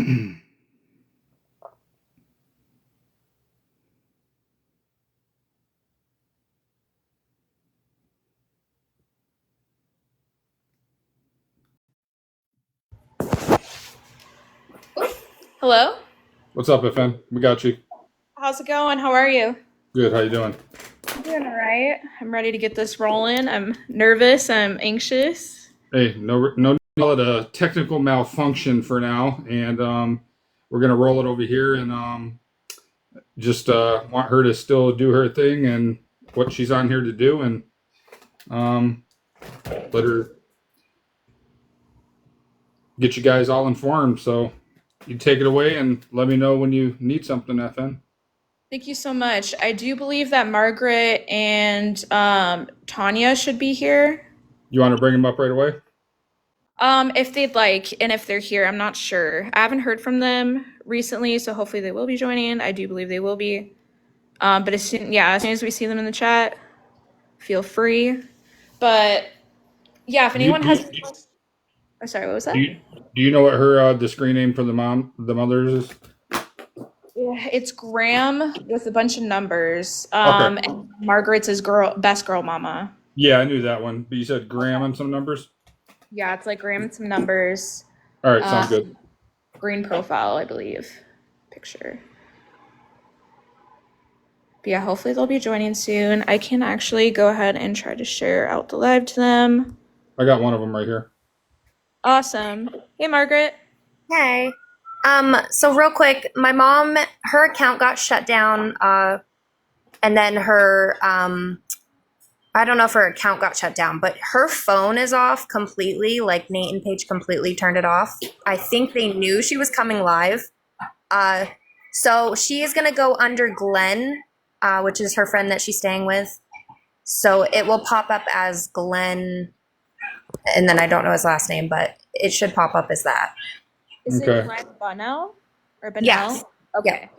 Hello? What's up, FN? We got you. How's it going? How are you? Good. How you doing? I'm doing all right. I'm ready to get this rolling. I'm nervous. I'm anxious. Hey, no, call it a technical malfunction for now, and we're gonna roll it over here, and just want her to still do her thing and what she's on here to do, and um, let her get you guys all informed. So you take it away and let me know when you need something, FN. Thank you so much. I do believe that Margaret and Tanya should be here. You want to bring them up right away? If they'd like, and if they're here, I'm not sure. I haven't heard from them recently, so hopefully they will be joining. I do believe they will be. But as soon as we see them in the chat, feel free. But yeah, if Do you, anyone do you, has, oh, sorry, what was do that? you, do you know what her the screen name for the mothers is? Yeah, it's Graham with a bunch of numbers. Okay. And Margaret's is best girl mama. Yeah, I knew that one. But you said Graham and some numbers? Yeah, it's like Graham and some numbers. All right, sounds good. Green profile, I believe. Picture. But yeah, hopefully they'll be joining soon. I can actually go ahead and try to share out the live to them. I got one of them right here. Awesome. Hey, Margaret. Hey. So real quick, my mom, her account got shut down, and then her, I don't know if her account got shut down, but her phone is off completely, like Nate&Paige completely turned it off. I think they knew she was coming live. So she is gonna go under Glenn, which is her friend that she's staying with. So it will pop up as Glenn, and then I don't know his last name, but it should pop up as that. Is Okay. it Glenn Bunnell? Or Bunnell? Yes. Okay.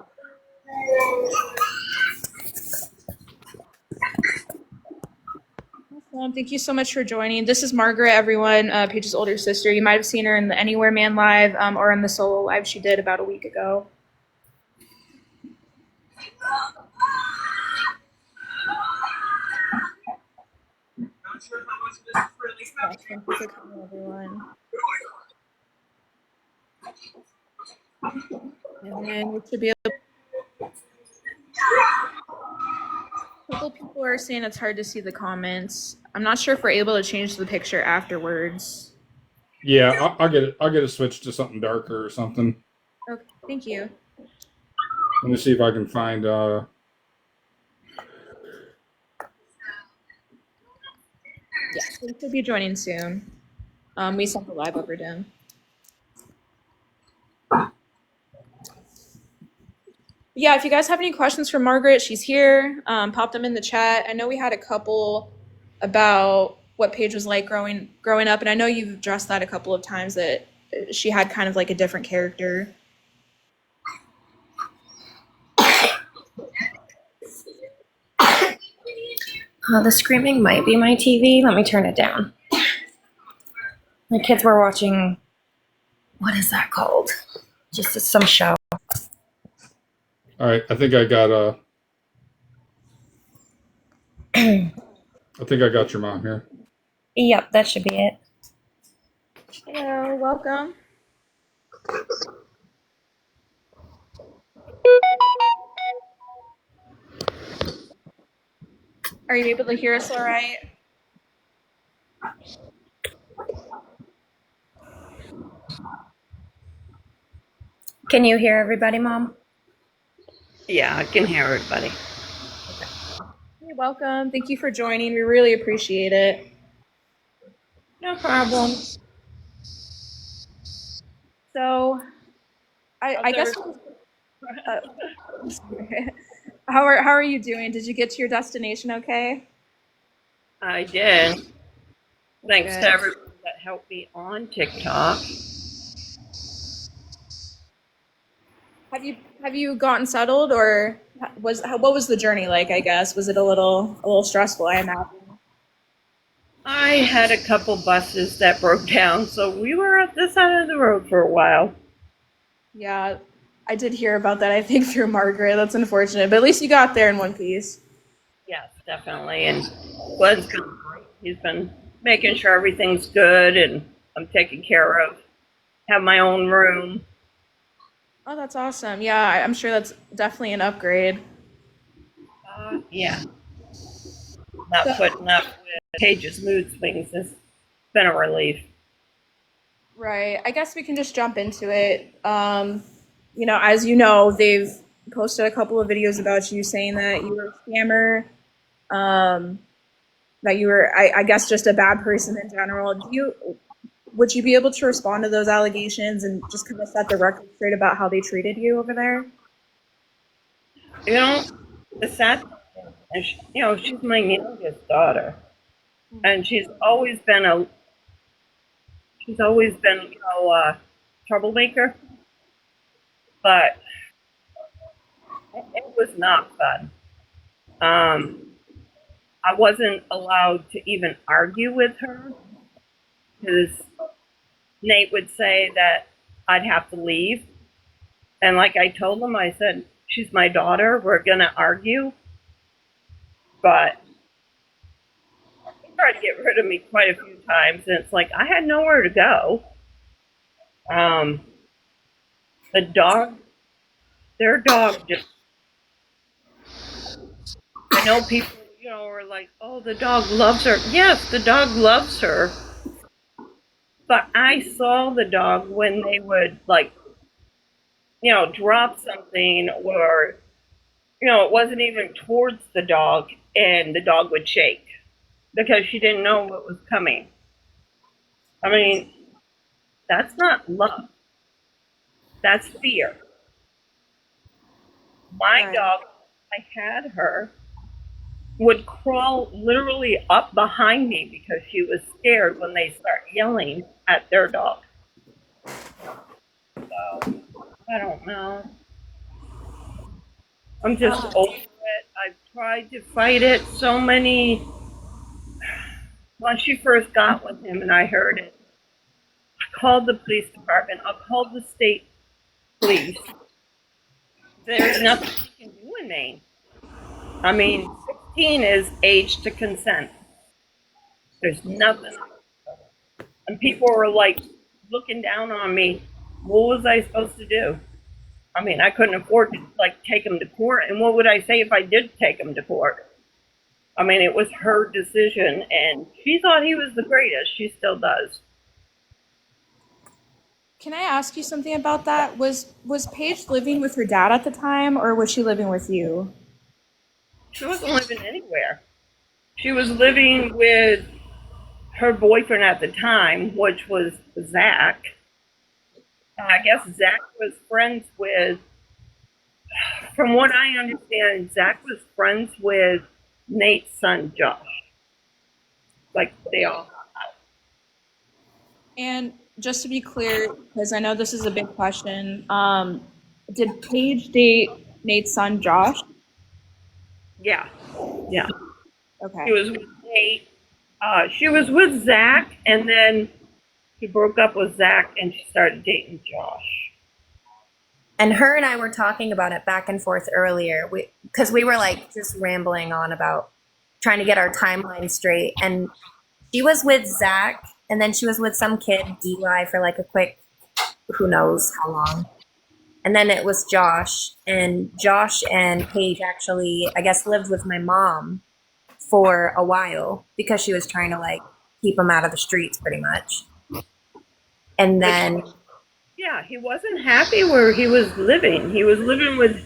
Awesome. Thank you so much for joining. This is Margaret, everyone, Paige's older sister. You might have seen her in the Anywhere Man live or in the solo live she did about a week ago. Yeah, thank you for coming, everyone. And then we should be able. A couple people are saying it's hard to see the comments. I'm not sure if we're able to change the picture afterwards. Yeah, I'll get it. I'll get it switched to something darker or something. Okay, thank you. Let me see if I can find. Yes, we should be joining soon. We sent the live over to him. Yeah, if you guys have any questions for Margaret, she's here. Pop them in the chat. I know we had a couple about what Paige was like growing up, and I know you've addressed that a couple of times, that she had kind of like a different character. The screaming might be my TV. Let me turn it down. The kids were watching, what is that called? Just some show. All right, I think I got I think I got your mom here. Yep, that should be it. Hello, welcome. Are you able to hear us all right? Can you hear everybody, Mom? Yeah, I can hear everybody. You're welcome. Thank you for joining. We really appreciate it. No problem. So, I guess. How are you doing? Did you get to your destination okay? I did. Thanks Good. to everyone that helped me on TikTok. Have you gotten settled, or what was the journey like? I guess, was it a little stressful? I imagine. I had a couple buses that broke down, so we were at this side of the road for a while. Yeah, I did hear about that, I think, through Margaret. That's unfortunate, but at least you got there in one piece. Yes, definitely. And Glenn's been great. He's been making sure everything's good and I'm taken care of. Have my own room. Oh, that's awesome. Yeah, I'm sure that's definitely an upgrade. Yeah, not So, putting up with Paige's mood swings has been a relief. right. I guess we can just jump into it. As you know, they've posted a couple of videos about you saying that you were a scammer, um, that you were, I guess, just a bad person in general. Would you be able to respond to those allegations and just kind of set the record straight about how they treated you over there? You know, the sad thing is, she's my youngest daughter, and she's always been, a troublemaker. But it was not fun. I wasn't allowed to even argue with her because Nate would say that I'd have to leave. And like I told him, I said, she's my daughter. We're going to argue. But he tried to get rid of me quite a few times. And it's like, I had nowhere to go. Um, the dog, their dog just, I know people, are like, oh, the dog loves her. Yes, the dog loves her. But I saw the dog when they would, like, drop something or, it wasn't even towards the dog and the dog would shake because she didn't know what was coming. I mean, that's not love. That's fear. My Right. dog, I had her, would crawl literally up behind me because she was scared when they start yelling at their dog. So, I don't know. I'm just over it. I've tried to fight it so many. When she first got with him and I heard it, I called the police department. I called the state police. There's nothing you can do in Maine. I mean, 16 is age to consent. There's nothing. And people were like looking down on me. What was I supposed to do? I mean, I couldn't afford to like take him to court. And what would I say if I did take him to court? I mean, it was her decision, and she thought he was the greatest. She still does. Can I ask you something about that? Was Paige living with her dad at the time, or was she living with you? She wasn't living anywhere. She was living with her boyfriend at the time, which was Zach. I guess Zach was friends with, from what I understand, Zach was friends with Nate's son, Josh. Like, they all. And just to be clear, because I know this is a big question, did Paige date Nate's son, Josh? Yeah. Yeah. Okay. She was with Nate. She was with Zach, and then she broke up with Zach, and she started dating Josh. And her and I were talking about it back and forth earlier because we were like just rambling on about trying to get our timeline straight. And she was with Zach, and then she was with some kid, DY, for like a quick, who knows how long. And then it was Josh. And Josh and Paige actually, I guess, lived with my mom for a while because she was trying to like keep him out of the streets pretty much. And then Yeah, he wasn't happy where he was living. He was living with,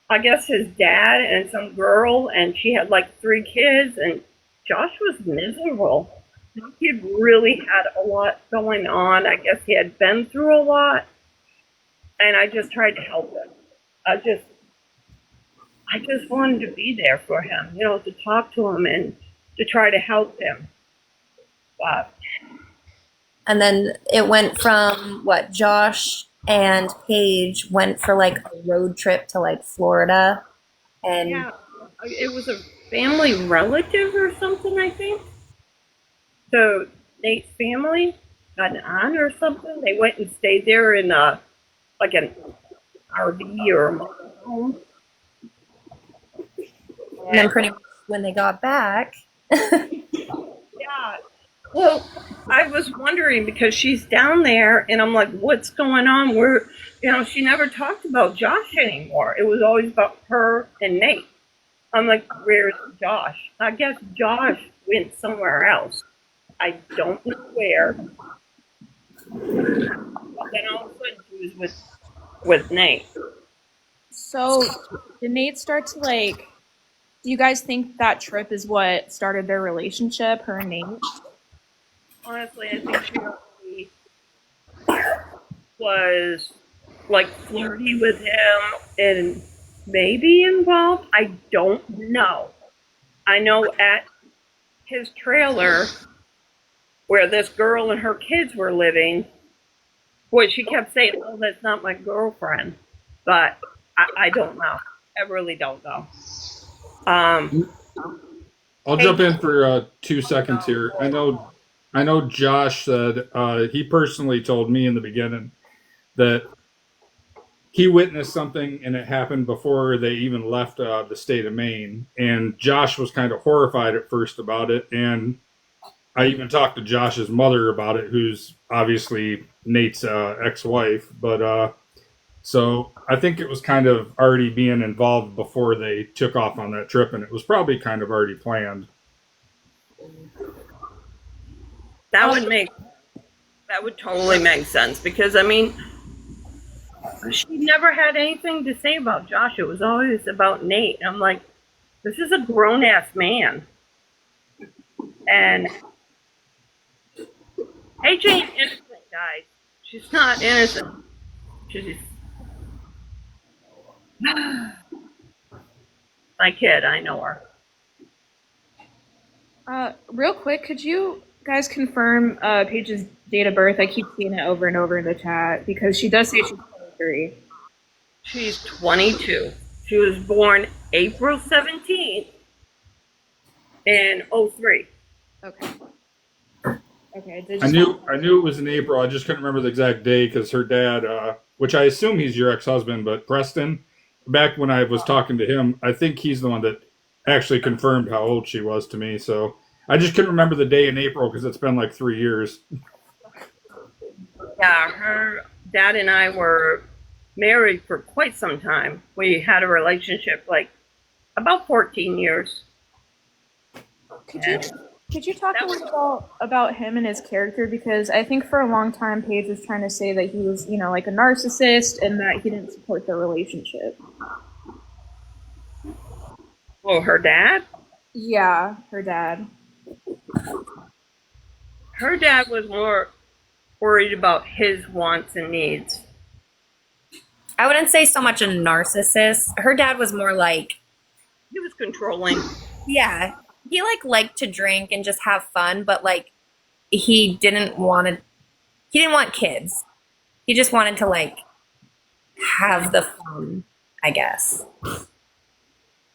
I guess, his dad and some girl, and she had like 3 kids, and Josh was miserable. The kid really had a lot going on. I guess he had been through a lot, and I just tried to help him. I just wanted to be there for him, to talk to him and to try to help him. But And then it went from what Josh and Paige went for like a road trip to like Florida. And yeah, it was a family relative or something, I think. So Nate's family got an aunt or something. They went and stayed there in like like an RV or a mobile home. And then pretty much when they got back, Yeah. Well, I was wondering because she's down there, and I'm like, what's going on? She never talked about Josh anymore. It was always about her and Nate. I'm like, where's Josh? I guess Josh went somewhere else. I don't know where. But then all of a sudden she was with Nate. So did Nate start to like? Do you guys think that trip is what started their relationship, her and Nate? Honestly, I think she already was like flirty with him and maybe involved. I don't know. I know at his trailer where this girl and her kids were living, boy, she kept saying, "Oh, that's not my girlfriend," but I don't know. I really don't know. I'll jump in for 2 seconds here. I know Josh said he personally told me in the beginning that he witnessed something and it happened before they even left the state of Maine. And Josh was kind of horrified at first about it. And I even talked to Josh's mother about it, who's obviously Nate's ex-wife. But so I think it was kind of already being involved before they took off on that trip, and it was probably kind of already planned. That would totally make sense because I mean, she never had anything to say about Josh. It was always about Nate. I'm like, this is a grown ass man, and AJ ain't innocent, guys. She's not innocent. She's my kid. I know her. Real quick, could you guys confirm Paige's date of birth? I keep seeing it over and over in the chat because she does say she's 23. She's 22. She was born April 17th in 03. Okay. Okay. I knew it was in April. I just couldn't remember the exact day because her dad, which I assume he's your ex-husband, but Preston, back when I was talking to him, I think he's the one that actually confirmed how old she was to me. So I just couldn't remember the day in April because it's been like 3 years. Yeah, her dad and I were married for quite some time. We had a relationship like about 14 years. Could you talk a little about him and his character? Because I think for a long time Paige was trying to say that he was, like a narcissist and that he didn't support their relationship. Well, her dad? Yeah, her dad. Her dad was more worried about his wants and needs. I wouldn't say so much a narcissist. Her dad was more like, He was controlling. yeah, he liked to drink and just have fun, but he didn't want kids. He just wanted to have the fun, I guess.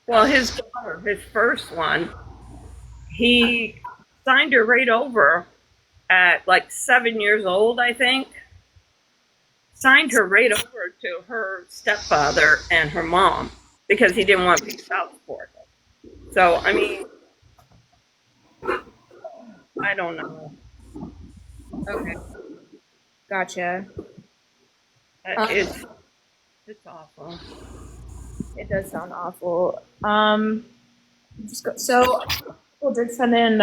Well, his daughter, his first one, he signed her right over at 7 years old, I think. Signed her right over to her stepfather and her mom because he didn't want to pay child support. So, I mean, I don't know. Okay. Gotcha. It's awful. It does sound awful. So people did send in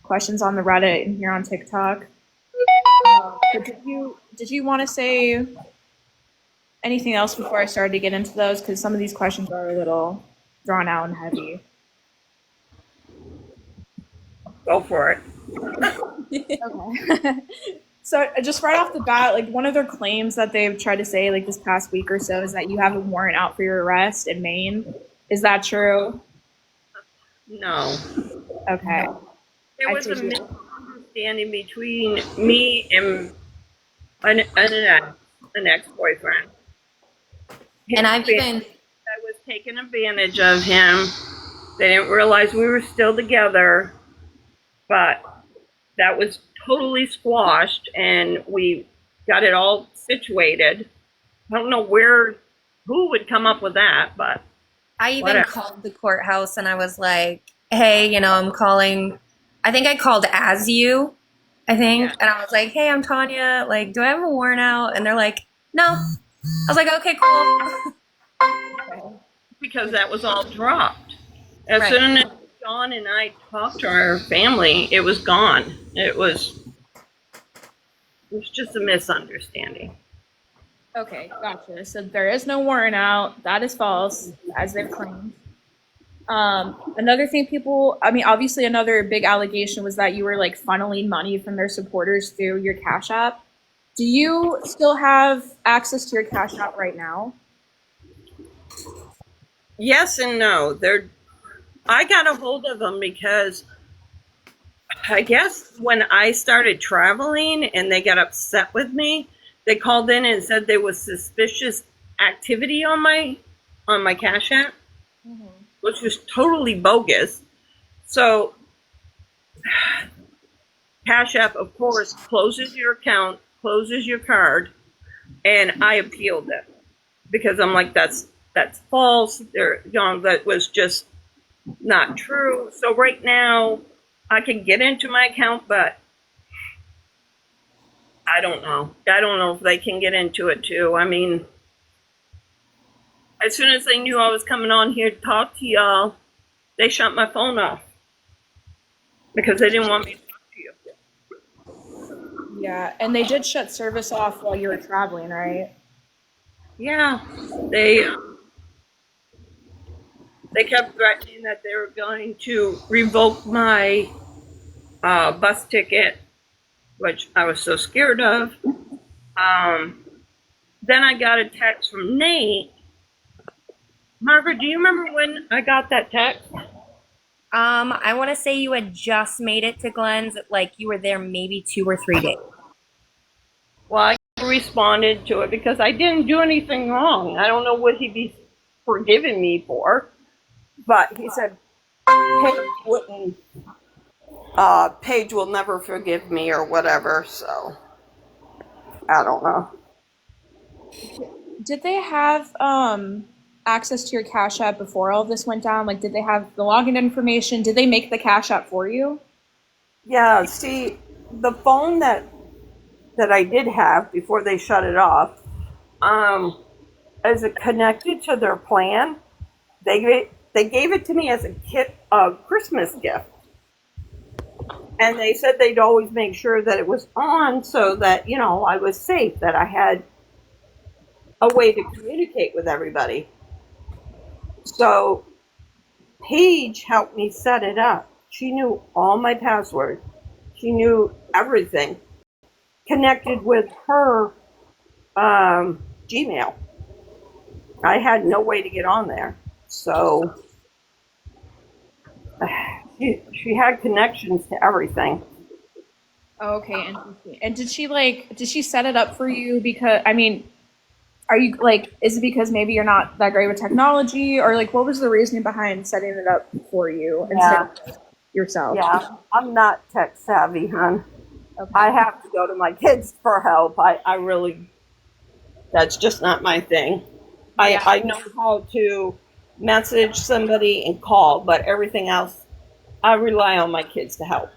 questions on the Reddit and here on TikTok. But did you want to say anything else before I started to get into those? Because some of these questions are a little drawn out and heavy. Go for it. Okay. So just right off the bat, one of their claims that they've tried to say this past week or so is that you have a warrant out for your arrest in Maine. Is that true? No. Okay. There was a misunderstanding between me and an ex-boyfriend. And I was taking advantage of him. They didn't realize we were still together, but that was totally squashed, and we got it all situated. I don't know who would come up with that, but I even whatever. called the courthouse and I was like, hey, I'm calling. I think I called as you, I think. Yeah. And I was like, hey, I'm Tanya. Like, do I have a warrant out? And they're like, no. I was like, okay, cool. Because that was all dropped. As Right. soon as John and I talked to our family, it was gone. It was just a misunderstanding. Okay, gotcha. So there is no warrant out. That is false, as they've claimed. Another thing obviously another big allegation was that you were like funneling money from their supporters through your Cash App. Do you still have access to your Cash App right now? Yes and no. I got a hold of them because I guess when I started traveling and they got upset with me, they called in and said there was suspicious activity on my Cash App, which was totally bogus. So Cash App, of course, closes your account, closes your card, and I appealed it because I'm like, that's false. That was just not true. So right now, I can get into my account, but I don't know. I don't know if they can get into it too. I mean, as soon as they knew I was coming on here to talk to y'all, they shut my phone off because they didn't want me to talk to you. Yeah, and they did shut service off while you were traveling, right? Yeah, they kept threatening that they were going to revoke my bus ticket, which I was so scared of. Then I got a text from Nate. Margaret, do you remember when I got that text? I want to say you had just made it to Glenn's, like you were there maybe 2 or 3 days. Well, I responded to it because I didn't do anything wrong. I don't know what he'd be forgiving me for, but he said Paige will never forgive me or whatever. So I don't know. Did they have access to your Cash App before all of this went down? Like, did they have the login information? Did they make the Cash App for you? Yeah. See, the phone that I did have before they shut it off, as it connected to their plan, they gave it to me as a Christmas gift. And they said they'd always make sure that it was on so that, I was safe, that I had a way to communicate with everybody. So Paige helped me set it up. She knew all my passwords. She knew everything connected with her Gmail. I had no way to get on there. So she had connections to everything. Okay, interesting. And did she set it up for you because, are you is it because maybe you're not that great with technology, or what was the reasoning behind setting it up for you instead of yourself? Yeah, I'm not tech savvy, hon. Okay. I have to go to my kids for help. I really, that's just not my thing. Yeah. I know how to message somebody and call, but everything else, I rely on my kids to help.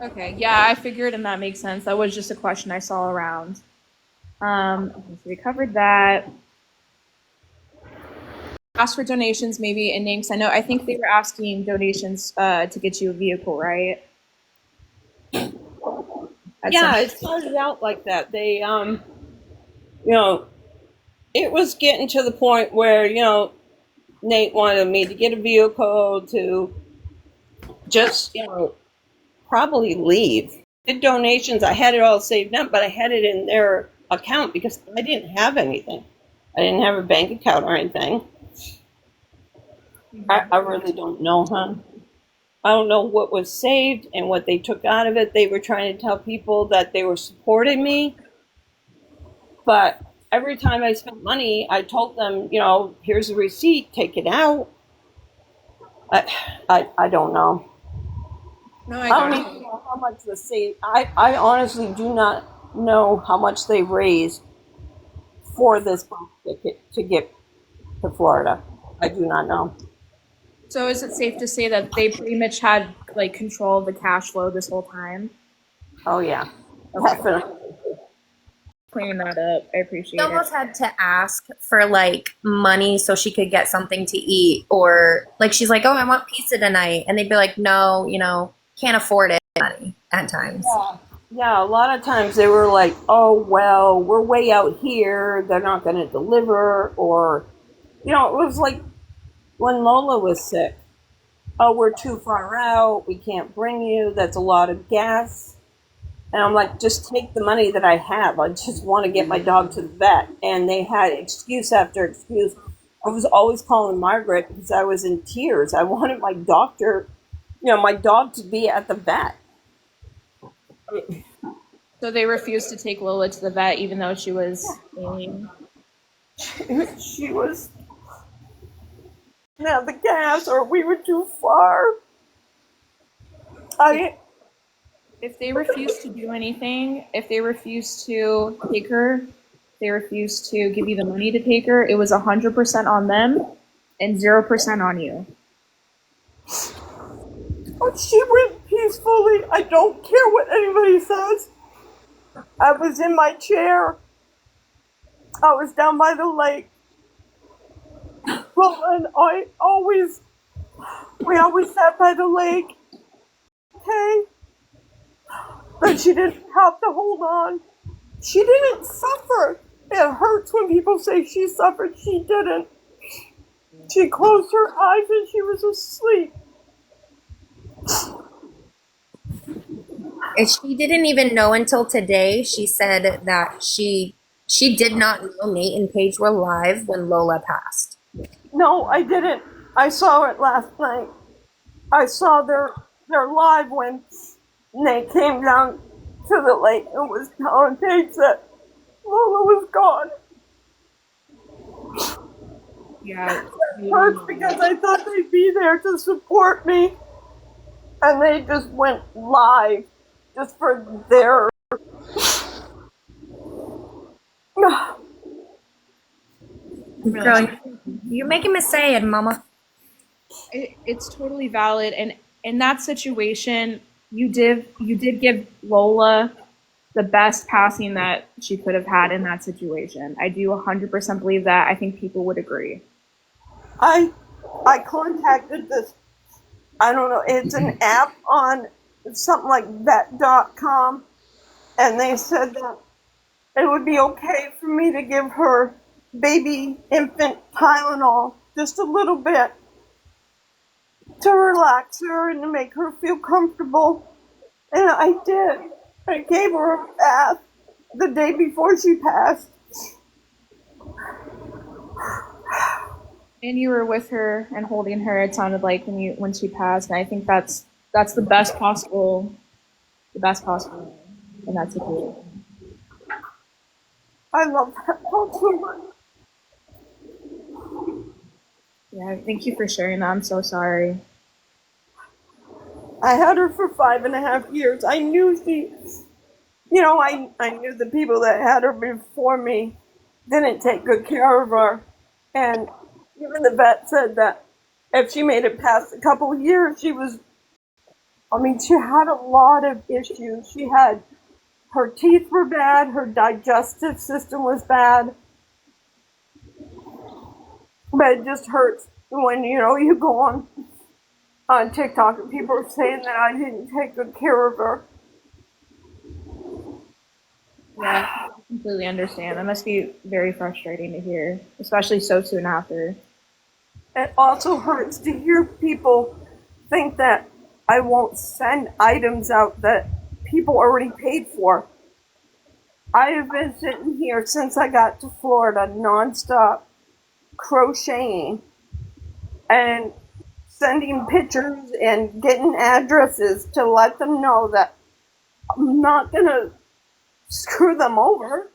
Okay, yeah, I figured, and that makes sense. That was just a question I saw around. Okay, so we covered that. Ask for donations, maybe in names. I think they were asking donations to get you a vehicle, right? It started out like that. They, it was getting to the point where, Nate wanted me to get a vehicle to just, probably leave. Did donations. I had it all saved up, but I had it in their account because I didn't have anything. I didn't have a bank account or anything. I really don't know, hon. I don't know what was saved and what they took out of it. They were trying to tell people that they were supporting me. But every time I spent money, I told them, here's a receipt, take it out. I don't know. No, I don't even know how much I honestly do not know how much they raised for this bus ticket to get to Florida. I do not know. So is it safe to say that they pretty much had like control of the cash flow this whole time? Oh yeah, Okay. definitely. Cleaning that up. I appreciate She it. almost had to ask for like money so she could get something to eat, or like she's like, "Oh, I want pizza tonight," and they'd be like, "No, can't afford it." Money at times. Yeah, a lot of times they were like, "Oh well, we're way out here. They're not going to deliver," or it was like when Lola was sick. "Oh, we're too far out. We can't bring you. That's a lot of gas." And I'm like, just take the money that I have. I just want to get my dog to the vet. And they had excuse after excuse. I was always calling Margaret because I was in tears. I wanted my doctor, my dog to be at the vet. So they refused to take Lola to the vet even though she was ailing. She was now the gas, or we were too far. If they refused to do anything, if they refused to take her, they refused to give you the money to take her, it was 100% on them and 0% on you. She went peacefully. I don't care what anybody says. I was in my chair. I was down by the lake. Well, and we always sat by the lake. Okay? But she didn't have to hold on. She didn't suffer. It hurts when people say she suffered. She didn't. She closed her eyes and she was asleep. And she didn't even know until today. She said that she did not know Nate and Paige were live when Lola passed. No, I didn't. I saw it last night. I saw their live when Nate came down to the lake and was telling Paige that Lola was gone. Yeah. It hurts because I thought they'd be there to support me. And they just went live just for their... Girl, you're making me sad, Mama. It's totally valid, and in that situation, you did give Lola the best passing that she could have had in that situation. I do 100% believe that. I think people would agree. I contacted this, I don't know, it's an app on something like vet.com, and they said that it would be okay for me to give her baby infant Tylenol, just a little bit, to relax her and to make her feel comfortable. And I did. I gave her a bath the day before she passed. And you were with her and holding her, it sounded like, when she passed, and I think that's the best possible in that situation. I love that dog so much. Yeah, thank you for sharing that. I'm so sorry. I had her for 5.5 years. I knew I knew the people that had her before me didn't take good care of her. And even the vet said that if she made it past a couple of years, she had a lot of issues. Her teeth were bad, her digestive system was bad. But it just hurts when, you go on TikTok and people are saying that I didn't take good care of her. Yeah, I completely understand. That must be very frustrating to hear, especially so soon after. It also hurts to hear people think that I won't send items out that people already paid for. I have been sitting here since I got to Florida nonstop, crocheting and sending pictures and getting addresses to let them know that I'm not going to screw them over.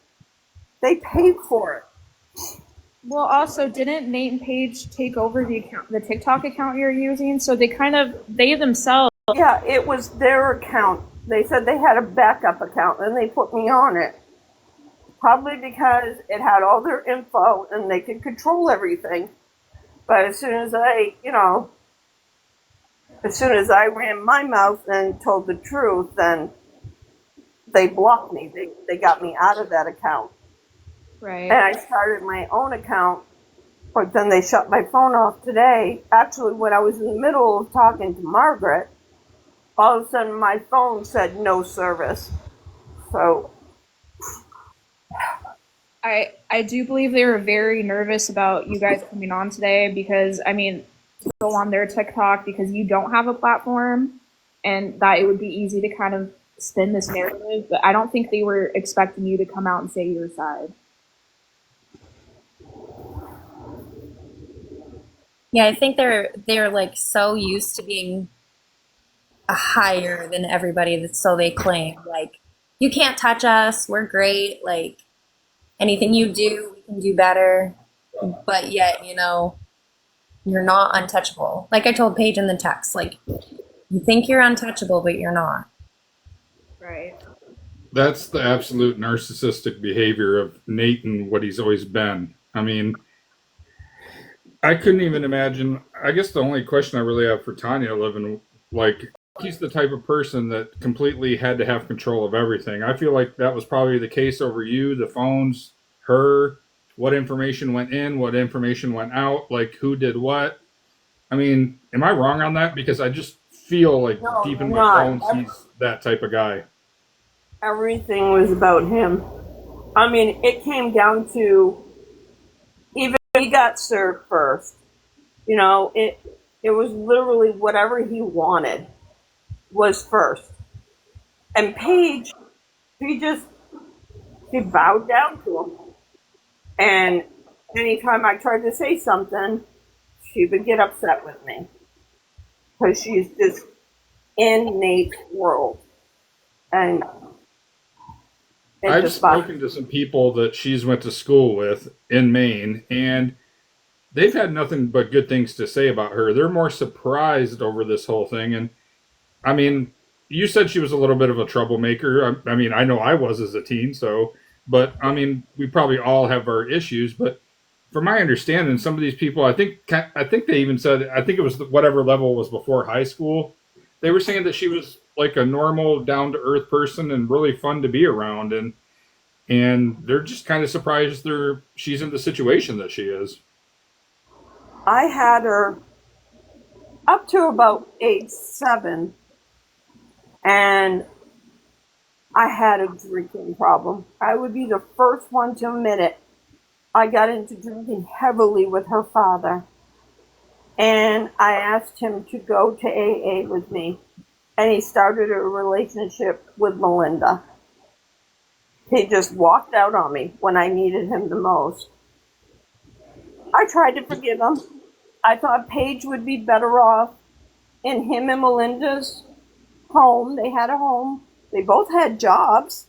They paid for it. Well, also, didn't Nate and Paige take over the TikTok account you're using? So they themselves. Yeah, it was their account. They said they had a backup account and they put me on it. Probably because it had all their info and they could control everything. But as soon as I ran my mouth and told the truth, then they blocked me. They got me out of that account. Right. And I started my own account, but then they shut my phone off today. Actually, when I was in the middle of talking to Margaret, all of a sudden my phone said no service. So I do believe they were very nervous about you guys coming on today because, I mean, to go on their TikTok because you don't have a platform and that it would be easy to kind of spin this narrative, but I don't think they were expecting you to come out and say your side. Yeah, I think they're like so used to being higher than everybody that so they claim like you can't touch us, we're great, like anything you do, we can do better. But yet, you're not untouchable. Like I told Paige in the text, like you think you're untouchable, but you're not. Right. That's the absolute narcissistic behavior of Nate and what he's always been. I mean, I couldn't even imagine. I guess the only question I really have for Tanya living, like, he's the type of person that completely had to have control of everything. I feel like that was probably the case over you, the phones, her, what information went in, what information went out, like who did what. I mean, am I wrong on that? Because I just feel like no, deep in you're my not. bones, he's that type of guy. Everything was about him. I mean, it came down to even he got served first. It was literally whatever he wanted was first. And Paige, she bowed down to him. And anytime I tried to say something, she would get upset with me. Because she's just in Nate's world. And I've spoken to some people that she's went to school with in Maine, and they've had nothing but good things to say about her. They're more surprised over this whole thing. And I mean, you said she was a little bit of a troublemaker. I mean, I know I was as a teen, but I mean, we probably all have our issues. But from my understanding, some of these people, I think they even said, I think it was whatever level was before high school. They were saying that she was like a normal, down to earth person and really fun to be around, and they're just kind of surprised she's in the situation that she is. I had her up to about age 7, and I had a drinking problem. I would be the first one to admit it. I got into drinking heavily with her father, and I asked him to go to AA with me, and he started a relationship with Melinda. He just walked out on me when I needed him the most. I tried to forgive him. I thought Paige would be better off in him and Melinda's home. They had a home. They both had jobs.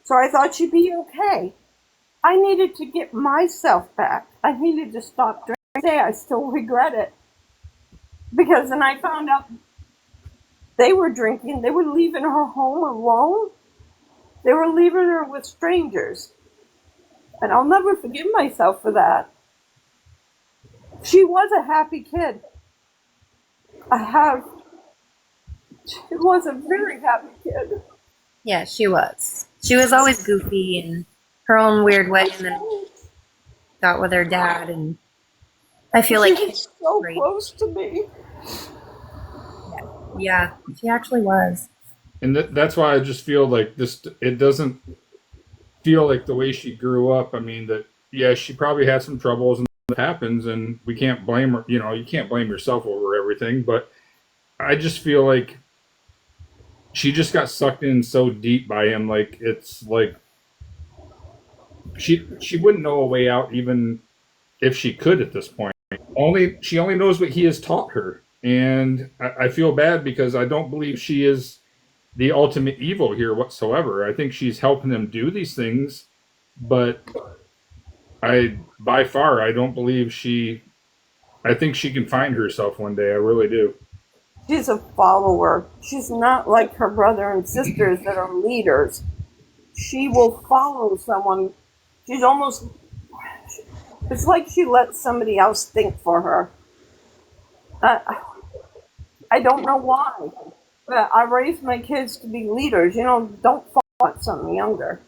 So I thought she'd be okay. I needed to get myself back. I needed to stop drinking. Today I still regret it. Because then I found out they were drinking. They were leaving her home alone. They were leaving her with strangers. And I'll never forgive myself for that. She was a happy kid. She was a very happy kid. Yeah, she was. She was always goofy in her own weird way, and then got with her dad, and I feel like she was so great. Close to me. Yeah, she actually was. And that's why I just feel like it doesn't feel like the way she grew up. I mean, yeah, she probably had some troubles and that happens, and we can't blame her. You can't blame yourself over everything, but I just feel like she just got sucked in so deep by him. Like, it's like she wouldn't know a way out even if she could at this point. She only knows what he has taught her. And I feel bad because I don't believe she is the ultimate evil here whatsoever. I think she's helping him do these things, but by far, I don't believe I think she can find herself one day. I really do. She's a follower. She's not like her brother and sisters that are leaders. she will follow someone. She's almost, it's like she lets somebody else think for her. Uh, I don't know why, but I raised my kids to be leaders. You know, don't follow something younger.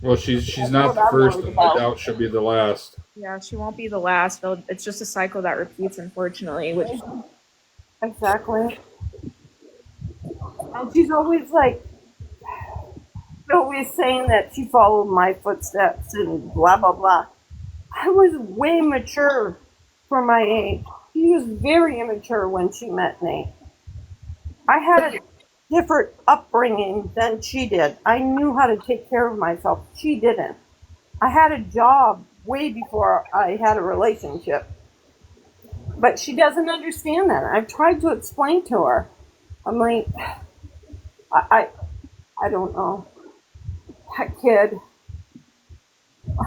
Well, she's That's not what the I'm first, worried and I about. doubt she'll be the last. Yeah, she won't be the last. It's just a cycle that repeats, unfortunately. Which Exactly. And she's always saying that she followed my footsteps and blah blah blah. I was way mature for my age. She was very immature when she met Nate. I had a different upbringing than she did. I knew how to take care of myself. She didn't. I had a job way before I had a relationship. But she doesn't understand that. I've tried to explain to her. I'm like, I, I don't know. That kid,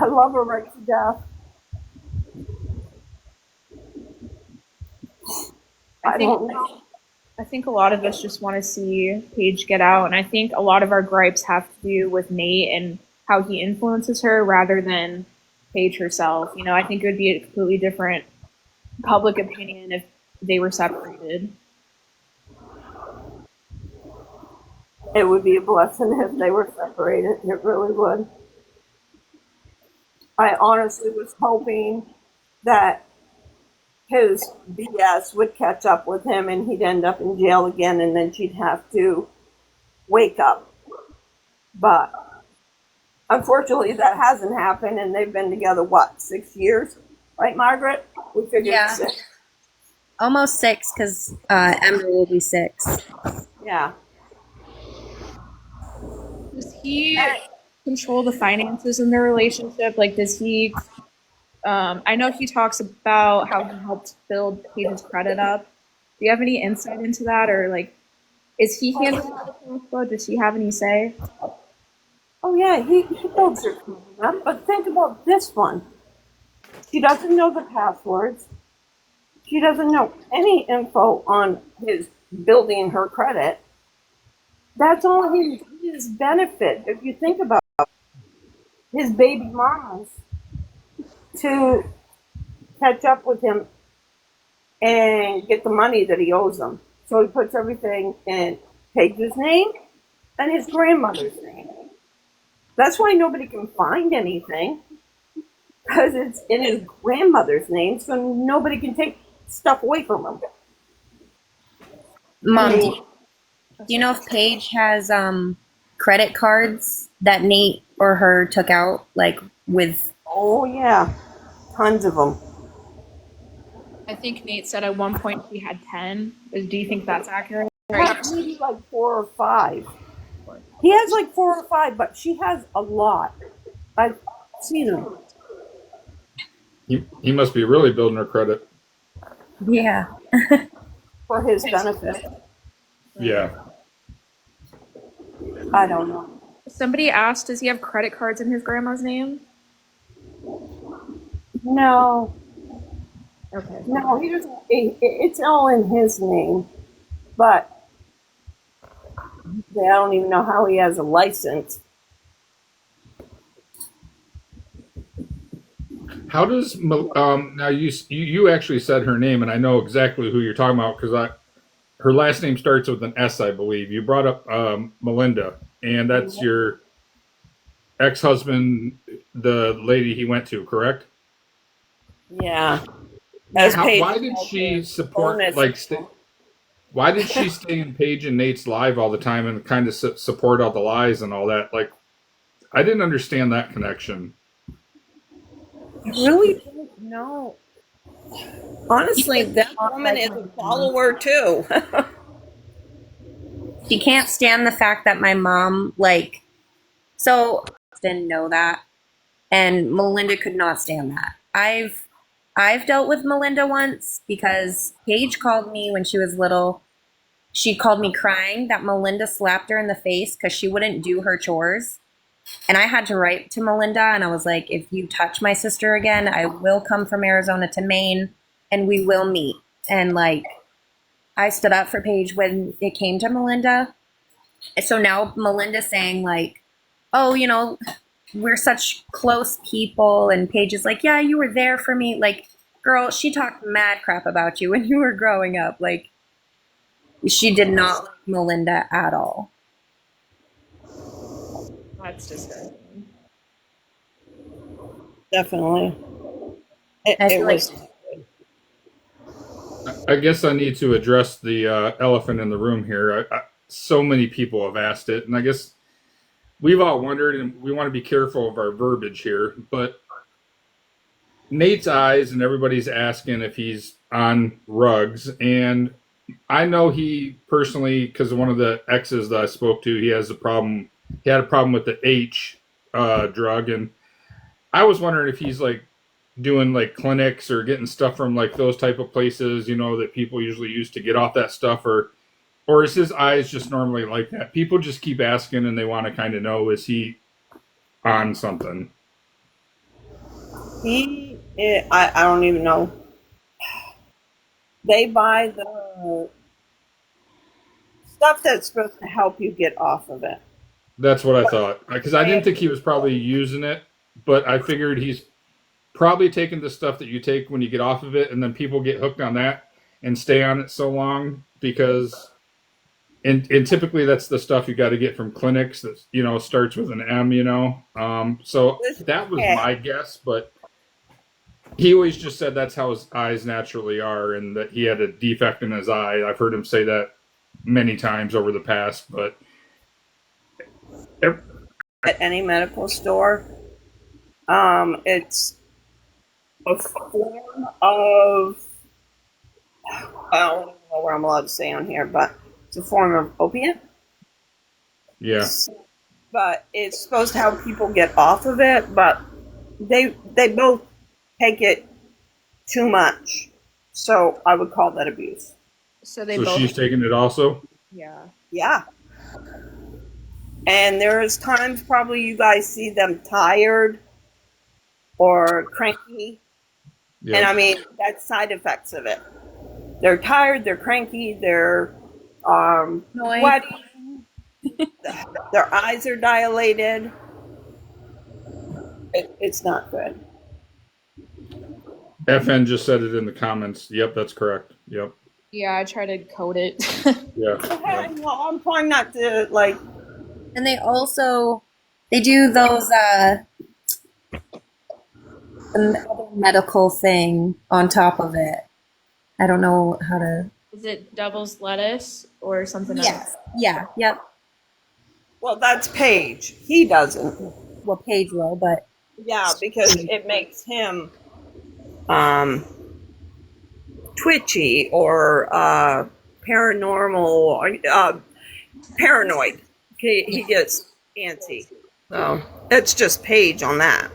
I love her right to death. I don't know. I think a lot of us just want to see Paige get out, and I think a lot of our gripes have to do with Nate and how he influences her rather than Paige herself. You know, I think it would be a completely different public opinion if they were separated. It would be a blessing if they were separated. It really would. I honestly was hoping that his BS would catch up with him and he'd end up in jail again and then she'd have to wake up. But unfortunately, that hasn't happened and they've been together, what, 6 years? Right, Margaret? We figured Yeah. 6. Almost 6, because Ember will be 6. Yeah. Does he control the finances in their relationship? Like, does he? I know he talks about how he helped build Paige's credit up. Do you have any insight into that, or like, is he handling the cash flow? Does he have any say? Oh, yeah, he builds her up. But think about this one. She doesn't know the passwords. She doesn't know any info on his building her credit. That's all his benefit. If you think about his baby mamas to catch up with him and get the money that he owes them. So he puts everything in Paige's name and his grandmother's name. That's why nobody can find anything, because it's in his grandmother's name, so nobody can take stuff away from him. Mom, I do mean, you know if Paige has credit cards that Nate or her took out, like with? oh yeah, tons of them. I think Nate said at one point he had 10. Do you think that's accurate? Maybe like 4 or 5. He has like 4 or 5, but she has a lot. I've seen them. He must be really building her credit. Yeah. For his benefit. Yeah. I don't know. Somebody asked, does he have credit cards in his grandma's name? No, Okay. no, he doesn't. It's all in his name, but I don't even know how he has a license. How does now you actually said her name, and I know exactly who you're talking about because her last name starts with an S, I believe. You brought up Melinda, and that's your ex-husband, the lady he went to, correct? Yeah. Why did she support why did she stay in Paige and Nate's live all the time and kind of support all the lies and all that? Like, I didn't understand that connection. I really don't know. Honestly, that woman is a follower too. She can't stand the fact that my mom, like, so didn't know that, and Melinda could not stand that. I've dealt with Melinda once because Paige called me when she was little. She called me crying that Melinda slapped her in the face because she wouldn't do her chores. And I had to write to Melinda, and I was like, if you touch my sister again, I will come from Arizona to Maine and we will meet. And like, I stood up for Paige when it came to Melinda. So now Melinda's saying like, oh, we're such close people. And Paige is like, yeah, you were there for me. Like, girl, she talked mad crap about you when you were growing up. Like, she did not like Melinda at all. That's disgusting. Definitely. It, I it feel like was. I guess I need to address the elephant in the room here. So many people have asked it, and I guess we've all wondered, and we want to be careful of our verbiage here. But Nate's eyes, and everybody's asking if he's on rugs, and I know he personally, because one of the exes that I spoke to, he has a problem. He had a problem with the H drug, and I was wondering if he's like doing like clinics or getting stuff from like those type of places, that people usually use to get off that stuff, or is his eyes just normally like that? People just keep asking and they want to kind of know, is he on something? I don't even know. They buy the stuff that's supposed to help you get off of it. That's what I thought, because I didn't think he was probably using it, but I figured he's probably taking the stuff that you take when you get off of it, and then people get hooked on that and stay on it so long because, and typically that's the stuff you got to get from clinics that starts with an M. So that was my guess, but he always just said that's how his eyes naturally are, and that he had a defect in his eye. I've heard him say that many times over the past, but At any medical store, it's a form of, I don't even know what I'm allowed to say on here, but it's a form of opiate. yeah. But it's supposed to help people get off of it, but they both take it too much. So I would call that abuse. So they So both. she's taking it also? Yeah. Yeah. And there's times probably you guys see them tired or cranky. Yeah. And I mean, that's side effects of it. They're tired, they're cranky, they're sweaty, their eyes are dilated. It's not good. FN just said it in the comments. Yep, that's correct. Yep. Yeah, I try to code it. Yeah. Okay, well, I'm trying not to, like... And they do those another medical thing on top of it. I don't know how to. Is it devil's lettuce or something else? Yes. Yeah. Yep. Well, that's Paige. He doesn't. Well, Paige will, but Yeah, because it makes him twitchy or paranormal, paranoid. He gets antsy. So it's just Paige on that.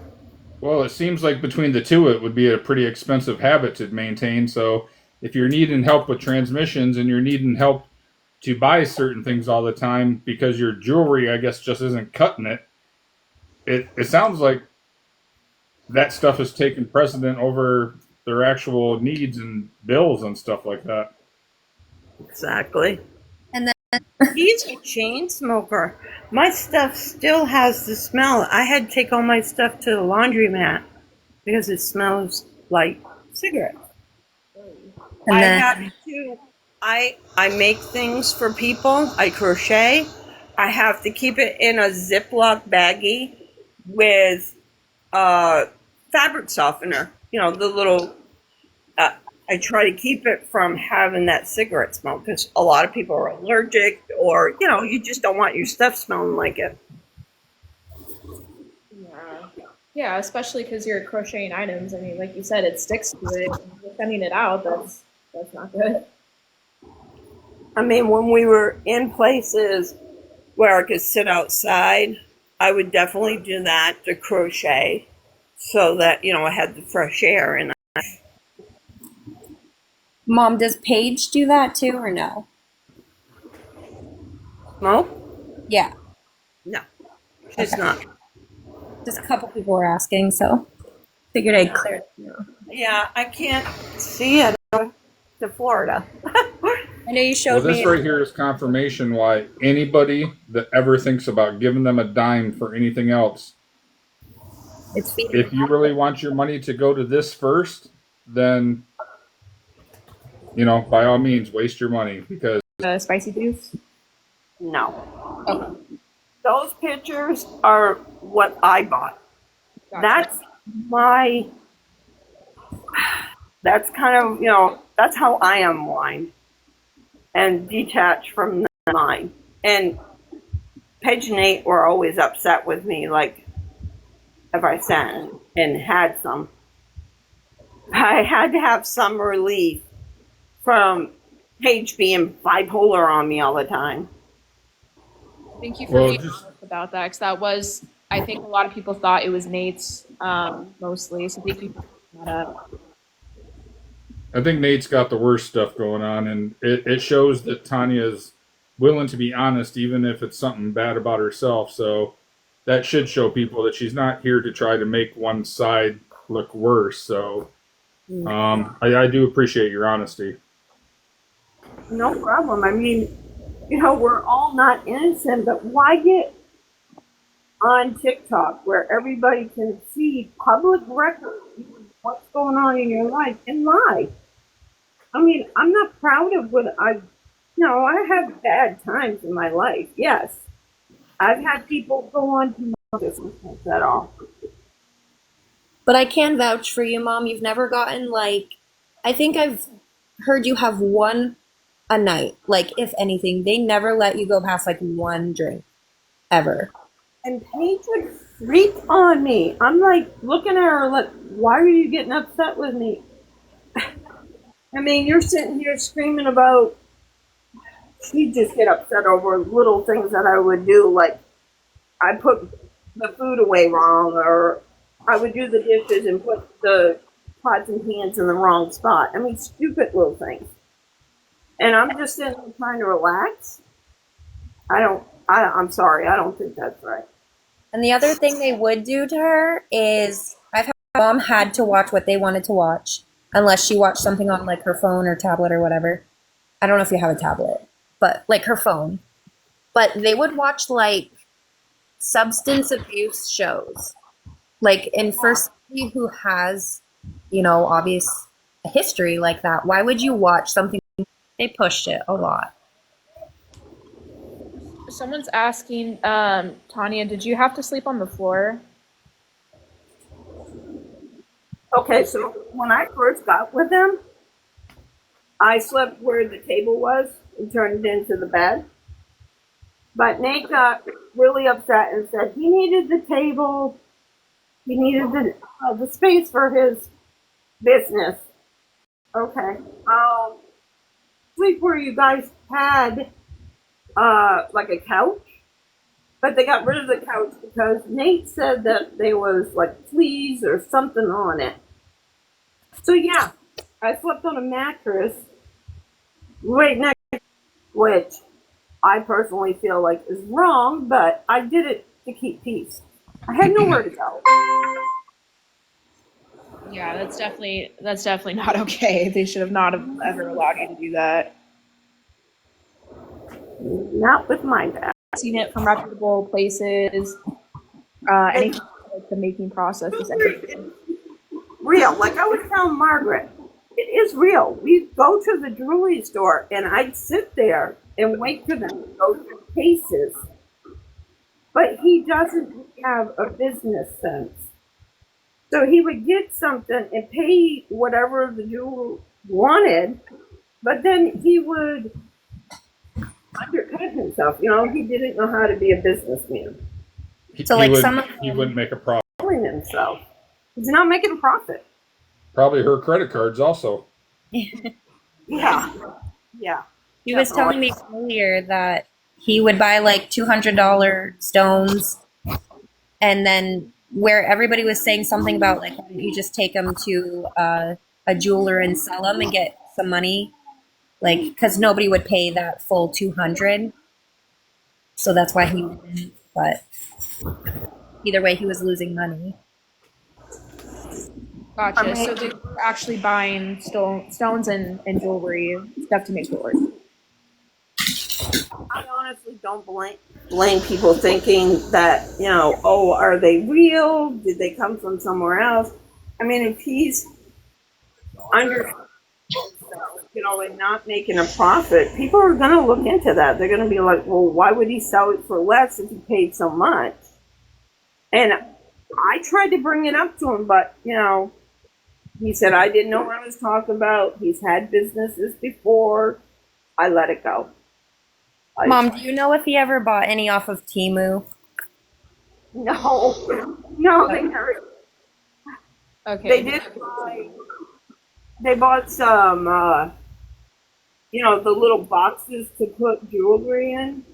Well, it seems like between the two, it would be a pretty expensive habit to maintain. So if you're needing help with transmissions and you're needing help to buy certain things all the time because your jewelry, I guess, just isn't cutting it, it sounds like that stuff is taking precedent over their actual needs and bills and stuff like that. Exactly. and then He's a chain smoker. My stuff still has the smell. I had to take all my stuff to the laundromat because it smells like cigarettes. and I then have to. I make things for people. I crochet. I have to keep it in a Ziploc baggie with fabric softener. The little. I try to keep it from having that cigarette smoke because a lot of people are allergic, or you just don't want your stuff smelling like it. Yeah. Yeah, especially because you're crocheting items. I mean, like you said, it sticks to it. You're sending it out. That's not good. I mean, when we were in places where I could sit outside, I would definitely do that to crochet so that, I had the fresh air. And Mom, does Paige do that too, or no? smoke? Yeah, No, she's not. just a couple people were asking, so figured I'd clear it. Yeah, I can't see it to Florida. I know you Well, showed this me. right here is confirmation why anybody that ever thinks about giving them a dime for anything else, It's feeding. if you really want your money to go to this first, then, by all means, waste your money because Spicy juice. No. Okay. Those pictures are what I bought. Gotcha. That's kind of, that's how I unwind and detach from mine. And Paige and Nate were always upset with me, like, if I sent and had some. I had to have some relief from Paige being bipolar on me all the time. Thank you for Well, being honest about that, because that was, I think a lot of people thought it was Nate's mostly. So thank you for bringing that up. I think Nate's got the worst stuff going on, and it shows that Tanya's willing to be honest, even if it's something bad about herself. So that should show people that she's not here to try to make one side look worse. So I do appreciate your honesty. No problem. I mean, we're all not innocent, but why get on TikTok where everybody can see public record what's going on in your life and lie? I mean, I'm not proud of what I have bad times in my life. Yes. I've had people go on to my business at all. But I can vouch for you, Mom. You've never gotten I think I've heard you have one a night. If anything, they never let you go past one drink ever. And Paige would freak on me. I'm looking at her like, why are you getting upset with me? I mean, you're sitting here screaming about, she'd just get upset over little things that I would do, like I put the food away wrong, or I would do the dishes and put the pots and pans in the wrong spot. I mean, stupid little things. And I'm just sitting there trying to relax. I'm sorry, I don't think that's right. And the other thing they would do to her is I've had my mom had to watch what they wanted to watch unless she watched something on her phone or tablet or whatever. I don't know if you have a tablet, but her phone. But they would watch substance abuse shows. And for somebody who has, obvious history like that, why would you watch something? They pushed it a lot. Someone's asking, Tanya, did you have to sleep on the floor? Okay, so when I first got with him, I slept where the table was and turned it into the bed. But Nate got really upset and said he needed the table, he needed the space for his business. Okay, I'll sleep where you guys had a couch, but they got rid of the couch because Nate said that there was fleas or something on it. So yeah, I slept on a mattress right next, which I personally feel is wrong, but I did it to keep peace. I had nowhere to go. Yeah, that's definitely not okay. They should have not have ever allowed you to do that. Not with my dad. Seen it from reputable places. Anything the making process is everything. Real. I was telling Margaret, it is real. We'd go to the jewelry store and I'd sit there and wait for them to go through cases. But he doesn't have a business sense. So he would get something and pay whatever the jeweler wanted, but then he would undercut himself. He didn't know how to be a businessman. So he wouldn't make a profit. Killing himself. He's not making a profit. Probably her credit cards also. Yeah. Yeah. He was telling me earlier that he would buy $200 stones, and then where everybody was saying something about why don't you just take them to a jeweler and sell them and get some money, because nobody would pay that full 200. So that's why he wouldn't. But either way, he was losing money. Gotcha. So they were actually buying stones and jewelry stuff to make jewelry. I honestly don't blame people thinking that, oh, are they real? Did they come from somewhere else? I mean, if he's under, and not making a profit, people are going to look into that. They're going to be like, well, why would he sell it for less if he paid so much? And I tried to bring it up to him, but, he said, I didn't know what I was talking about. He's had businesses before. I let it go. Mom, do you know if he ever bought any off of Temu? No, they never. Okay. They did buy. They bought some, the little boxes to put jewelry in,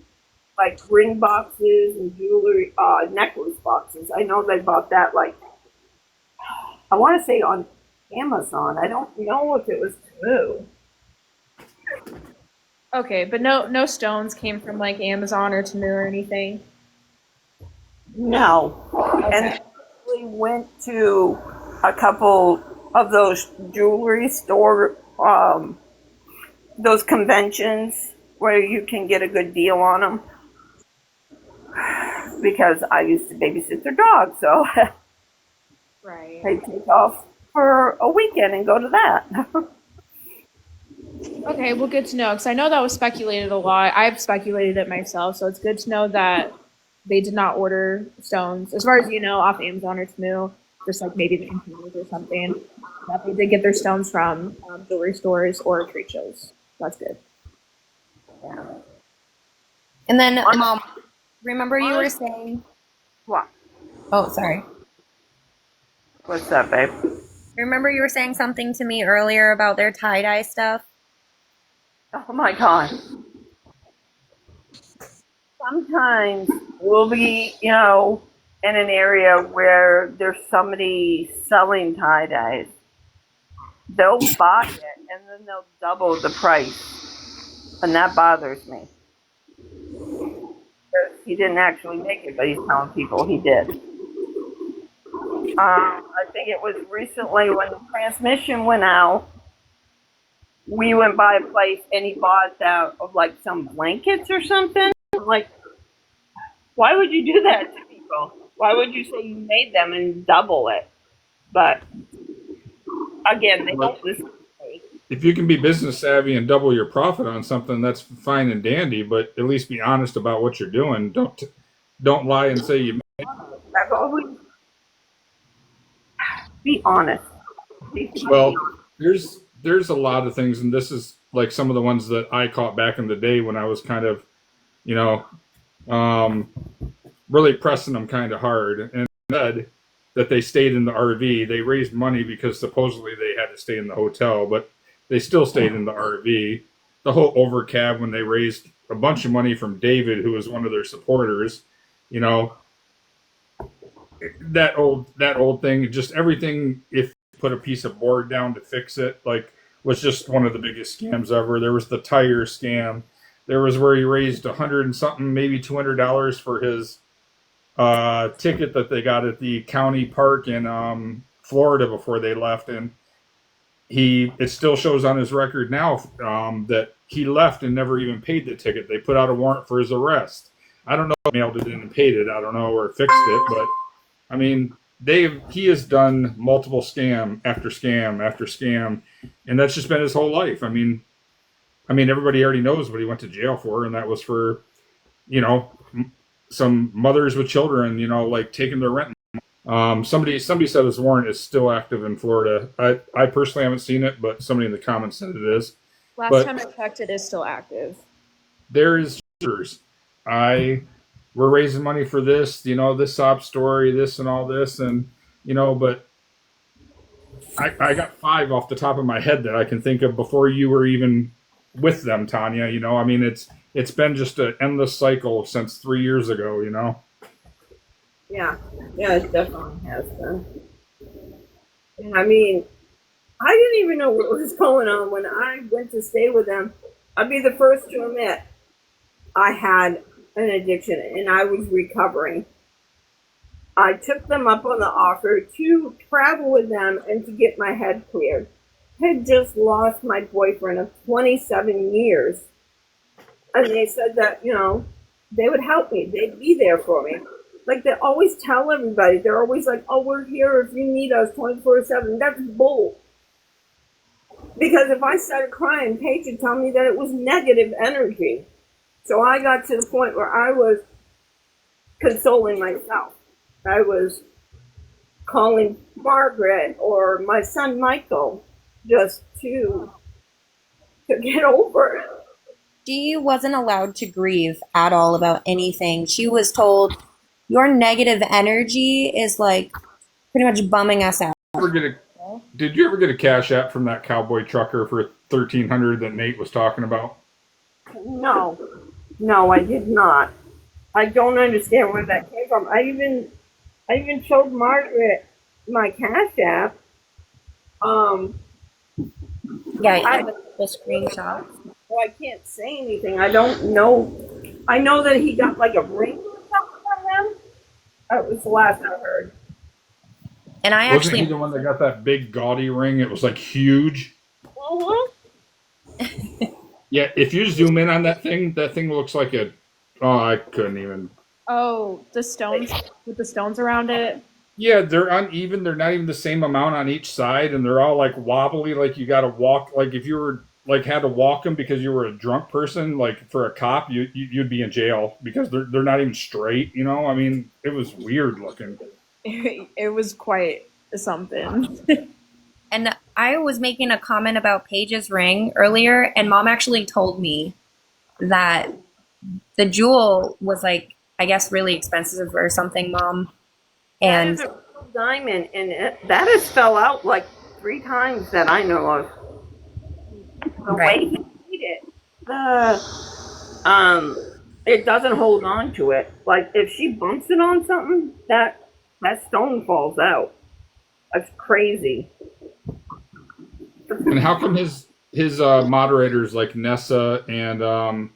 like ring boxes and jewelry, necklace boxes. I know they bought that, I want to say on Amazon. I don't know if it was true. Okay, but no stones came from like Amazon or Temu or anything. No. Okay. And we went to a couple of those jewelry store, those conventions where you can get a good deal on them. Because I used to babysit their dog, so Right. I'd take off for a weekend and go to that. Okay, well, good to know, because I know that was speculated a lot. I've speculated it myself, so it's good to know that they did not order stones, as far as you know, off Amazon or Temu, just like maybe the containers or something. That they did get their stones from jewelry stores or trade shows. That's good. And then, Mom, remember you were saying... What? Oh, sorry. What's up, babe? Remember you were saying something to me earlier about their tie-dye stuff? Oh my God. Sometimes we'll be, in an area where there's somebody selling tie-dyes. They'll buy it and then they'll double the price. And that bothers me. Because he didn't actually make it, but he's telling people he did. I think it was recently when the transmission went out, we went by a place and he bought out of like some blankets or something. Like, why would you do that to people? Why would you say you made them and double it? But again, they don't listen to me. If you can be business savvy and double your profit on something, that's fine and dandy. But at least be honest about what you're doing. Don't lie and say you. I've always be honest. Well, there's a lot of things, and this is like some of the ones that I caught back in the day when I was kind of, really pressing them kind of hard. And said that they stayed in the RV. They raised money because supposedly they had to stay in the hotel, but they still stayed in the RV. The whole overcab when they raised a bunch of money from David, who was one of their supporters, that old thing, just everything. If you put a piece of board down to fix it, was just one of the biggest scams ever. There was the tire scam. There was where he raised $100 and something, maybe $200 for his ticket that they got at the county park in Florida before they left, and it still shows on his record now that he left and never even paid the ticket. They put out a warrant for his arrest. I don't know if he mailed it in and paid it. I don't know or fixed it, but I mean, he has done multiple scam after scam after scam, and that's just been his whole life. I mean, everybody already knows what he went to jail for, and that was for, some mothers with children, taking their rent. Somebody said his warrant is still active in Florida. I personally haven't seen it, but somebody in the comments said it is. Last time I checked, it is still active. There is we're raising money for this, this sob story, this and all this, and but I got 5 off the top of my head that I can think of before you were even with them, Tanya. It's been just an endless cycle since 3 years ago. Yeah, it definitely has been. And I mean, I didn't even know what was going on when I went to stay with them. I'd be the first to admit I had an addiction and I was recovering. I took them up on the offer to travel with them and to get my head cleared. I had just lost my boyfriend of 27 years. And they said that, they would help me. They'd be there for me. Like, they always tell everybody. They're always like, oh, we're here if you need us 24/7. That's bull. Because if I started crying, Paige would tell me that it was negative energy. So I got to the point where I was consoling myself. I was calling Margaret or my son Michael just to get over it. She wasn't allowed to grieve at all about anything. She was told, your negative energy is like pretty much bumming us out. Did you ever get a cash app from that cowboy trucker for $1,300 that Nate was talking about? No, I did not. I don't understand where that came from. I even showed Margaret my cash app. Yeah, I have the screenshot. Well, I can't say anything. I don't know. I know that he got like a ring or something from them. That was the last I heard. And I Wasn't actually he the one that got that big gaudy ring? It was like huge. Yeah, if you zoom in on that thing looks like a. Oh, I couldn't even. Oh, the stones with the stones around it. Yeah, they're uneven. They're not even the same amount on each side, and they're all like wobbly. Like you got to walk. Like if you were like had to walk them because you were a drunk person, like for a cop, you'd be in jail because they're not even straight. You know, I mean, it was weird looking. It was quite something. And I was making a comment about Paige's ring earlier, and Mom actually told me that the jewel was like, I guess, really expensive or something, Mom. And that is a real diamond, and that has fell out like 3 times that I know of. The Right. way he made it, it doesn't hold on to it. Like if she bumps it on something, that stone falls out. That's crazy. And how come his moderators like Nessa and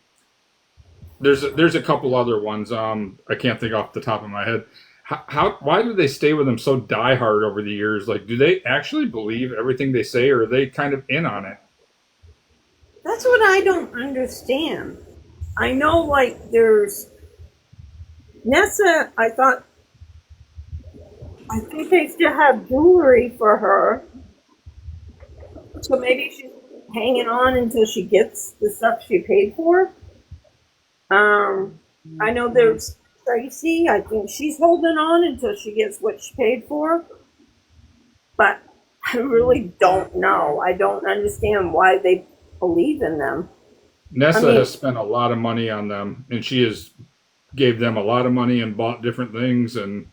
there's a couple other ones I can't think off the top of my head. Why do they stay with him so diehard over the years? Like, do they actually believe everything they say, or are they kind of in on it? That's what I don't understand. I know, like, there's Nessa. I think they still have jewelry for her, so maybe she's hanging on until she gets the stuff she paid for. I know there's Tracy. I think she's holding on until she gets what she paid for. But I really don't know. I don't understand why they believe in them. Nessa has spent a lot of money on them, and she has gave them a lot of money and bought different things, and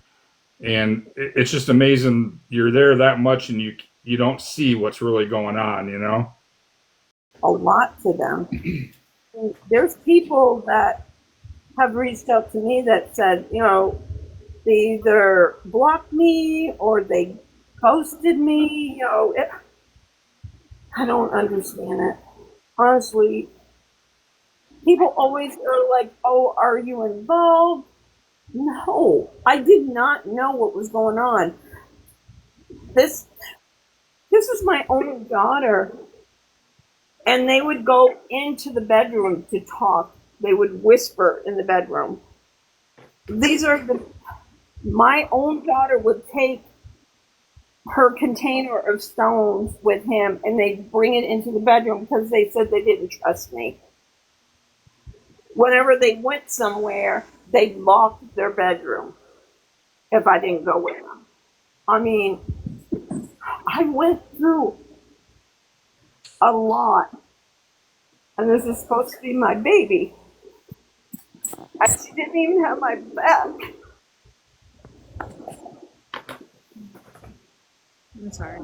it's just amazing. You're there that much, and you don't see what's really going on. You know, a lot to them. There's people that have reached out to me that said, they either blocked me or they ghosted me. I don't understand it. Honestly, people always are like, oh, are you involved? No, I did not know what was going on. This is my only daughter. And they would go into the bedroom to talk. They would whisper in the bedroom. My own daughter would take her container of stones with him and they'd bring it into the bedroom because they said they didn't trust me. Whenever they went somewhere, they locked their bedroom if I didn't go with them. I mean, I went through a lot. And this is supposed to be my baby. She didn't even have my back. I'm sorry.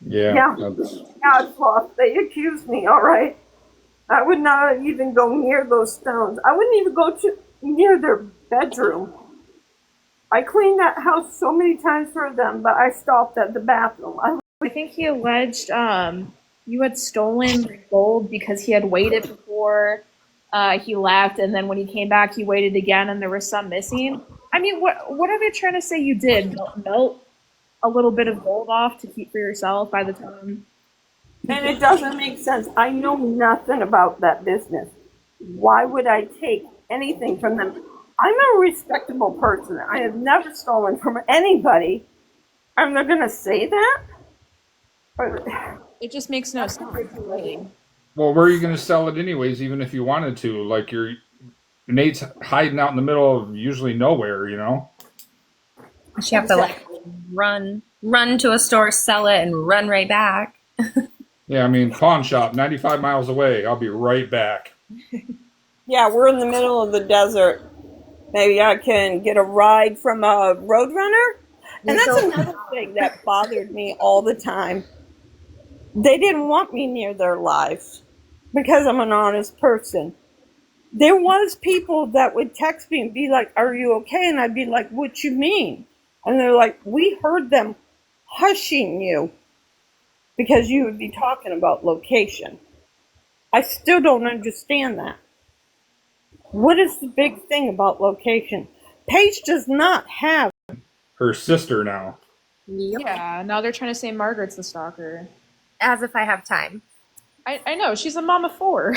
yeah. God's lost. They accused me, all right. I would not even go near those stones. I wouldn't even go near their bedroom. I cleaned that house so many times for them, but I stopped at the bathroom. I think he alleged you had stolen gold because he had waited before he left, and then when he came back, he waited again, and there was some missing. I mean, what are they trying to say you did? Melt a little bit of gold off to keep for yourself by the time? And it doesn't make sense. I know nothing about that business. Why would I take anything from them? I'm a respectable person. I have never stolen from anybody. I'm not going to say that. It just makes no sense, really. Well, where are you going to sell it anyways, even if you wanted to? Like, Nate's hiding out in the middle of usually nowhere, you know? She have to like run to a store, sell it, and run right back. Yeah, I mean, pawn shop, 95 miles away. I'll be right back. Yeah, we're in the middle of the desert. Maybe I can get a ride from a roadrunner. And that's another thing that bothered me all the time. They didn't want me near their lives because I'm an honest person. There was people that would text me and be like, "Are you okay?" And I'd be like, "What you mean?" And they're like, "We heard them hushing you because you would be talking about location." I still don't understand that. What is the big thing about location? Paige does not have. Her sister now. Yeah, now they're trying to say Margaret's the stalker. As if I have time. I know, she's a mom of 4.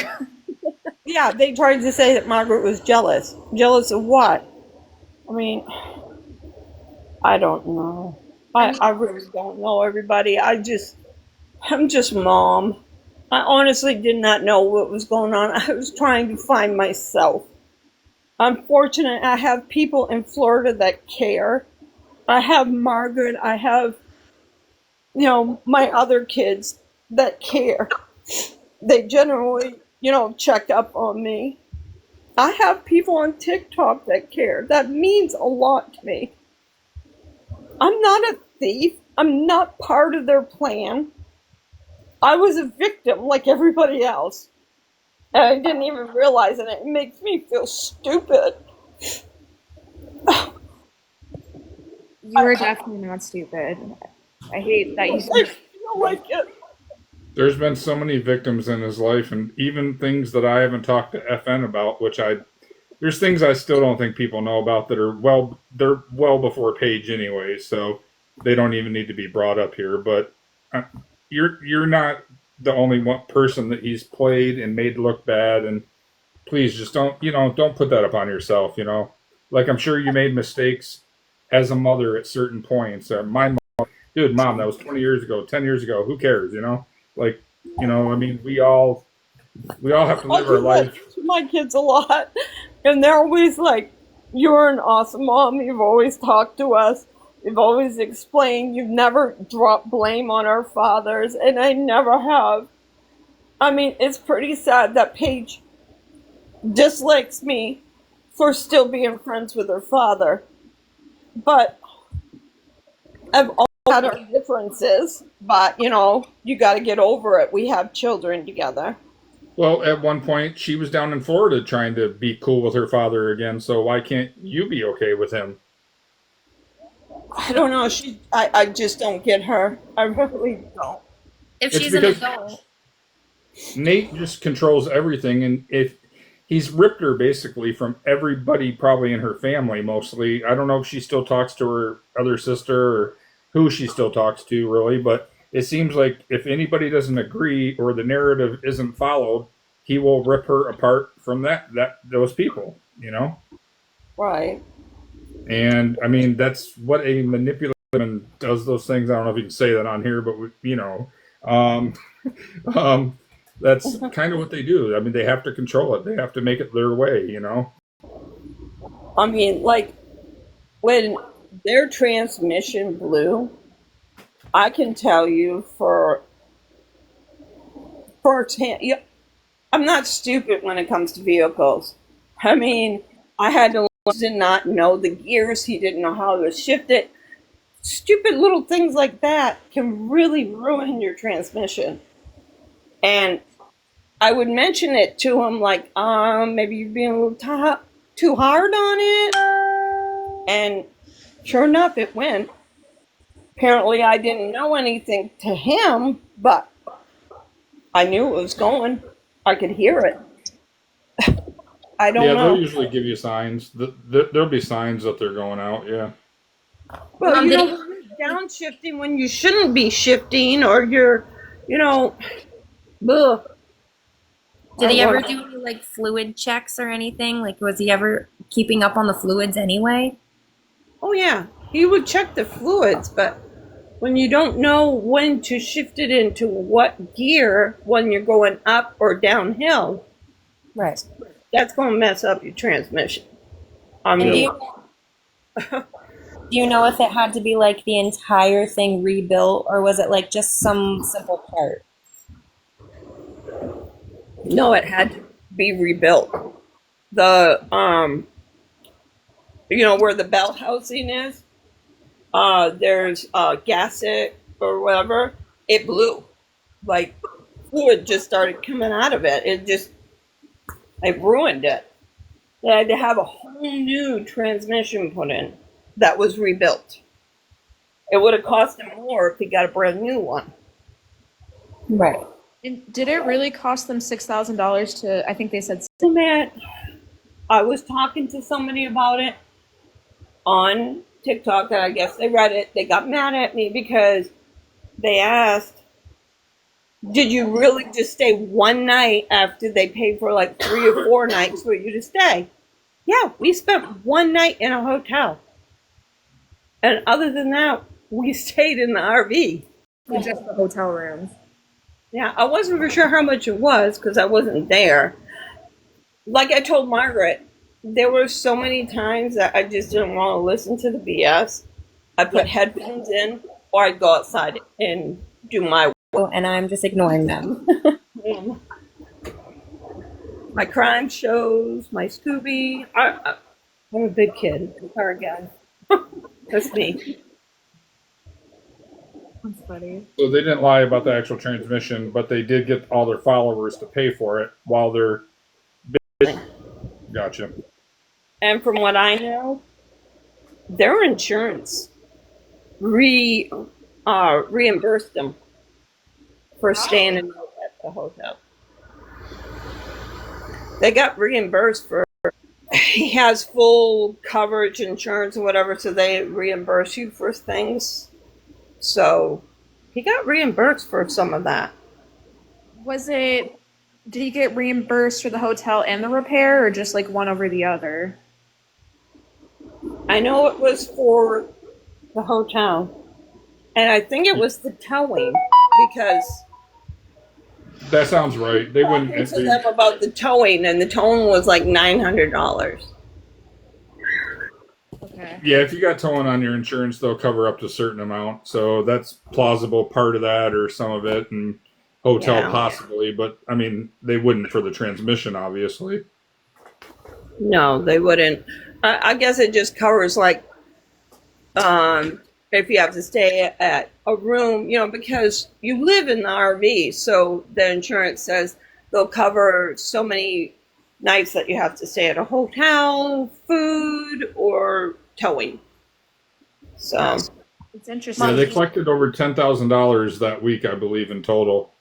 Yeah, they tried to say that Margaret was jealous. Jealous of what? I mean, I don't know. I really don't know, everybody. I'm just mom. I honestly did not know what was going on. I was trying to find myself. I'm fortunate I have people in Florida that care. I have Margaret. I have, my other kids that care. They generally, check up on me. I have people on TikTok that care. That means a lot to me. I'm not a thief. I'm not part of their plan. I was a victim like everybody else. And I didn't even realize it. It makes me feel stupid. You are definitely not stupid. I hate that you I feel like it. There's been so many victims in his life, and even things that I haven't talked to FN about, there's things I still don't think people know about that they're well before Paige anyway, so they don't even need to be brought up here. But you're not the only one person that he's played and made look bad, and please just don't put that upon yourself. Like, I'm sure you made mistakes as a mother at certain points. My mom, mom, that was 20 years ago, 10 years ago. Who cares? Like, I mean, we all have to live our life. My kids a lot, and they're always like, "You're an awesome mom. You've always talked to us. You've always explained. You've never dropped blame on our fathers," and I never have. I mean, it's pretty sad that Paige dislikes me for still being friends with her father, but I've always had our differences. But you got to get over it. We have children together. Well, at one point, she was down in Florida trying to be cool with her father again, so why can't you be okay with him? I don't know. I just don't get her. I really don't. If It's she's an because adult. Nate just controls everything, and if he's ripped her basically from everybody probably in her family mostly. I don't know if she still talks to her other sister or who she still talks to really, but it seems like if anybody doesn't agree or the narrative isn't followed, he will rip her apart from those people, Right. And I mean, that's what a manipulative woman does those things. I don't know if you can say that on here, but that's kind of what they do. I mean, they have to control it. They have to make it their way, I mean, like, when their transmission blew, I can tell you yeah, I'm not stupid when it comes to vehicles. I mean, did not know the gears. He didn't know how to shift it. Stupid little things like that can really ruin your transmission. And I would mention it to him like, maybe you're being a little too hard on it. And sure enough, it went. Apparently, I didn't know anything to him, but I knew it was going. I could hear it. I don't know. Yeah, they'll usually give you signs. There'll be signs that they're going out, yeah. Well, you're downshifting when you shouldn't be shifting, or you're You know, ugh, Did I he ever want. do any like fluid checks or anything? Like, was he ever keeping up on the fluids anyway? Oh yeah, he would check the fluids, but when you don't know when to shift it into what gear when you're going up or downhill, Right. that's going to mess up your transmission. I And Yep. mean, do you know if it had to be like the entire thing rebuilt, or was it like just some simple part? no, it had to be rebuilt. The where the bell housing is, there's gasket or whatever. It blew, like fluid just started coming out of it. It ruined it. They had to have a whole new transmission put in that was rebuilt. It would have cost him more if he got a brand new one. Right. And did it really cost them $6,000 to? I think they said. Man, I was talking to somebody about it on TikTok, and I guess they read it. They got mad at me because they asked, "Did you really just stay one night after they paid for like 3 or 4 nights for you to stay?" Yeah, we spent one night in a hotel, and other than that, we stayed in the RV. Just the hotel rooms. Yeah, I wasn't for sure how much it was because I wasn't there. Like I told Margaret, there were so many times that I just didn't want to listen to the BS. I put headphones in, or I'd go outside and do my And I'm just ignoring them. my crime shows, my Scooby. I'm a big kid. Sorry, guys. That's me. That's funny. So they didn't lie about the actual transmission, but they did get all their followers to pay for it while they're. Gotcha. And from what I know, their insurance reimbursed them for staying at the hotel. They got reimbursed for. He has full coverage insurance or whatever, so they reimburse you for things. So he got reimbursed for some of that. Was it? Did he get reimbursed for the hotel and the repair, or just like one over the other? I know it was for the hotel, and I think it was the towing because That sounds right. They I wouldn't. talked to them about the towing, and the towing was like $900. Okay. Yeah, if you got towing on your insurance, they'll cover up to a certain amount. So that's plausible part of that or some of it, and hotel Yeah. possibly. But I mean, they wouldn't for the transmission, obviously. No, they wouldn't. I guess it just covers like if you have to stay at a room, because you live in the RV, so the insurance says they'll cover so many nights that you have to stay at a hotel, food, or towing. So It's interesting. Yeah, they collected over $10,000 that week, I believe, in total.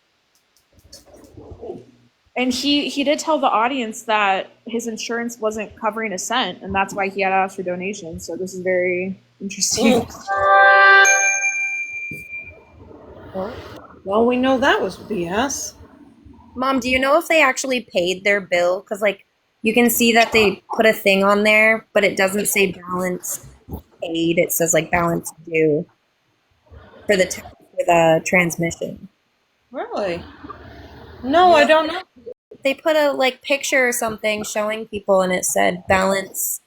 And he did tell the audience that his insurance wasn't covering a cent, and that's why he had asked for donations. So this is very interesting. well, we know that was BS. Mom, do you know if they actually paid their bill? Because, like, you can see that they put a thing on there, but it doesn't say balance paid. It says, like, balance due for the transmission. Really? No, I don't know. They put a, like, picture or something showing people, and it said balance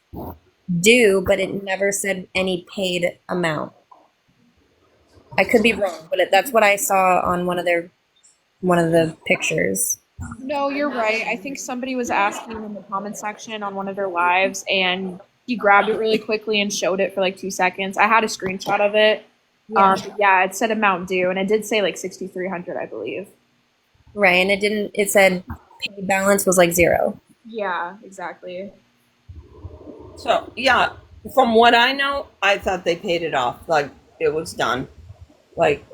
due, but it never said any paid amount. I could be wrong, but that's what I saw on one of the pictures. No, you're right. I think somebody was asking in the comment section on one of their lives, and he grabbed it really quickly and showed it for like 2 seconds. I had a screenshot of it. Yeah, it said amount due, and it did say like 6,300, I believe. Right, and it said paid balance was like 0. Yeah, exactly. So, yeah, from what I know, I thought they paid it off. Like, it was done. Like,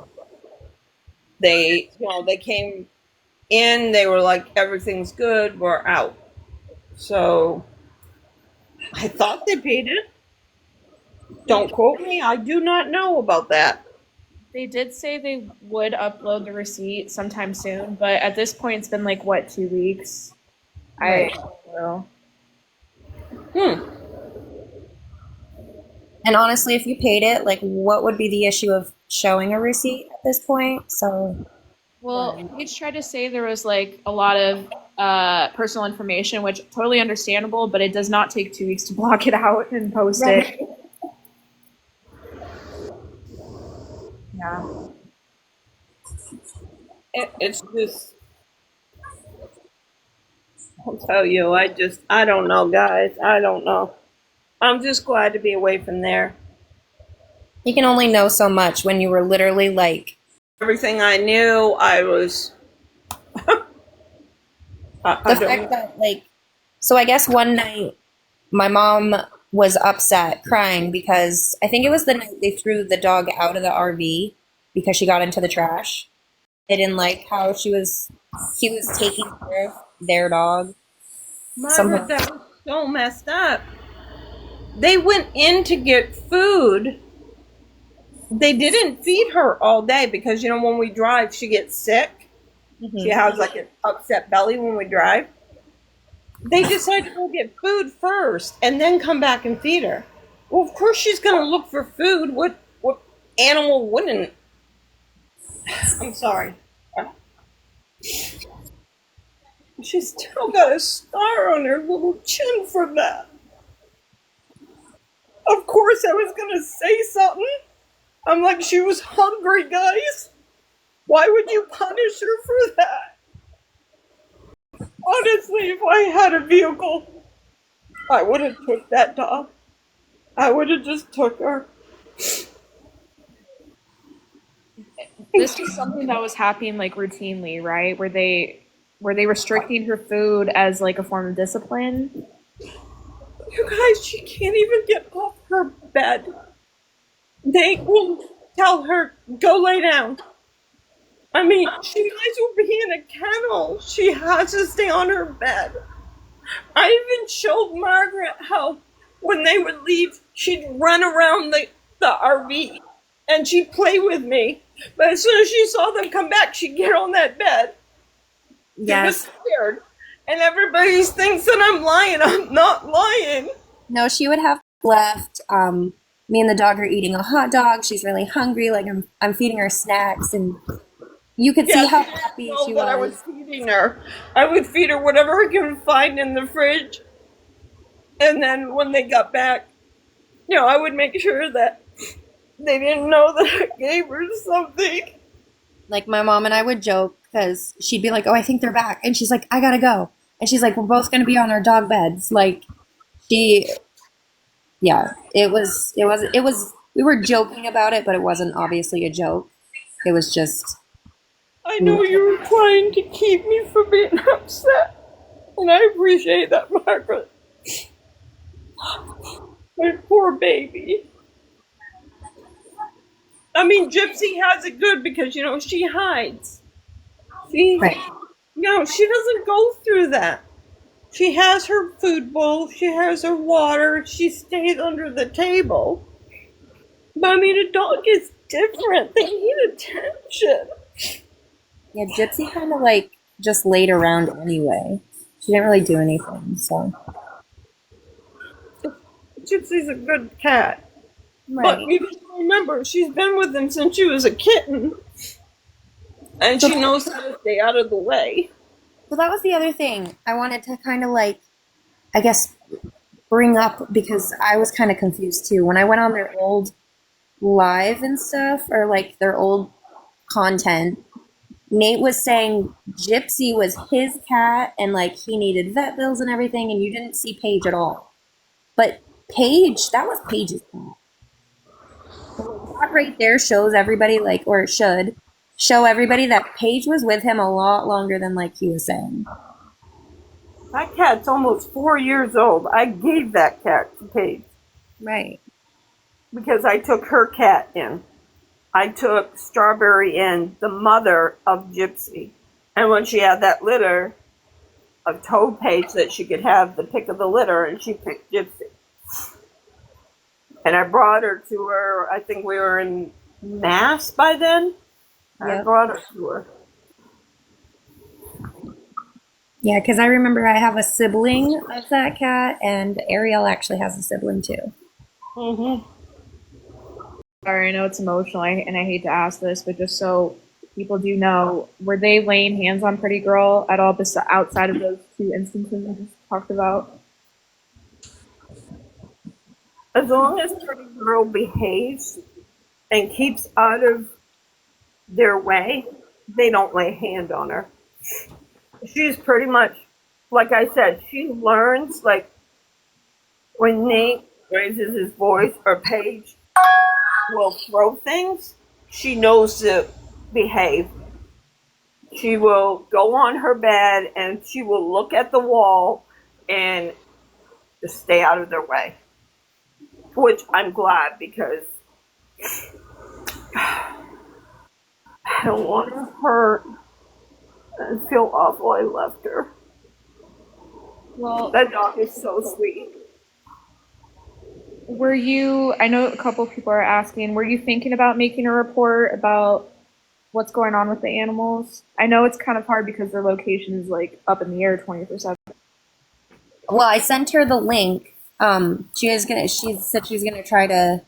they came in, they were like, everything's good, we're out. So, I thought they paid it. Don't quote me, I do not know about that. They did say they would upload the receipt sometime soon, but at this point, it's been like, what, 2 weeks? Right. I don't know. And honestly, if you paid it, like, what would be the issue of showing a receipt at this point? So, Well, Paige tried to say there was like a lot of personal information, which totally understandable, but it does not take 2 weeks to block it out and post it. Yeah. It's just, I'll tell you, I don't know, guys. I don't know. I'm just glad to be away from there. you can only know so much when you were literally like, Everything I knew, I was. I the don't fact that, like, so I guess one night my mom was upset, crying, because I think it was the night they threw the dog out of the RV because she got into the trash. They didn't like how he was taking care of their dog. Margaret, that was so messed up. They went in to get food. They didn't feed her all day because, you know, when we drive, she gets sick. She has like an upset belly when we drive. They decided to go get food first and then come back and feed her. Well, of course she's going to look for food. What animal wouldn't? I'm sorry. She's still got a scar on her little chin from that. Of course I was going to say something. I'm like, she was hungry, guys. Why would you punish her for that? Honestly, if I had a vehicle, I would have took that dog. I would have just took her. This was something that was happening like routinely, right? Were they restricting her food as like a form of discipline? You guys, she can't even get off her bed. They will tell her, go lay down. I mean, she might as well be in a kennel. She has to stay on her bed. I even showed Margaret how when they would leave, she'd run around the RV and she'd play with me. But as soon as she saw them come back, she'd get on that bed. She was scared. And everybody thinks that I'm lying. I'm not lying. No, she would have left. Me and the dog are eating a hot dog. She's really hungry. Like, I'm feeding her snacks, and you could see how happy she was. I was feeding her. I would feed her whatever I could find in the fridge. And then when they got back, you know, I would make sure that they didn't know that I gave her something. Like, my mom and I would joke because she'd be like, "Oh, I think they're back," and she's like, "I gotta go," and she's like, "We're both gonna be on our dog beds." Like, yeah, it was. We were joking about it, but it wasn't obviously a joke. It was just. I know you were trying to keep me from being upset, and I appreciate that, Margaret. My poor baby. I mean, Gypsy has it good because, you know, she hides. Right. No, she doesn't go through that. She has her food bowl, she has her water, she stays under the table. But I mean, a dog is different. They need attention. Yeah, Gypsy kind of like just laid around anyway. She didn't really do anything, so. Gypsy's a good cat. Right. But you have to remember, she's been with him since she was a kitten. And she knows how to stay out of the way. So that was the other thing I wanted to kind of like, I guess, bring up because I was kind of confused too. When I went on their old live and stuff, or like their old content, Nate was saying Gypsy was his cat and like he needed vet bills and everything, and you didn't see Paige at all. But Paige, that was Paige's cat. So that right there shows everybody, like, or it should show everybody that Paige was with him a lot longer than like he was saying. That cat's almost 4 years old. I gave that cat to Paige. Right. Because I took her cat in. I took Strawberry in, the mother of Gypsy. And when she had that litter, I told Paige that she could have the pick of the litter, and she picked Gypsy. And I brought her to her, I think we were in Mass by then. I Yep. brought her to her. Yeah, because I remember I have a sibling of that cat, and Ariel actually has a sibling too. Mm-hmm. Sorry, I know it's emotional, and I hate to ask this, but just so people do know, were they laying hands on Pretty Girl at all outside of those two instances we just talked about? As long as Pretty Girl behaves and keeps out of their way, they don't lay a hand on her. She's pretty much, like I said, she learns, like when Nate raises his voice or Paige will throw things, she knows to behave. She will go on her bed and she will look at the wall and just stay out of their way. Which I'm glad, because I don't want to hurt and feel awful I left her. Well, That dog is so sweet. were you, I know a couple people are asking, were you thinking about making a report about what's going on with the animals? I know it's kind of hard because their location is like up in the air 24/7. Well, I sent her the link. She said she's gonna try to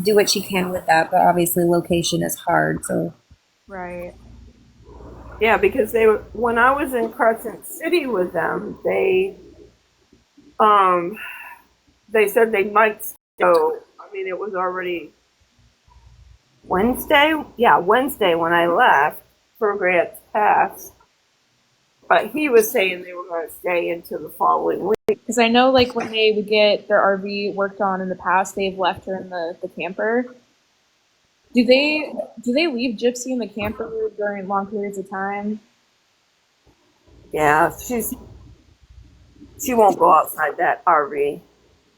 do what she can with that, but obviously location is hard. So Right. Yeah, because when I was in Crescent City with them, they said they might go. I mean, it was already Wednesday. Yeah, Wednesday when I left for Grant's Pass. But he was saying they were going to stay into the following week. Because I know, like, when they would get their RV worked on in the past, they've left her in the camper. Do they leave Gypsy in the camper during long periods of time? Yeah, she won't go outside that RV.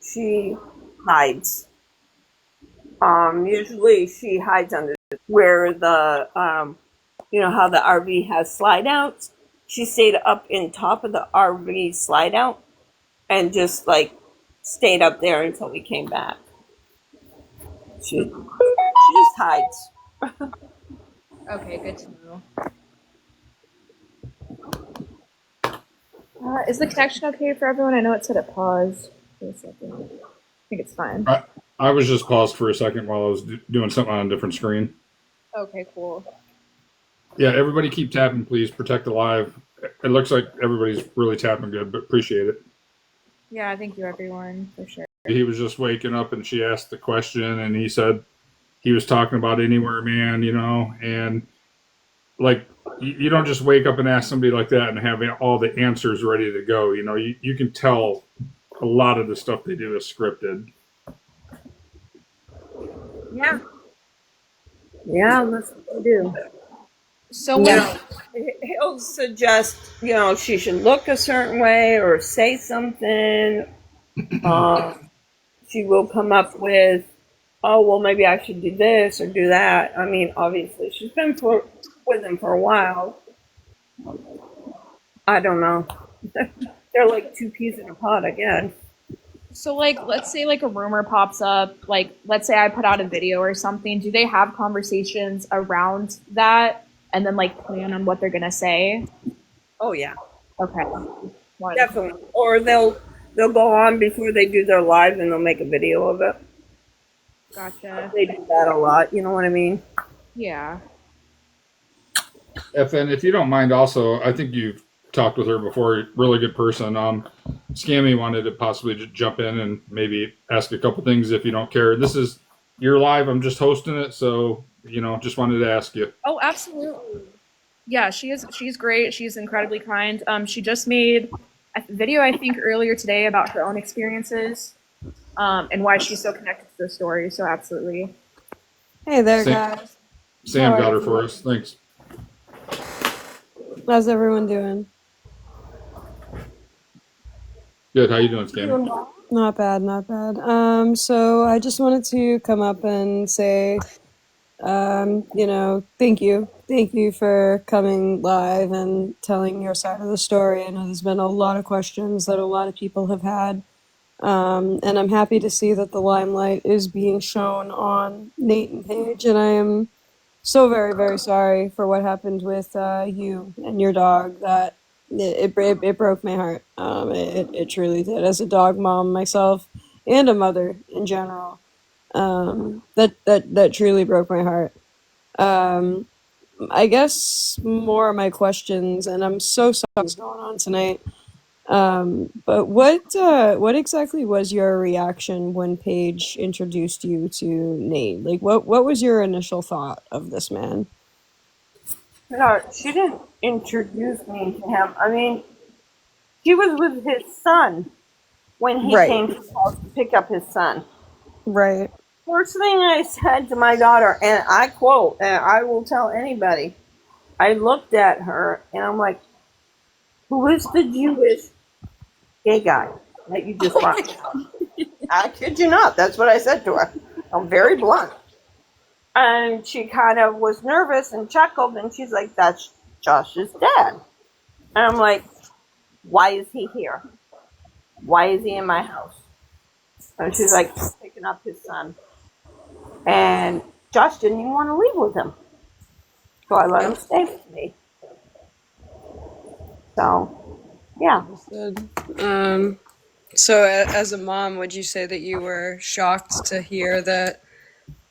She hides. Usually she hides under where the you know how the RV has slide outs. She stayed up in top of the RV slide out and just like stayed up there until we came back. She just hides. Okay, good to know. Is the connection okay for everyone? I know it said it paused for a second. I think it's fine. I was just paused for a second while I was doing something on a different screen. Okay, cool. Yeah, everybody keep tapping, please. Protect the live. It looks like everybody's really tapping good, but appreciate it. Yeah, thank you, everyone, for sure. He was just waking up and she asked the question, and he said he was talking about Anywhere Man, and like you don't just wake up and ask somebody like that and have all the answers ready to go. You can tell a lot of the stuff they do is scripted. Yeah. Yeah, that's what they do. So yeah, He'll suggest, she should look a certain way or say something. She will come up with, oh, well, maybe I should do this or do that. I mean, obviously, she's been with him for a while. I don't know. They're like two peas in a pod again. So, like, let's say, like, a rumor pops up, like, let's say I put out a video or something. Do they have conversations around that and then, like, plan on what they're going to say? Oh, yeah. Okay. Definitely. Or they'll go on before they do their live and they'll make a video of it. Gotcha. They do that a lot, you know what I mean? Yeah. FN, if you don't mind, also, I think you've talked with her before. Really good person. Scammy wanted to possibly just jump in and maybe ask a couple things if you don't care. This is you're live. I'm just hosting it, so just wanted to ask you. Oh, absolutely. Yeah, she's great. She's incredibly kind. She just made a video, I think, earlier today about her own experiences, and why she's so connected to the story. So absolutely. Hey there, guys. Sam How got are her you? for us. Thanks. How's everyone doing? Good. How you doing, Scammy? Not bad, not bad. So I just wanted to come up and say, thank you. Thank you for coming live and telling your side of the story. I know there's been a lot of questions that a lot of people have had. And I'm happy to see that the limelight is being shown on Nate&Paige, and I am so very, very sorry for what happened with you and your dog. That it broke my heart. It truly did. As a dog mom myself and a mother in general, that truly broke my heart. Um, I guess more of my questions, and I'm so sorry what's going on tonight. But what exactly was your reaction when Paige introduced you to Nate? Like, what was your initial thought of this man? No, she didn't introduce me to him. I mean, she was with his son when he Right, came to the house to pick up his son. right. First thing I said to my daughter, and I quote, and I will tell anybody, I looked at her and I'm like, who is the Jewish gay guy that you just brought? I kid you not. That's what I said to her. I'm very blunt. And she kind of was nervous and chuckled, and she's like, that's Josh's dad. And I'm like, why is he here? Why is he in my house? And she's like, he's picking up his son. And Josh didn't even want to leave with him. So I let him stay with me. So, yeah. Understood. So as a mom, would you say that you were shocked to hear that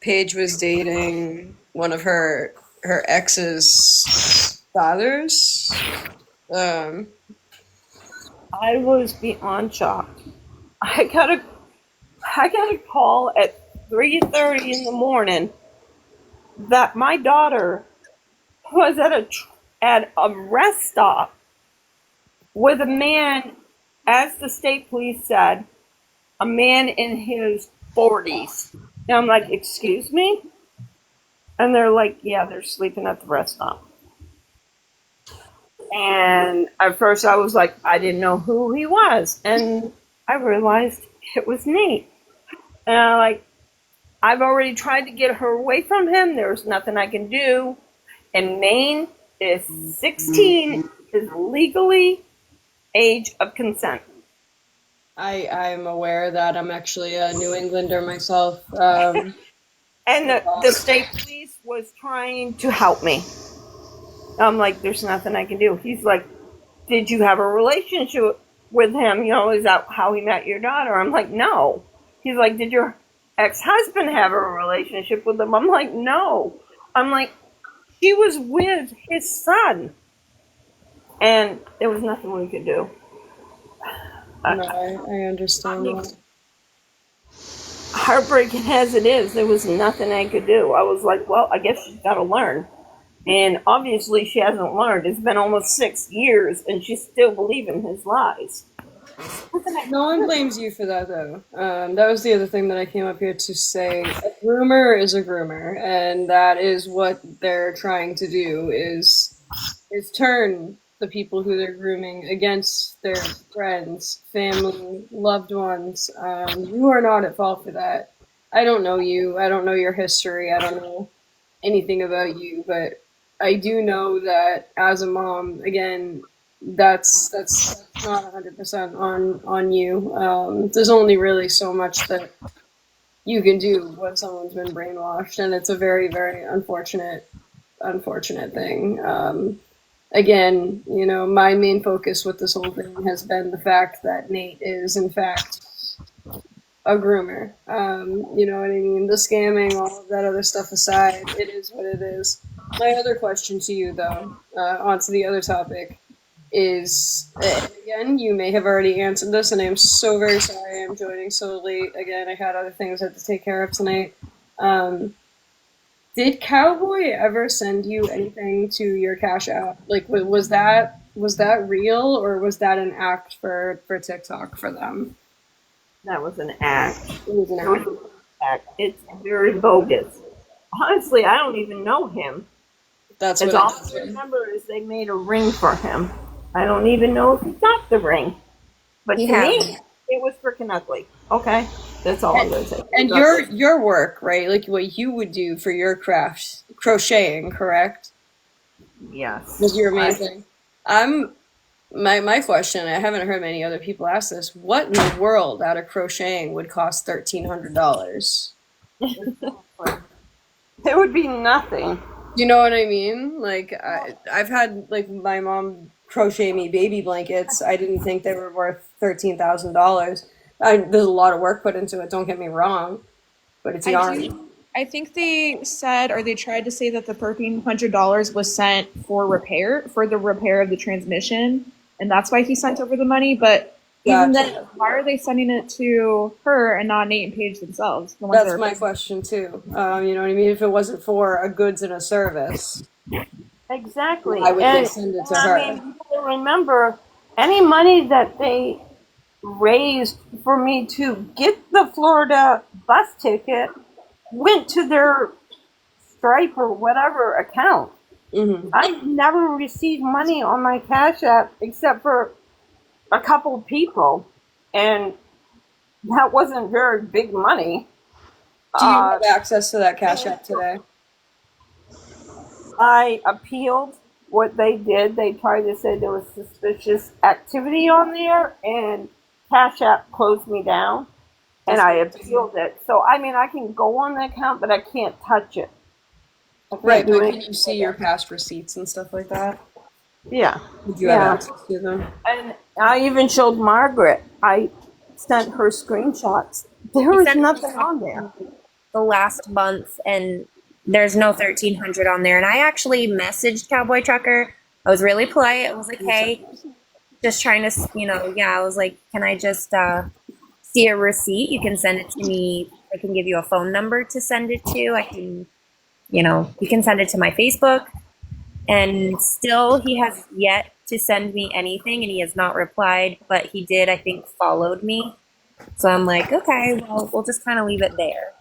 Paige was dating one of her ex's fathers? Um, I was beyond shocked. I got a call at 3:30 in the morning that my daughter was at a rest stop with a man, as the state police said, a man in his 40s. And I'm like, excuse me? And they're like, yeah, they're sleeping at the rest stop. And at first I was like, I didn't know who he was. And I realized it was Nate. And I'm like, I've already tried to get her away from him. There's nothing I can do. And Maine is 16, is legally age of consent. I'm aware that I'm actually a New Englander myself. And the state police was trying to help me. I'm like, there's nothing I can do. He's like, did you have a relationship with him? You know, is that how he met your daughter? I'm like, no. He's like, did your ex-husband have a relationship with him? I'm like, no. I'm like, she was with his son. And there was nothing we could do. No, I understand that. Heartbreaking as it is, there was nothing I could do. I was like, well, I guess she's got to learn. And obviously she hasn't learned. It's been almost 6 years and she's still believing his lies. No one blames you for that, though. That was the other thing that I came up here to say. A groomer is a groomer, and that is what they're trying to do is turn the people who they're grooming against their friends, family, loved ones. You are not at fault for that. I don't know you. I don't know your history. I don't know anything about you, but I do know that as a mom, again, that's not 100% on you. There's only really so much that you can do when someone's been brainwashed, and it's a very, very unfortunate thing. Again, you know, my main focus with this whole thing has been the fact that Nate is, in fact, a groomer. You know what I mean? The scamming, all of that other stuff aside, it is what it is. My other question to you, though, onto the other topic, is, again, you may have already answered this, and I'm so very sorry I'm joining so late. Again, I had other things I had to take care of tonight. Did Cowboy ever send you anything to your Cash App? Like, was that real, or was that an act for TikTok for them? That was an act. It was an act. It's very bogus. Honestly, I don't even know him. That's As what all I remember is they made a ring for him. I don't even know if he got the ring. But to me, it was freaking ugly. Okay? That's all I'm going to say. And your work, right? Like what you would do for your craft, crocheting, correct? Yes. Was your main thing. I'm my question, I haven't heard many other people ask this. What in the world out of crocheting would cost $1,300? It would be nothing. You know what I mean? Like I've had like my mom crochet me baby blankets. I didn't think they were worth $13,000. There's a lot of work put into it. Don't get me wrong, but it's yarn. I think they said, or they tried to say that the $1,300 was sent for the repair of the transmission, and that's why he sent over the money. But even Gotcha. then, why are they sending it to her and not Nate and Paige themselves? The ones that That's are my question too. You know what I mean? If it wasn't for a goods and a service, Exactly. why would they send it to her? I mean, you gotta remember, any money that they raised for me to get the Florida bus ticket went to their Stripe or whatever account. Mm-hmm. I never received money on my Cash App except for a couple of people, and that wasn't very big money. Do you have access to that Cash App today? I appealed what they did. They tried to say there was suspicious activity on there, and Cash App closed me down, and I appealed it. So, I mean, I can go on the account, but I can't touch it. I can't Right, do but it. can you see your past receipts and stuff like that? Yeah. Did you have access to them? And I even showed Margaret. I sent her screenshots. There was sent nothing on there. The last month, and there's no 1,300 on there. And I actually messaged Cowboy Trucker. I was really polite. I was like, hey, just trying to, I was like, can I just see a receipt? You can send it to me. I can give you a phone number to send it to. I can, you can send it to my Facebook. And still, he has yet to send me anything, and he has not replied. But he did, I think, followed me. So I'm like, okay, well, we'll just kind of leave it there.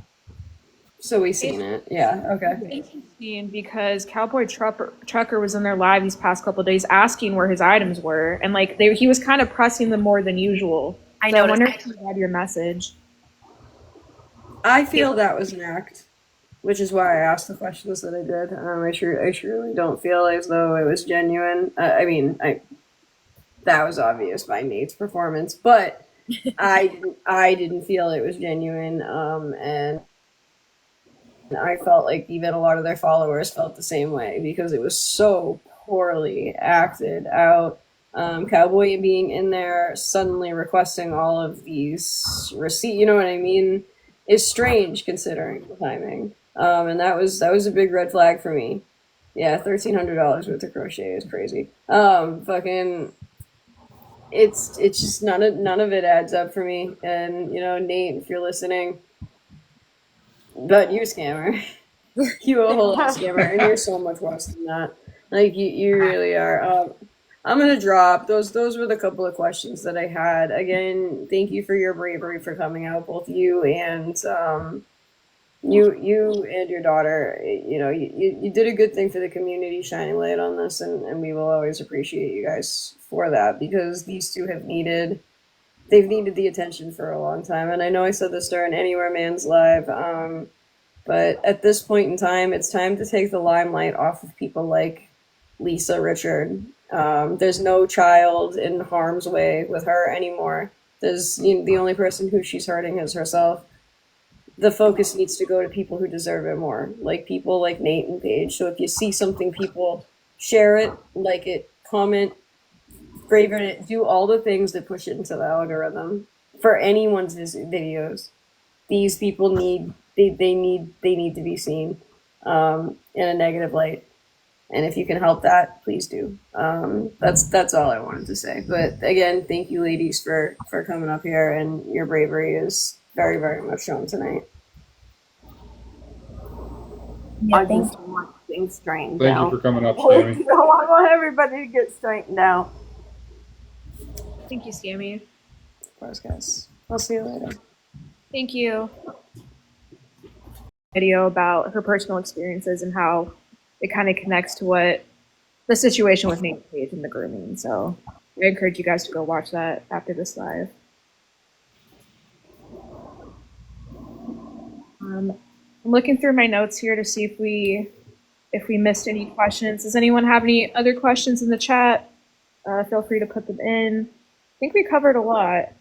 So we seen it. Yeah, okay. interesting because Cowboy Trucker was in their live these past couple of days asking where his items were, and like he was kind of pressing them more than usual. I So I noticed. wonder if you read your message. I feel that was an act, which is why I asked the questions that I did. I surely don't feel as though it was genuine. That was obvious by Nate's performance, but I didn't feel it was genuine. And I felt like even a lot of their followers felt the same way because it was so poorly acted out. Cowboy being in there suddenly requesting all of these receipts, you know what I mean, is strange considering the timing. And that was a big red flag for me. Yeah, $1,300 worth of crochet is crazy. It's just none of it adds up for me. And Nate, if you're listening, but you're a scammer. You're a whole scammer, and you're so much worse than that. Like you really are. I'm gonna drop those. Those were the couple of questions that I had. Again, thank you for your bravery for coming out, both you and you and your daughter. You did a good thing for the community, shining light on this, and we will always appreciate you guys for that because these two they've needed the attention for a long time. And I know I said this during Anywhere Man's Live, but at this point in time, it's time to take the limelight off of people like Lisa Richard. There's no child in harm's way with her anymore. There's the only person who she's hurting is herself. The focus needs to go to people who deserve it more, like people like Nate and Paige. So if you see something, people share it, like it, comment, favorite it, do all the things that push it into the algorithm for anyone's videos. These people need to be seen in a negative light, and if you can help that, please do. That's all I wanted to say. But again, thank you, ladies, for coming up here, and your bravery is very, very much shown tonight. Yeah, I thank just want things straightened Thank out. you for coming up, Sammy. I want everybody to get straightened out. Thank you, Sammy. Of course, guys. I'll see you later. Thank you. Video about her personal experiences and how it kind of connects to what the situation with Nate and Paige and the grooming. So I encourage you guys to go watch that after this live. I'm looking through my notes here to see if we missed any questions. Does anyone have any other questions in the chat? feel free to put them in. I think we covered a lot.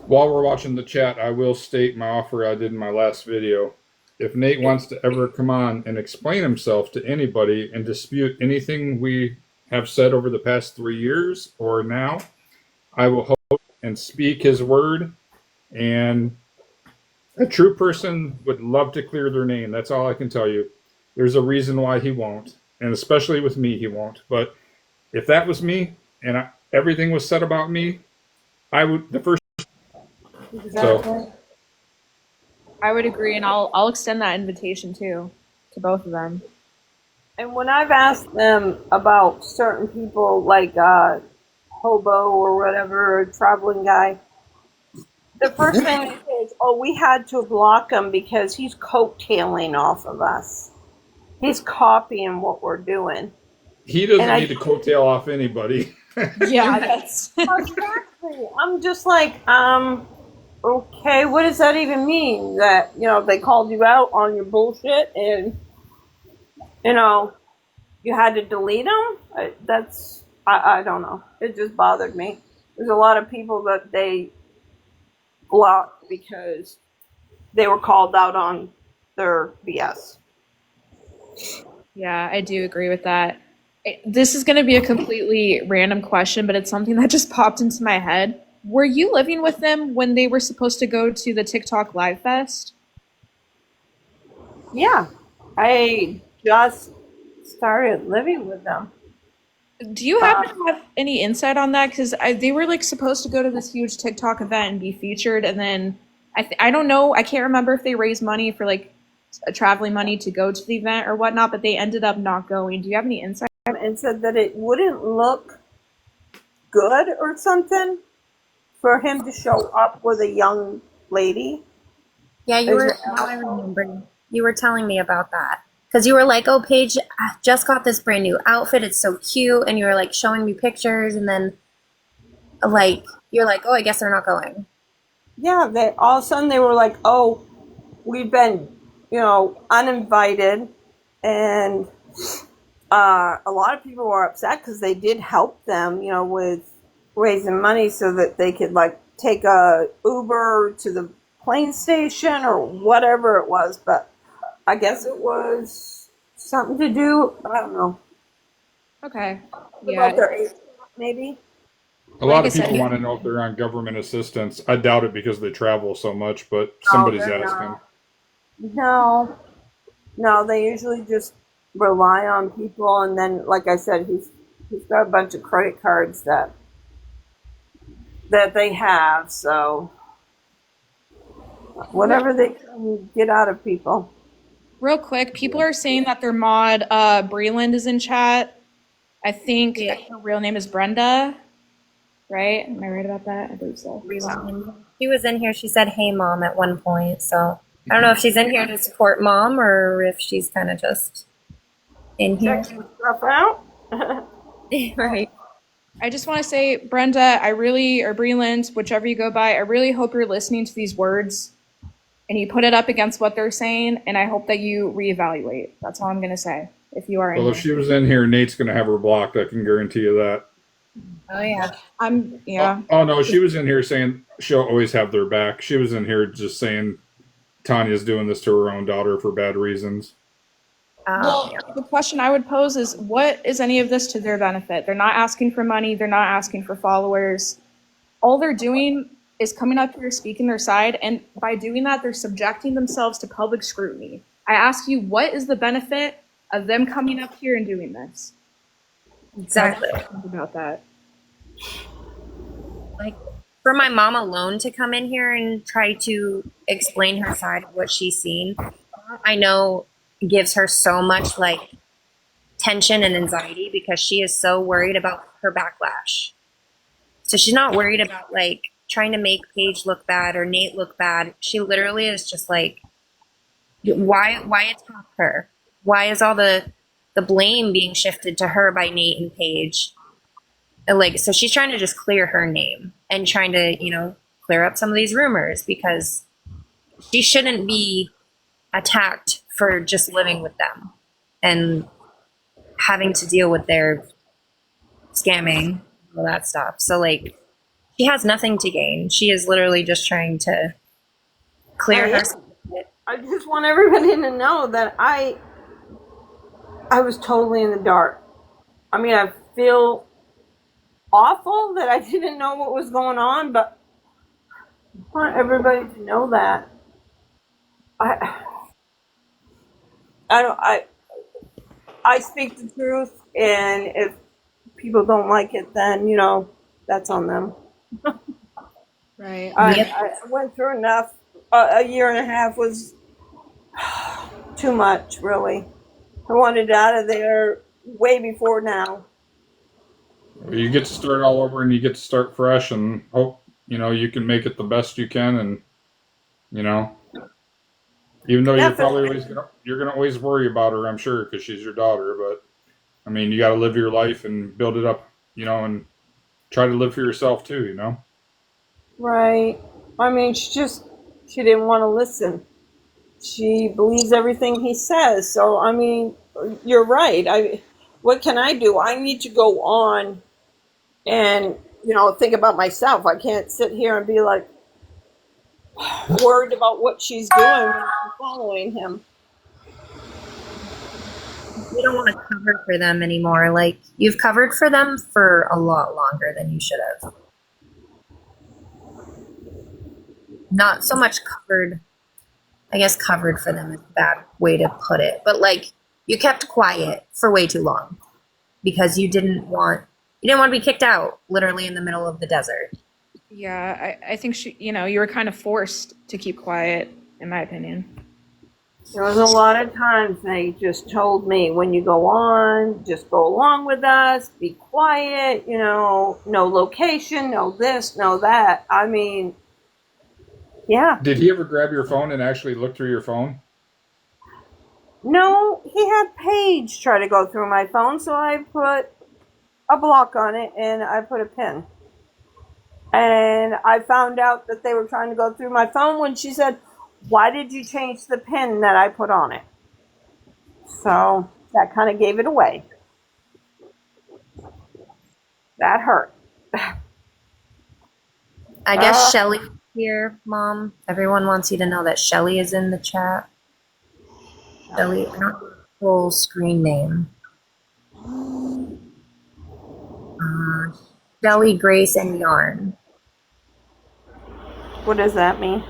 While we're watching the chat, I will state my offer I did in my last video. If Nate wants to ever come on and explain himself to anybody and dispute anything we have said over the past 3 years or now, I will host and speak his word. And a true person would love to clear their name. That's all I can tell you. There's a reason why he won't. And especially with me, he won't. But if that was me and everything was said about me, I would, the first. Exactly. So, I would agree, and I'll extend that invitation too to both of them. And when I've asked them about certain people, like hobo or whatever, traveling guy, the first thing they say is, "Oh, we had to block him because he's coattailing off of us. He's copying what we're doing." he doesn't need to coattail off anybody. Yeah, that's Exactly. I'm just like, okay, what does that even mean? That, they called you out on your bullshit and, you had to delete them? I don't know. It just bothered me. There's a lot of people that they blocked because they were called out on their BS. yeah, I do agree with that. This is going to be a completely random question, but it's something that just popped into my head. Were you living with them when they were supposed to go to the TikTok Live Fest? Yeah. I just started living with them. Do you happen to have any insight on that? Because they were like supposed to go to this huge TikTok event and be featured, and then I don't know. I can't remember if they raised money for like traveling money to go to the event or whatnot, but they ended up not going. Do you have any insight? And said that it wouldn't look good or something for him to show up with a young lady. Yeah, you were. Now I remember. You were telling me about that because you were like, "Oh, Paige, I just got this brand new outfit. It's so cute," and you were like showing me pictures, and then like you're like, "Oh, I guess they're not going." Yeah, they all of a sudden they were like, "Oh, we've been, uninvited," and a lot of people were upset because they did help them, with raising money so that they could like take a Uber to the plane station or whatever it was. But I guess it was something to do. I don't know. Okay. About their Yeah. age, maybe. A lot Like I of people said, want to know if they're on government assistance. I doubt it because they travel so much, but somebody's they're asking. not. No, they usually just rely on people, and then, like I said, he's got a bunch of credit cards that they have. So whatever they can get out of people. real quick, people are saying that their mod Breland is in chat. I think her real name is Brenda, right? Am I right about that? I believe so. She was in here. She said, "Hey, mom," at one point. So I don't know if she's in here to support mom or if she's kind of just in here. Check some stuff out. Right. I just want to say, Brenda, or Breland, whichever you go by, I really hope you're listening to these words and you put it up against what they're saying, and I hope that you reevaluate. That's all I'm going to say. If you are in Well, if she was in here, Nate's going to have her blocked. I can guarantee you that. Oh yeah. Yeah. Oh, no, she was in here saying she'll always have their back. She was in here just saying Tanya's doing this to her own daughter for bad reasons. Well, the question I would pose is, what is any of this to their benefit? They're not asking for money. They're not asking for followers. All they're doing is coming up here, speaking their side, and by doing that, they're subjecting themselves to public scrutiny. I ask you, what is the benefit of them coming up here and doing this? Exactly. Think about that. Like for my mom alone to come in here and try to explain her side of what she's seen, I know gives her so much like tension and anxiety because she is so worried about her backlash. So she's not worried about like trying to make Paige look bad or Nate look bad. She literally is just like, why attack her? Why is all the blame being shifted to her by Nate and Paige? Like, so she's trying to just clear her name and trying to, clear up some of these rumors because she shouldn't be attacked for just living with them and having to deal with their scamming, all that stuff. So like, she has nothing to gain. She is literally just trying to clear herself. I just want everybody to know that I was totally in the dark. I mean, I feel awful that I didn't know what was going on, but I want everybody to know that I don't I speak the truth, and if people don't like it, then that's on them. Right. I went through enough. A year and a half was too much, really. I wanted out of there way before now. You get to start all over, and you get to start fresh, and hope you can make it the best you can, and even though you're gonna always worry about her, I'm sure, because she's your daughter. But I mean, you got to live your life and build it up, and try to live for yourself too. Right. I mean, she didn't want to listen. She believes everything he says. So, I mean, you're right. What can I do? I need to go on and, think about myself. I can't sit here and be like worried about what she's doing when I'm following him. You don't want to cover for them anymore. Like, you've covered for them for a lot longer than you should have. Not so much covered. I guess covered for them is a bad way to put it. But like, you kept quiet for way too long because you didn't want to be kicked out literally in the middle of the desert. Yeah, I think you were kind of forced to keep quiet, in my opinion. There was a lot of times they just told me, when you go on, just go along with us, be quiet, no location, no this, no that. I mean, yeah. Did he ever grab your phone and actually look through your phone? No, he had Paige try to go through my phone, so I put a block on it and I put a pin. And I found out that they were trying to go through my phone when she said, "Why did you change the pin that I put on it?" So that kind of gave it away. That hurt. I guess Shelly here, Mom. Everyone wants you to know that Shelly is in the chat. Shelly, I don't know her full screen name. Shelly, Grace, and Yarn. What does that mean?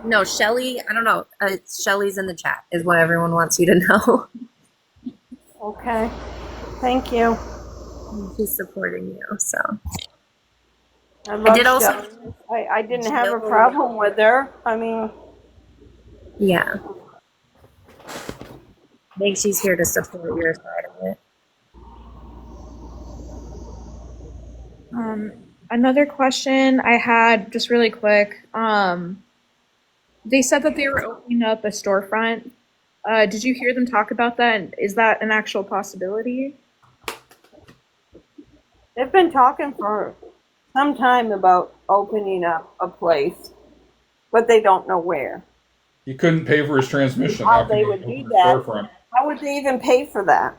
No, Shelly, I don't know. Shelly's in the chat is what everyone wants you to know. Okay. Thank you. She's supporting you, so. I love did also- Shelley. I didn't have a problem with her. I mean, Yeah. I think she's here to support your side of it. Another question I had, just really quick. They said that they were opening up a storefront. Did you hear them talk about that? And is that an actual possibility? they've been talking for some time about opening up a place, but they don't know where. He couldn't pay for his transmission. How can they he would open do a that. storefront? How would they even pay for that?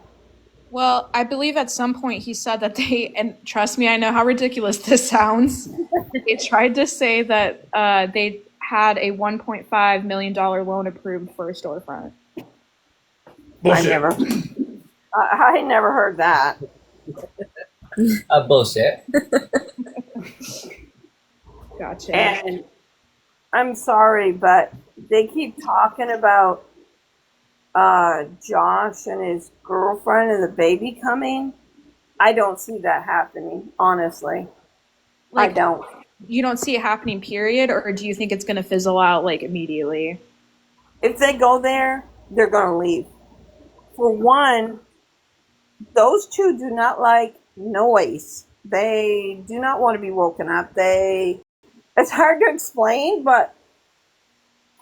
Well, I believe at some point he said that and trust me, I know how ridiculous this sounds. They tried to say that they had a $1.5 million loan approved for a storefront. Bullshit. I never heard that. Bullshit. Gotcha. And I'm sorry, but they keep talking about Josh and his girlfriend and the baby coming. I don't see that happening, honestly. I don't. You don't see it happening, period, or do you think it's going to fizzle out like immediately? If they go there, they're going to leave. For one, those two do not like noise. They do not want to be woken up. It's hard to explain, but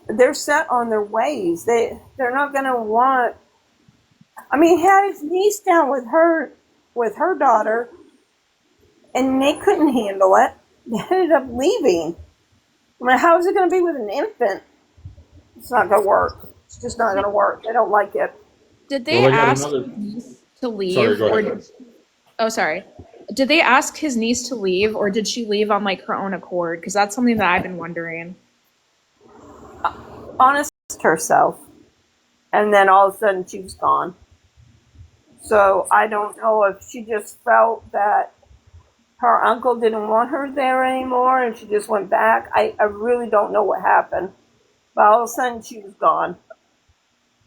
they're set on their ways. They're not going to want. I mean, he had his niece down with her daughter, and they couldn't handle it. They ended up leaving. I mean, how is it going to be with an infant? It's not going to work. It's just not going to work. They don't like it. Did they Well, I got ask another- to leave, Sorry, go or ahead. Oh, sorry. Did they ask his niece to leave, or did she leave on like her own accord? Because that's something that I've been wondering. Honest herself. And then all of a sudden she was gone. So I don't know if she just felt that her uncle didn't want her there anymore and she just went back. I really don't know what happened. But all of a sudden she was gone.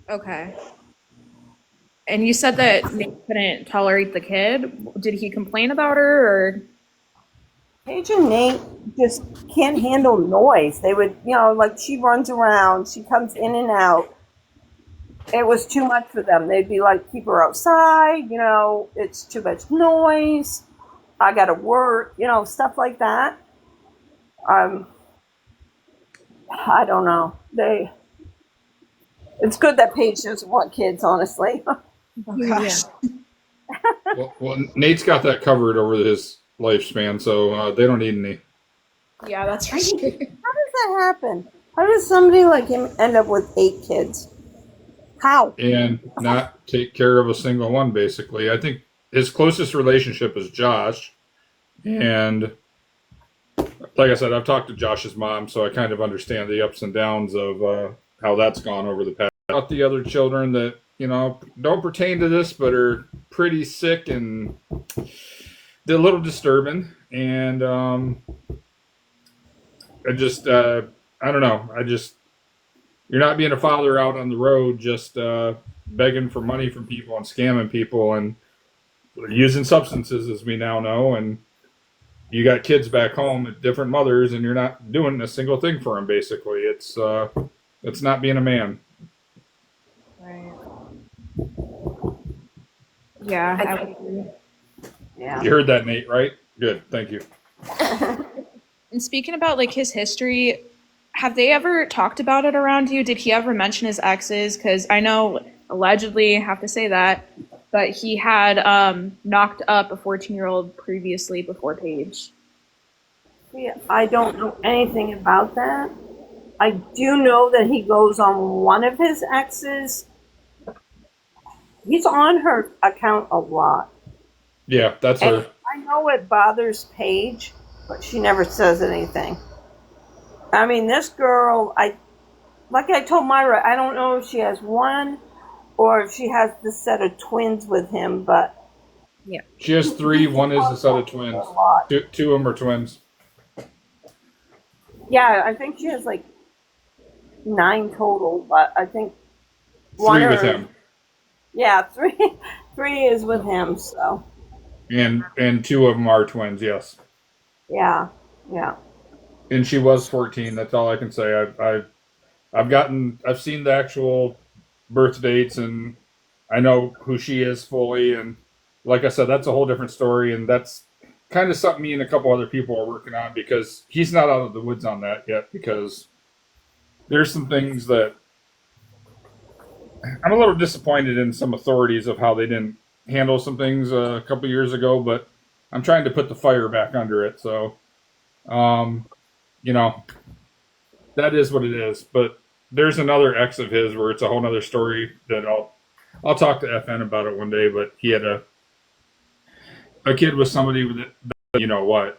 Okay. And you said that Nate couldn't tolerate the kid. Did he complain about her, or? Paige and Nate just can't handle noise. They would, like she runs around, she comes in and out. It was too much for them. They'd be like, keep her outside, it's too much noise. I gotta work, stuff like that. I don't know. It's good that Paige doesn't want kids, honestly. Oh gosh. Well, Nate's got that covered over his lifespan, so they don't need any. Yeah, that's for sure. How does that happen? How does somebody like him end up with 8 kids? How? And not take care of a single one, basically. I think his closest relationship is Josh. And like I said, I've talked to Josh's mom, so I kind of understand the ups and downs of how that's gone over the past. About the other children that, don't pertain to this, but are pretty sick and they're a little disturbing. And I don't know. You're not being a father out on the road just begging for money from people and scamming people and using substances, as we now know. And you got kids back home with different mothers, and you're not doing a single thing for them. Basically, it's not being a man. Right. Yeah, I would agree. Yeah. You heard that, Nate, right? Good, thank you. And speaking about like his history, have they ever talked about it around you? Did he ever mention his exes? Because I know allegedly, have to say that, but he had knocked up a 14-year-old previously before Paige. Yeah, I don't know anything about that. I do know that he goes on one of his exes. He's on her account a lot. Yeah, that's And her. I know it bothers Paige, but she never says anything. I mean, this girl, like I told Myra, I don't know if she has one or if she has the set of twins with him, but She has 3. One is a set of twins. a lot. Two of them are twins. Yeah, I think she has like 9 total, but I think 3 with him. Yeah, 3 is with him, so And 2 of them are twins, yes. yeah. And she was 14. That's all I can say. I've seen the actual birth dates, and I know who she is fully. And like I said, that's a whole different story, and that's kind of something me and a couple other people are working on, because he's not out of the woods on that yet. Because there's some things that I'm a little disappointed in some authorities of how they didn't handle some things a couple years ago, but I'm trying to put the fire back under it. So, that is what it is. But there's another ex of his where it's a whole nother story that I'll talk to FN about it one day. But he had a kid with somebody with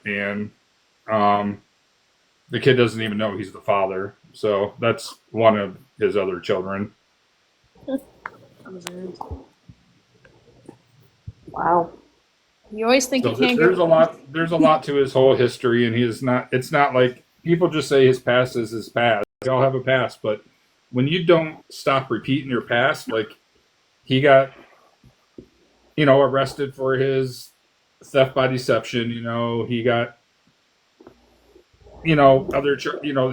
and the kid doesn't even know he's the father. So that's one of his other children. Wow. You always think So you can't there's a lot to his whole history, and it's not like people just say his past is his past. We all have a past, but when you don't stop repeating your past, like he got, arrested for his theft by deception. He got,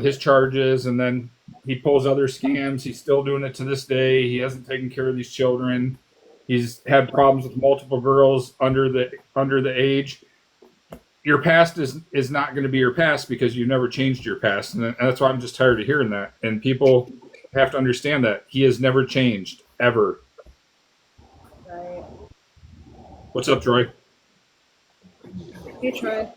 his charges, and then he pulls other scams. He's still doing it to this day. He hasn't taken care of these children. He's had problems with multiple girls under the age. Your past is not going to be your past because you never changed your past, and that's why I'm just tired of hearing that. And people have to understand that he has never changed ever. Right. What's up, Troy? You try.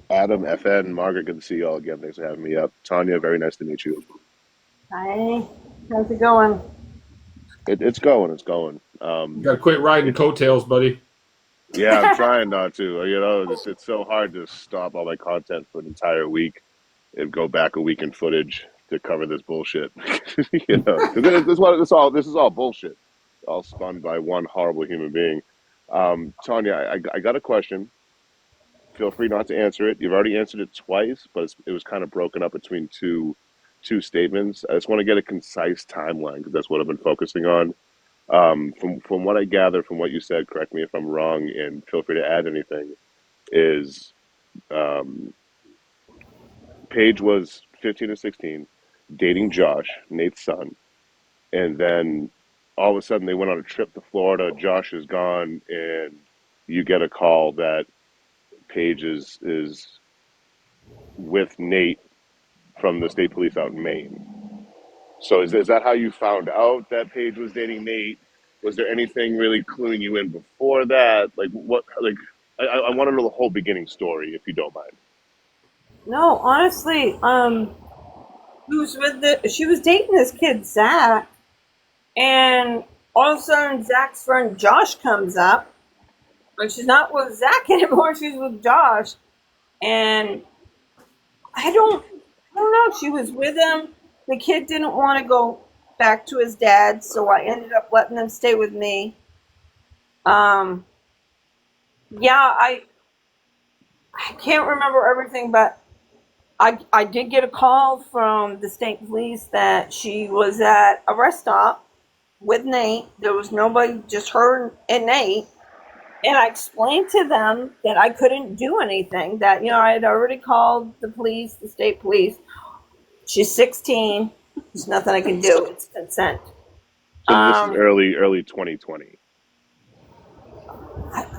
Adam, FN, Margaret, good to see you all again. Thanks for having me up. Tanya, very nice to meet you. Hi. How's it going? It's going. You got to quit riding coattails, buddy. Yeah, I'm trying not to. You know, it's so hard to stop all my content for an entire week and go back a week in footage to cover this bullshit. You know, because this is all bullshit, all spun by one horrible human being. Tanya, I got a question. Feel free not to answer it. You've already answered it twice, but it was kind of broken up between two statements. I just want to get a concise timeline because that's what I've been focusing on. From what I gather from what you said, correct me if I'm wrong, and feel free to add anything. Is um, Paige was 15 or 16, dating Josh, Nate's son, and then all of a sudden they went on a trip to Florida. Josh is gone, and you get a call that Paige is with Nate from the state police out in Maine. So is that how you found out that Paige was dating Nate? Was there anything really cluing you in before that? Like what? Like I want to know the whole beginning story, if you don't mind. No, honestly, she was dating this kid, Zach, and all of a sudden Zach's friend Josh comes up, and she's not with Zach anymore, she's with Josh. And I don't know, she was with him. The kid didn't want to go back to his dad, so I ended up letting him stay with me. Um, yeah, I can't remember everything, but I did get a call from the state police that she was at a rest stop with Nate. There was nobody, just her and Nate. And I explained to them that I couldn't do anything, that, I had already called the police, the state police. She's 16. There's nothing I can do. It's consent. So this is Um, early 2020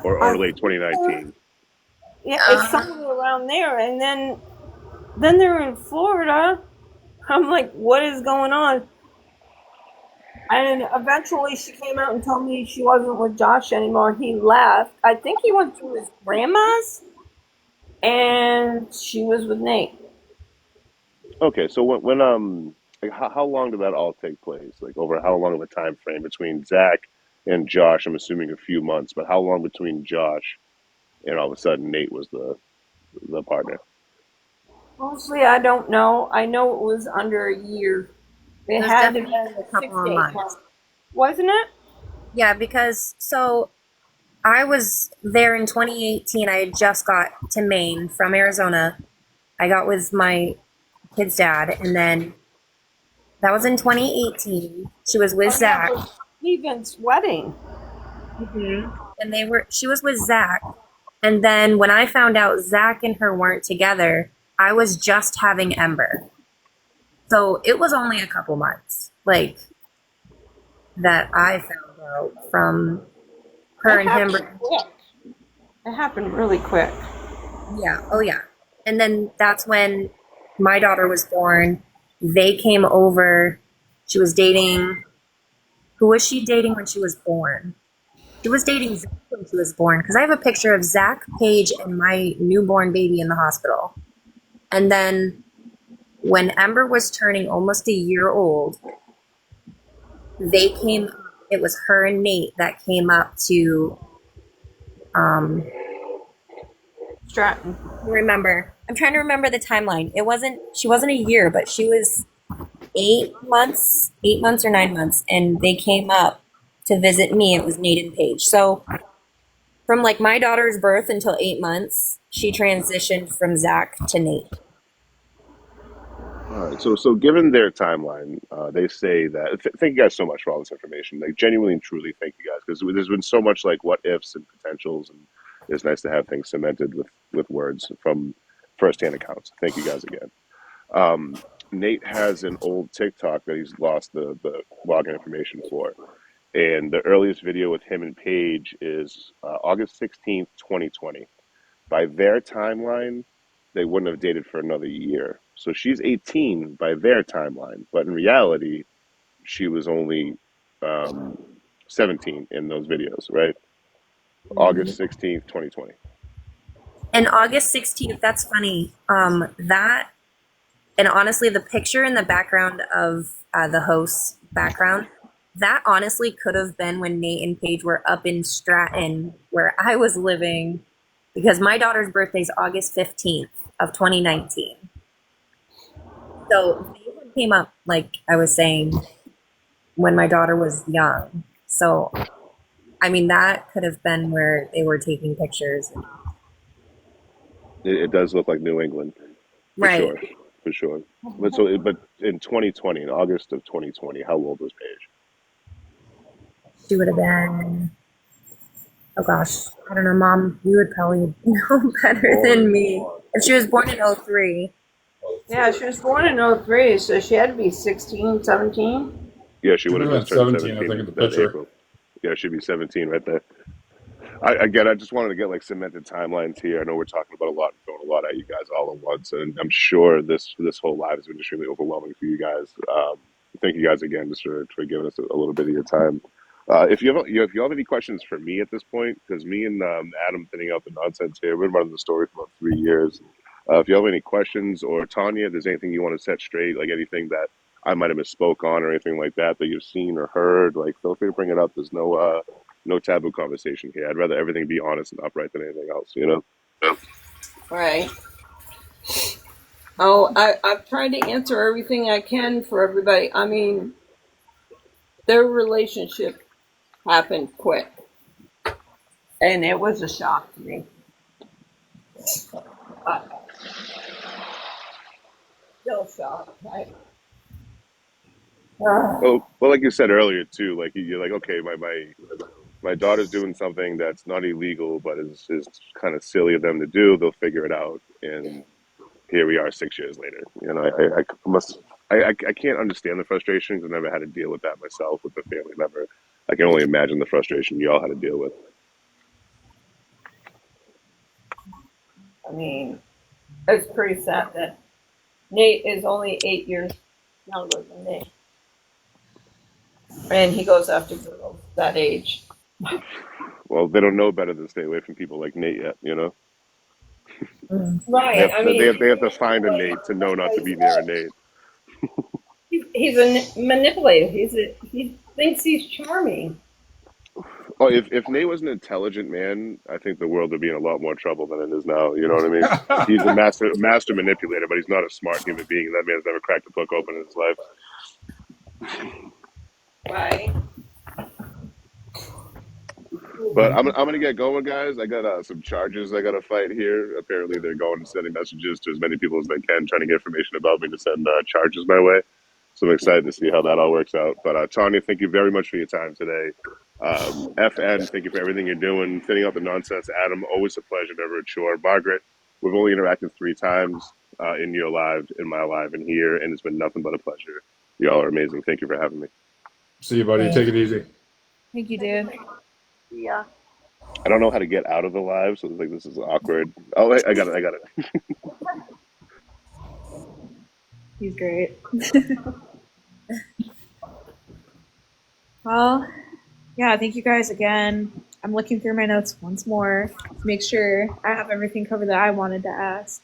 or I, late 2019. yeah, it's somewhere around there. And then they're in Florida. I'm like, what is going on? And eventually she came out and told me she wasn't with Josh anymore. He left. I think he went to his grandma's, and she was with Nate. Okay, so like how long did that all take place? Like over how long of a time frame between Zach and Josh? I'm assuming a few months, but how long between Josh and all of a sudden Nate was the partner? Mostly, I don't know. I know it was under a year. It It was had to definitely be a 6 couple to of 8 months. months, wasn't it? Yeah, because so I was there in 2018. I had just got to Maine from Arizona. I got with my kid's dad, and then that was in 2018. She was with Oh yeah, Zach, for Steven's wedding. and she was with Zach. And then when I found out Zach and her weren't together, I was just having Ember. So it was only a couple months, like that I found out from her It and him. happened quick. It happened really quick. Yeah. Oh, yeah. And then that's when my daughter was born. They came over. She was dating. Who was she dating when she was born? She was dating Zach when she was born because I have a picture of Zach, Paige, and my newborn baby in the hospital. And then when Ember was turning almost a year old, they came. It was her and Nate that came up to um, Stratton. remember. I'm trying to remember the timeline. She wasn't a year, but she was 8 months or 9 months, and they came up to visit me. It was Nate&Paige. So from like my daughter's birth until 8 months, she transitioned from Zach to Nate. All right, so given their timeline, they say that. Thank you guys so much for all this information. Like genuinely and truly, thank you guys because there's been so much like what ifs and potentials, and it's nice to have things cemented with words from firsthand accounts. Thank you guys again. Nate has an old TikTok that he's lost the login information for, and the earliest video with him and Paige is August 16th, 2020. By their timeline, they wouldn't have dated for another year. So she's 18 by their timeline, but in reality, she was only um, 17 in those videos, right? August 16th, 2020. And August 16th, that's funny. That, and honestly, the picture in the background of the host's background, that honestly could have been when Nate and Paige were up in Stratton, where I was living, because my daughter's birthday is August 15th of 2019. So they came up, like I was saying, when my daughter was young. So, I mean, that could have been where they were taking pictures. It does look like New England, for Right. sure, for sure. But in 2020, in August of 2020, how old was Paige? She would have been, oh gosh, I don't know, Mom, you would probably know better than me. If she was born in 03. Yeah, she was born in 03, so she had to be 16, 17. Yeah, she would have just turned 17, I 17 think, in the that picture. April. Yeah, she'd be 17 right there. I just wanted to get like cemented timelines here. I know we're talking about a lot and throwing a lot at you guys all at once, and I'm sure this whole live has been extremely overwhelming for you guys. Thank you guys again just for giving us a little bit of your time. If you have any questions for me at this point, because me and Adam thinning out the nonsense here, we've been running the story for about 3 years. If you have any questions, or Tanya, if there's anything you want to set straight, like anything that I might have misspoke on or anything like that that you've seen or heard, like feel free to bring it up. There's no taboo conversation here. I'd rather everything be honest and upright than anything else, you know? Right. Oh, I've tried to answer everything I can for everybody. I mean, their relationship happened quick, and it was a shock to me. Still shocked, right? Well, like you said earlier too, like you're like, okay, my daughter's doing something that's not illegal, but is kind of silly of them to do. They'll figure it out, and here we are 6 years later. You know, I can't understand the frustration because I've never had to deal with that myself with a family member. I can only imagine the frustration you all had to deal with. I mean, it's pretty sad that Nate is only 8 years younger than me. And he goes after girls that age. Well, they don't know better than stay away from people like Nate yet, you know? Right. I mean, They have to find a Nate to know not to be near a Nate. he's a manipulator. He thinks he's charming. Oh, if Nate was an intelligent man, I think the world would be in a lot more trouble than it is now. You know what I mean? He's a master manipulator, but he's not a smart human being. That man's never cracked a book open in his life. Right. But I'm gonna get going, guys. I got some charges I got to fight here. Apparently, they're going and sending messages to as many people as they can, trying to get information about me to send charges my way. So I'm excited to see how that all works out. But Tanya, thank you very much for your time today. FN, thank you for everything you're doing, thinning out the nonsense. Adam, always a pleasure, never a chore. Margaret, we've only interacted 3 times in your live, in my live, and here, and it's been nothing but a pleasure. Y'all are amazing. Thank you for having me. See you, buddy. Take it easy. Thank you, dude. Yeah. I don't know how to get out of the live, so it's like this is awkward. Oh, wait, I got it. He's great. Well, yeah, thank you guys again. I'm looking through my notes once more to make sure I have everything covered that I wanted to ask.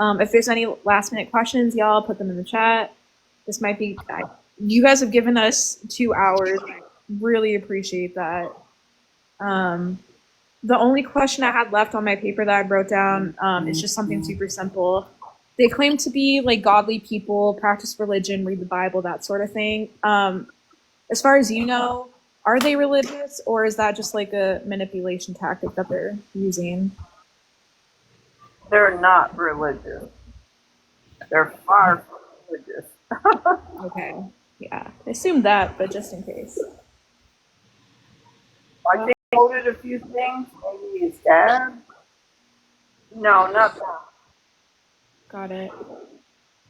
If there's any last minute questions, y'all put them in the chat. This might be, you guys have given us 2 hours. I really appreciate that. The only question I had left on my paper that I wrote down is just something super simple. They claim to be like godly people, practice religion, read the Bible, that sort of thing. As far as you know, are they religious, or is that just like a manipulation tactic that they're using? They're not religious. They're far from religious. Okay, yeah, I assumed that, but just in case. I think he quoted a few things. Maybe his dad. No, not that. Got it.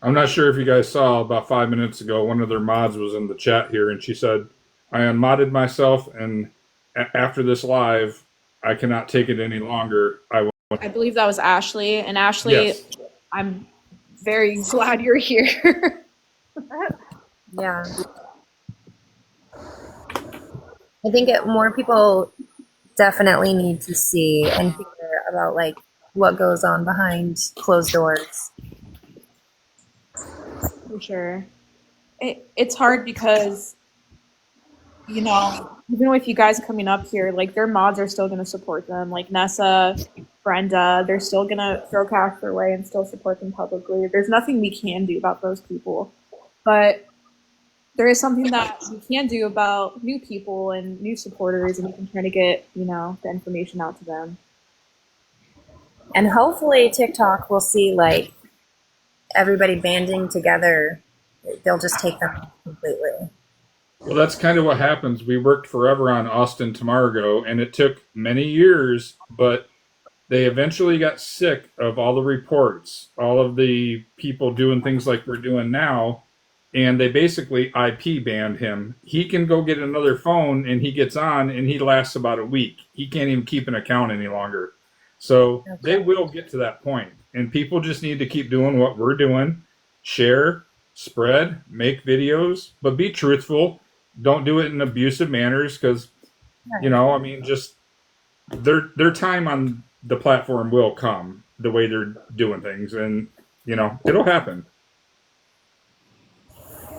I'm not sure if you guys saw about 5 minutes ago, one of their mods was in the chat here, and she said, I unmodded myself, and after this live, I cannot take it any longer. I believe that was Ashley. And Ashley, Yes. I'm very glad you're here. Yeah. I think more people definitely need to see and hear about like what goes on behind closed doors. For sure. It's hard because you know, even with you guys coming up here, like their mods are still gonna support them. Like Nessa, Brenda, they're still gonna throw cash their way and still support them publicly. There's nothing we can do about those people. But there is something that we can do about new people and new supporters, and we can try to get, you know, the information out to them. And hopefully TikTok will see like everybody banding together. They'll just take them off completely. Well, that's kind of what happens. We worked forever on Austin to Margot, and it took many years, but they eventually got sick of all the reports, all of the people doing things like we're doing now, and they basically IP banned him. He can go get another phone, and he gets on, and he lasts about a week. He can't even keep an account any longer. So they will get to that point, and people just need to keep doing what we're doing: share, spread, make videos, but be truthful. Don't do it in abusive manners, because you know, I mean, just their time on the platform will come the way they're doing things, and you know, it'll happen.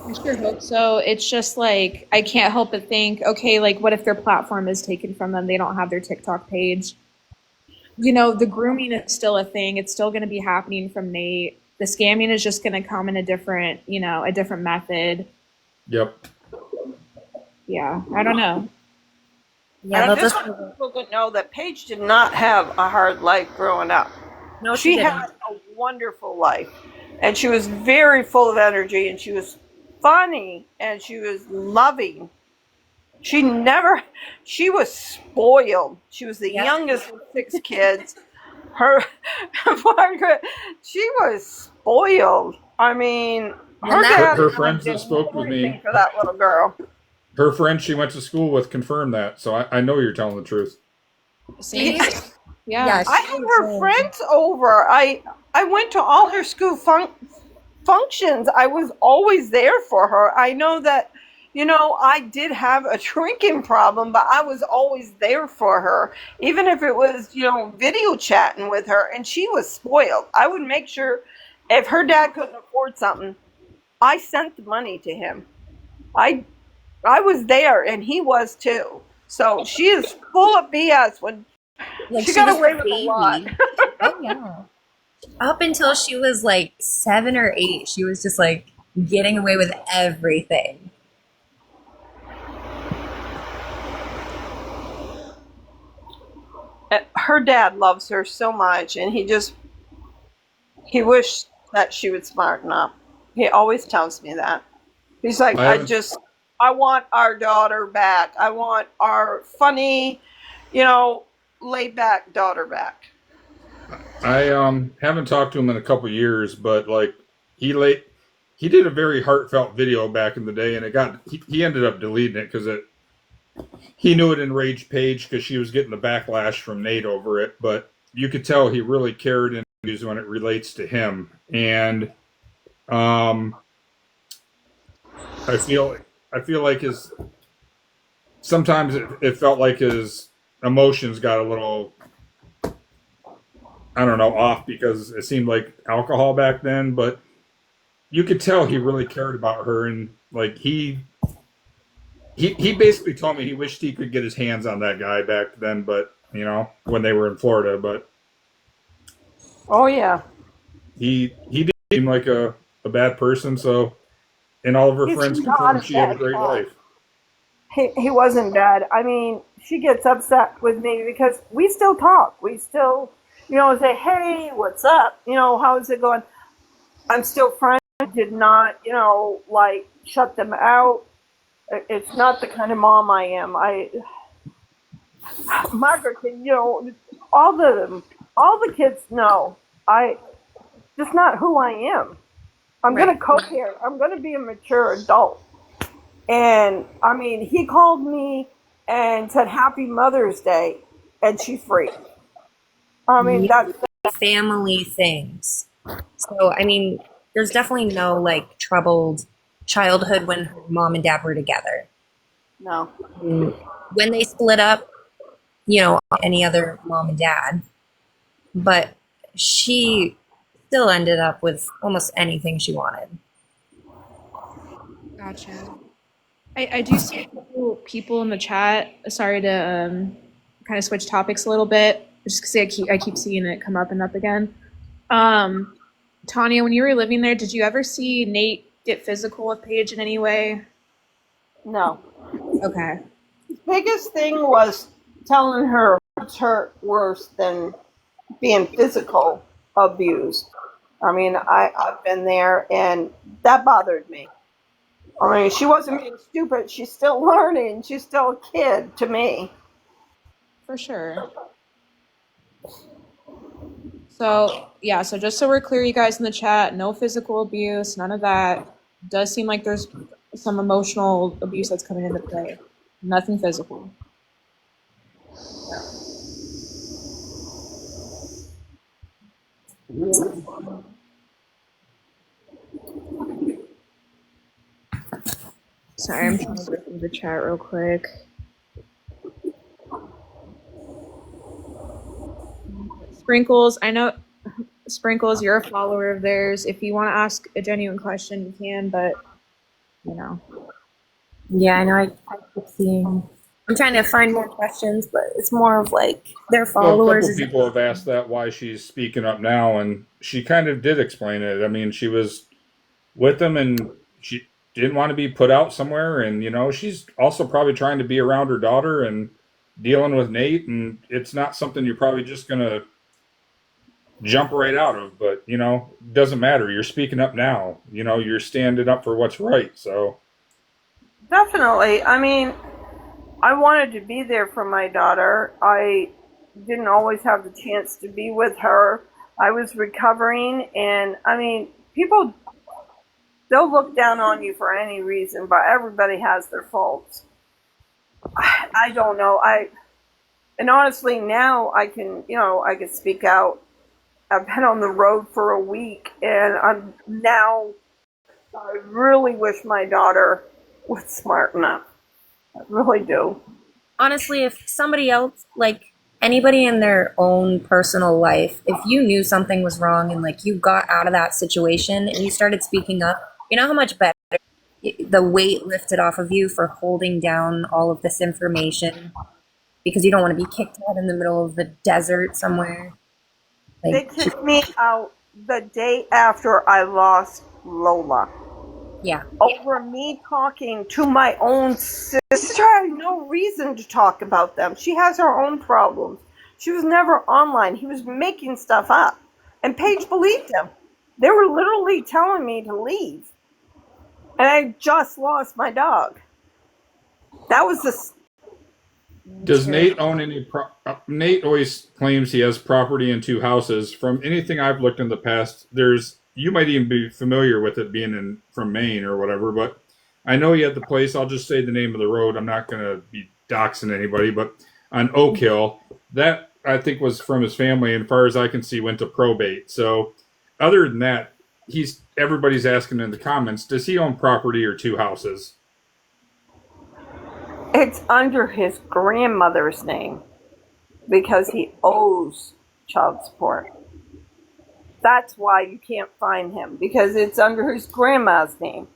I sure hope so. It's just like I can't help but think, okay, like what if their platform is taken from them? They don't have their TikTok page. You know, the grooming is still a thing. It's still going to be happening from Nate. The scamming is just going to come in a different, you know, a different method. Yep. Yeah, I don't know. Yeah, And I they'll just just want people to know that Paige did not have a hard life growing up. no, She she didn't. had a wonderful life, and she was very full of energy, and she was funny, and she was loving. She was spoiled. She was the Yep. youngest of 6 kids. Her, Margaret, she was spoiled. I mean, When her that dad Her and mom friends that did spoke with everything me, for that little girl. her friend she went to school with confirmed that, so I know you're telling the truth. See? yeah, Yeah. I had her friends over. I went to all her school functions. I was always there for her. I know that, you know, I did have a drinking problem, but I was always there for her, even if it was, you know, video chatting with her. And she was spoiled. I would make sure if her dad couldn't afford something, I sent the money to him. I was there, and he was too. So she is full of BS when like she she got was away a with a lot. baby. Oh yeah. Up until she was like 7 or 8, she was just like getting away with everything. Her dad loves her so much, and he wished that she would smarten up. He always tells me that. He's like, I haven't I want our daughter back. I want our funny, you know, laid back daughter back. I haven't talked to him in a couple years, but like he did a very heartfelt video back in the day, and he ended up deleting it because he knew it enraged Paige because she was getting the backlash from Nate over it. But you could tell he really cared in videos when it relates to him, and um, I feel like his sometimes it felt like his emotions got a little, I don't know, off because it seemed like alcohol back then, but you could tell he really cared about her, and like he basically told me he wished he could get his hands on that guy back then, but you know, when they were in Florida, but Oh yeah, he did seem like a bad person, so and all of her he's friends not confirmed a she had a bad great guy. life. He wasn't bad. I mean, she gets upset with me because we still talk. We still, you know, say, hey, what's up? You know, how's it going? I'm still friends. Did not, you know, like shut them out. It's not the kind of mom I am. Margaret, you know, all the kids know just not who I am. I'm Right. going to co-parent. I'm going to be a mature adult. And I mean, he called me and said Happy Mother's Day, and she's free. I mean, that's Family things. So I mean, there's definitely no like troubled childhood when her mom and dad were together. no. When they split up, you know, any other mom and dad, but she still ended up with almost anything she wanted. Gotcha. I do see a couple people in the chat. Sorry to kind of switch topics a little bit, just because I keep seeing it come up and up again. Tanya, when you were living there, did you ever see Nate get physical with Paige in any way? No. Okay. Biggest thing was telling her it's hurt worse than being physical abused. I mean, I've been there, and that bothered me. I mean, she wasn't being stupid. She's still learning. She's still a kid to me. For sure. So, yeah, so just so we're clear, you guys in the chat, no physical abuse, none of that. Does seem like there's some emotional abuse that's coming into play. Nothing physical. Sorry, I'm trying to go through the chat real quick. Sprinkles, I know, Sprinkles, you're a follower of theirs. If you want to ask a genuine question, you can, but, you know. Yeah, I know. I keep seeing. I'm trying to find more questions, but it's more of like their Well, a followers. couple people have asked that why she's speaking up now, and she kind of did explain it. I mean, she was with them, and she didn't want to be put out somewhere, and she's also probably trying to be around her daughter and dealing with Nate, and it's not something you're probably just gonna jump right out of. But it doesn't matter. You're speaking up now. You're standing up for what's right. So Definitely. I mean, I wanted to be there for my daughter. I didn't always have the chance to be with her. I was recovering, and I mean, people, they'll look down on you for any reason, but everybody has their faults. I don't know. And honestly, now I can speak out. I've been on the road for a week, and I really wish my daughter was smarten up. I really do. Honestly, if somebody else, like anybody in their own personal life, if you knew something was wrong and like you got out of that situation and you started speaking up, you know how much better the weight lifted off of you for holding down all of this information because you don't want to be kicked out in the middle of the desert somewhere. They Like, kicked me out the day after I lost Lola. yeah. Over me talking to my own sister. I had no reason to talk about them. She has her own problems. She was never online. He was making stuff up. And Paige believed him. They were literally telling me to leave. And I just lost my dog. That was the... does Nate own any? Nate always claims he has property in 2 houses. From anything I've looked in the past, you might even be familiar with it being from Maine or whatever, but I know he had the place. I'll just say the name of the road. I'm not going to be doxing anybody, but on Oak Hill, that I think was from his family, and as far as I can see, went to probate. So, other than that, everybody's asking in the comments, does he own property or 2 houses? It's under his grandmother's name because he owes child support. That's why you can't find him, because it's under his grandma's name.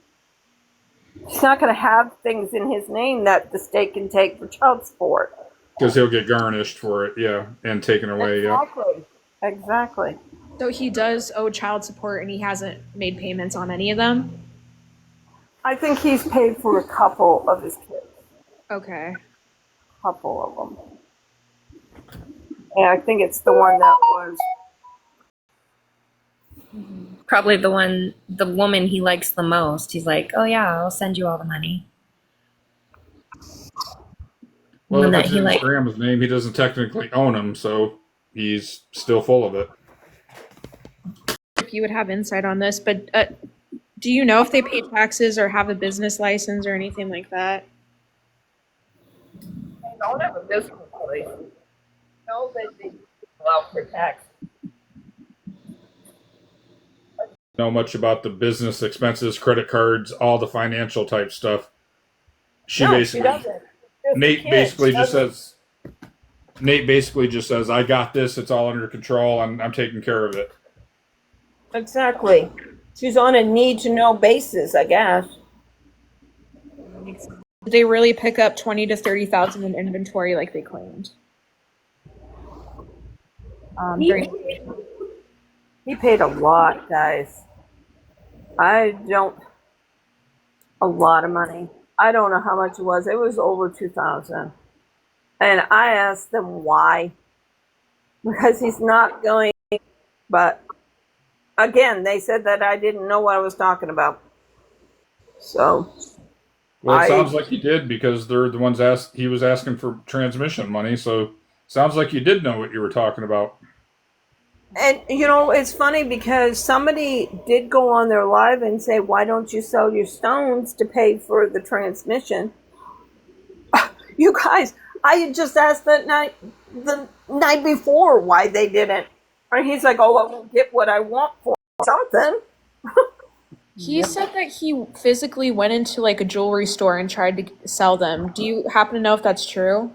He's not going to have things in his name that the state can take for child support. Because he'll get garnished for it, yeah, and taken away, Exactly. Yeah. Exactly. So he does owe child support and he hasn't made payments on any of them? I think he's paid for a couple of his kids. Okay. A couple of them. And I think it's the one that was... Probably the woman he likes the most. He's like, oh yeah, I'll send you all the money. Well, if it's in his grandma's name, he doesn't technically own them, so he's still full of it. If you would have insight on this, but do you know if they pay taxes or have a business license or anything like that? They don't have a business license. No, they go out for tax. Know much about the business expenses, credit cards, all the financial type stuff. She doesn't. Nate basically just says, I got this, it's all under control, I'm taking care of it. Exactly. She's on a need to know basis, I guess. Did they really pick up 20 to 30,000 in inventory like they claimed? He paid a lot, guys. A lot of money. I don't know how much it was. It was over 2,000. And I asked them why. Because he's not going, but again, they said that I didn't know what I was talking about. So. Well, it sounds like you did, because they're the ones he was asking for transmission money. So sounds like you did know what you were talking about. And it's funny because somebody did go on their live and say, "Why don't you sell your stones to pay for the transmission?" You guys, I had just asked the night before why they didn't. And he's like, "Oh, I won't get what I want for something." He said that he physically went into like a jewelry store and tried to sell them. Do you happen to know if that's true?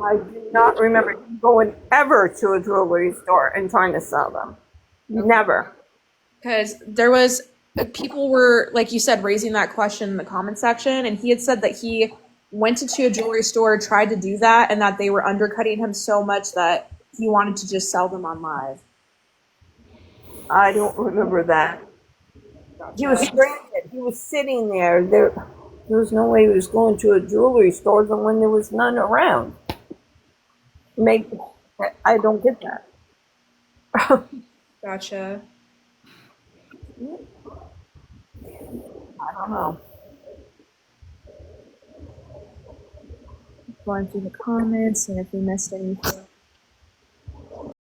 I do not remember going ever to a jewelry store and trying to sell them. Never. Because people were, like you said, raising that question in the comment section, and he had said that he went into a jewelry store, tried to do that, and that they were undercutting him so much that he wanted to just sell them on live. I don't remember that. He was stranded. He was sitting there. There was no way he was going to a jewelry store than when there was none around. I don't get that. Gotcha. I don't know. Going through the comments and if we missed anything.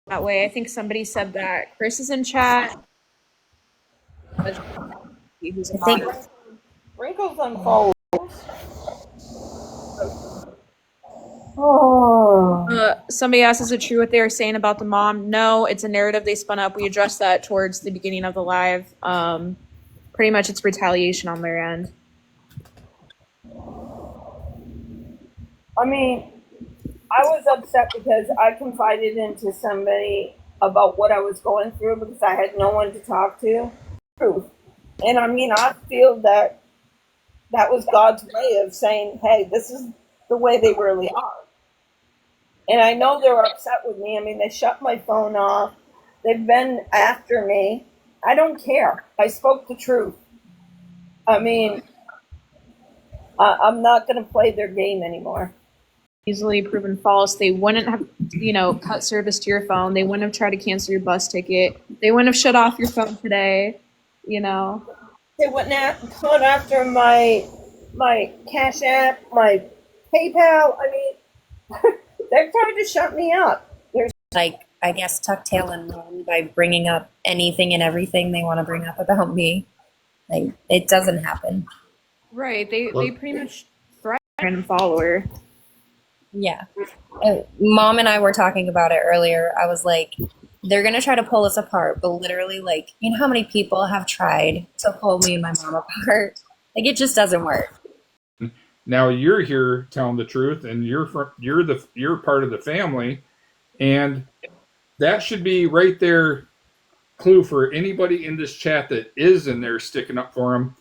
That way, I think somebody said that Chris is in chat. Who's a moderator. Wrinkles unfold. Oh. Somebody asked, is it true what they were saying about the mom? No, it's a narrative they spun up. We addressed that towards the beginning of the live. Pretty much it's retaliation on their end. I mean, I was upset because I confided into somebody about what I was going through because I had no one to talk to. And I mean, I feel that was God's way of saying, hey, this is the way they really are. And I know they're upset with me. I mean, they shut my phone off. They've been after me. I don't care. I spoke the truth. I mean, I'm not going to play their game anymore. Easily proven false. They wouldn't have, cut service to your phone. They wouldn't have tried to cancel your bus ticket. They wouldn't have shut off your phone today, They wouldn't have gone after my Cash App, my PayPal. I mean, they're trying to shut me up. I guess, tuck tail and run by bringing up anything and everything they want to bring up about me. Like, it doesn't happen. Right. They pretty much threaten a random follower. Yeah. Mom and I were talking about it earlier. I was like, they're going to try to pull us apart, but literally, like, you know how many people have tried to pull me and my mom apart? Like, it just doesn't work. Now you're here telling the truth, and you're part of the family, and that should be right there. Clue for anybody in this chat that is in there sticking up for them.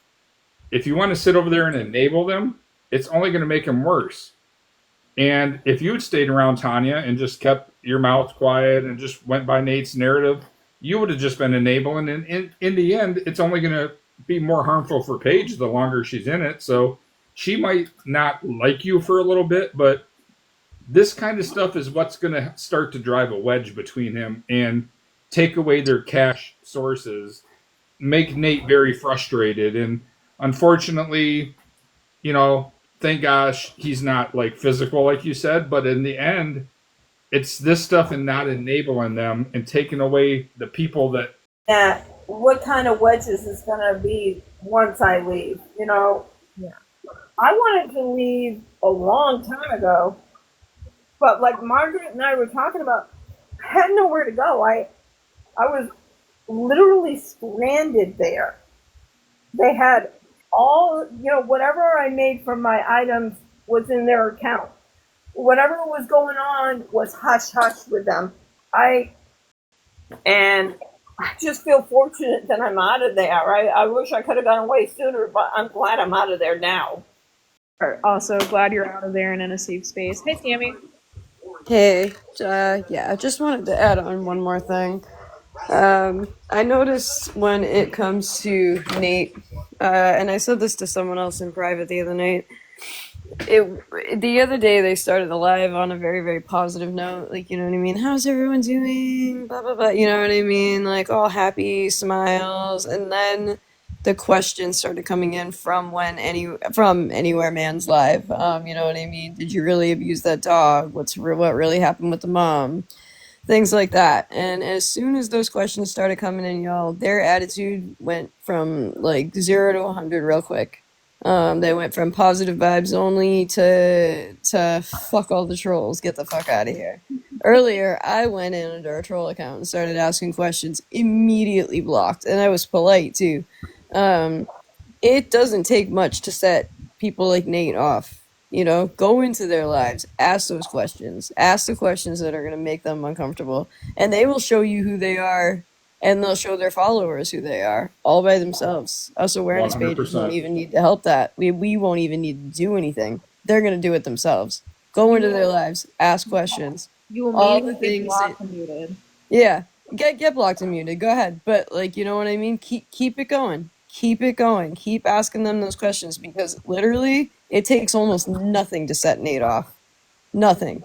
If you want to sit over there and enable them, it's only going to make them worse. And if you had stayed around Tanya and just kept your mouth quiet and just went by Nate's narrative, you would have just been enabling. And in the end, it's only going to be more harmful for Paige the longer she's in it. So she might not like you for a little bit, but this kind of stuff is what's going to start to drive a wedge between him and take away their cash sources, make Nate very frustrated. And unfortunately, thank gosh he's not like physical, like you said, but in the end, it's this stuff and not enabling them and taking away the people that. What kind of wedges is going to be once I leave, Yeah. I wanted to leave a long time ago, but like Margaret and I were talking about, I had nowhere to go. I was literally stranded there. They had all, whatever I made from my items was in their account. Whatever was going on was hush hush with them. And I just feel fortunate that I'm out of there. I wish I could have gone away sooner, but I'm glad I'm out of there now. Also, glad you're out of there and in a safe space. Hey, Sammy. Hey, yeah, I just wanted to add on one more thing. I noticed when it comes to Nate, and I said this to someone else in private the other night. The other day they started the live on a very, very positive note, like, you know what I mean? How's everyone doing? Blah blah blah. You know what I mean? Like all happy smiles, and then the questions started coming in from Anywhere Man's live. You know what I mean? Did you really abuse that dog? What really happened with the mom? Things like that. And as soon as those questions started coming in, y'all, their attitude went from like 0 to 100 real quick. They went from positive vibes only to fuck all the trolls, get the fuck out of here. Earlier, I went in under a troll account and started asking questions, immediately blocked, and I was polite too. It doesn't take much to set people like Nate off. You know, go into their lives, ask those questions, ask the questions that are going to make them uncomfortable, and they will show you who they are, and they'll show their followers who they are, all by themselves. Us awareness pages won't 100%. even need to help that. We won't even need to do anything. They're going to do it themselves. Go into their lives, ask questions. You will All the immediately get things blocked that, and muted. yeah, get blocked and muted. Go ahead, but like, you know what I mean. Keep it going. Keep it going. Keep asking them those questions, because literally it takes almost nothing to set Nate off. Nothing.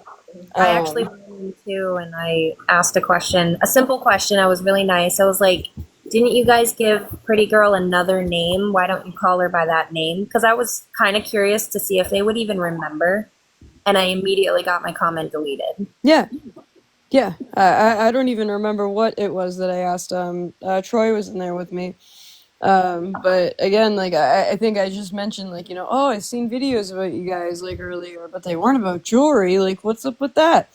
I actually went in too, and I asked a question, a simple question. I was really nice. I was like, "Didn't you guys give Pretty Girl another name? Why don't you call her by that name?" Because I was kind of curious to see if they would even remember, and I immediately got my comment deleted. Yeah. Yeah. I don't even remember what it was that I asked. Troy was in there with me. But again, like I think I just mentioned, like, you know, oh, I've seen videos about you guys like earlier, but they weren't about jewelry. Like, what's up with that?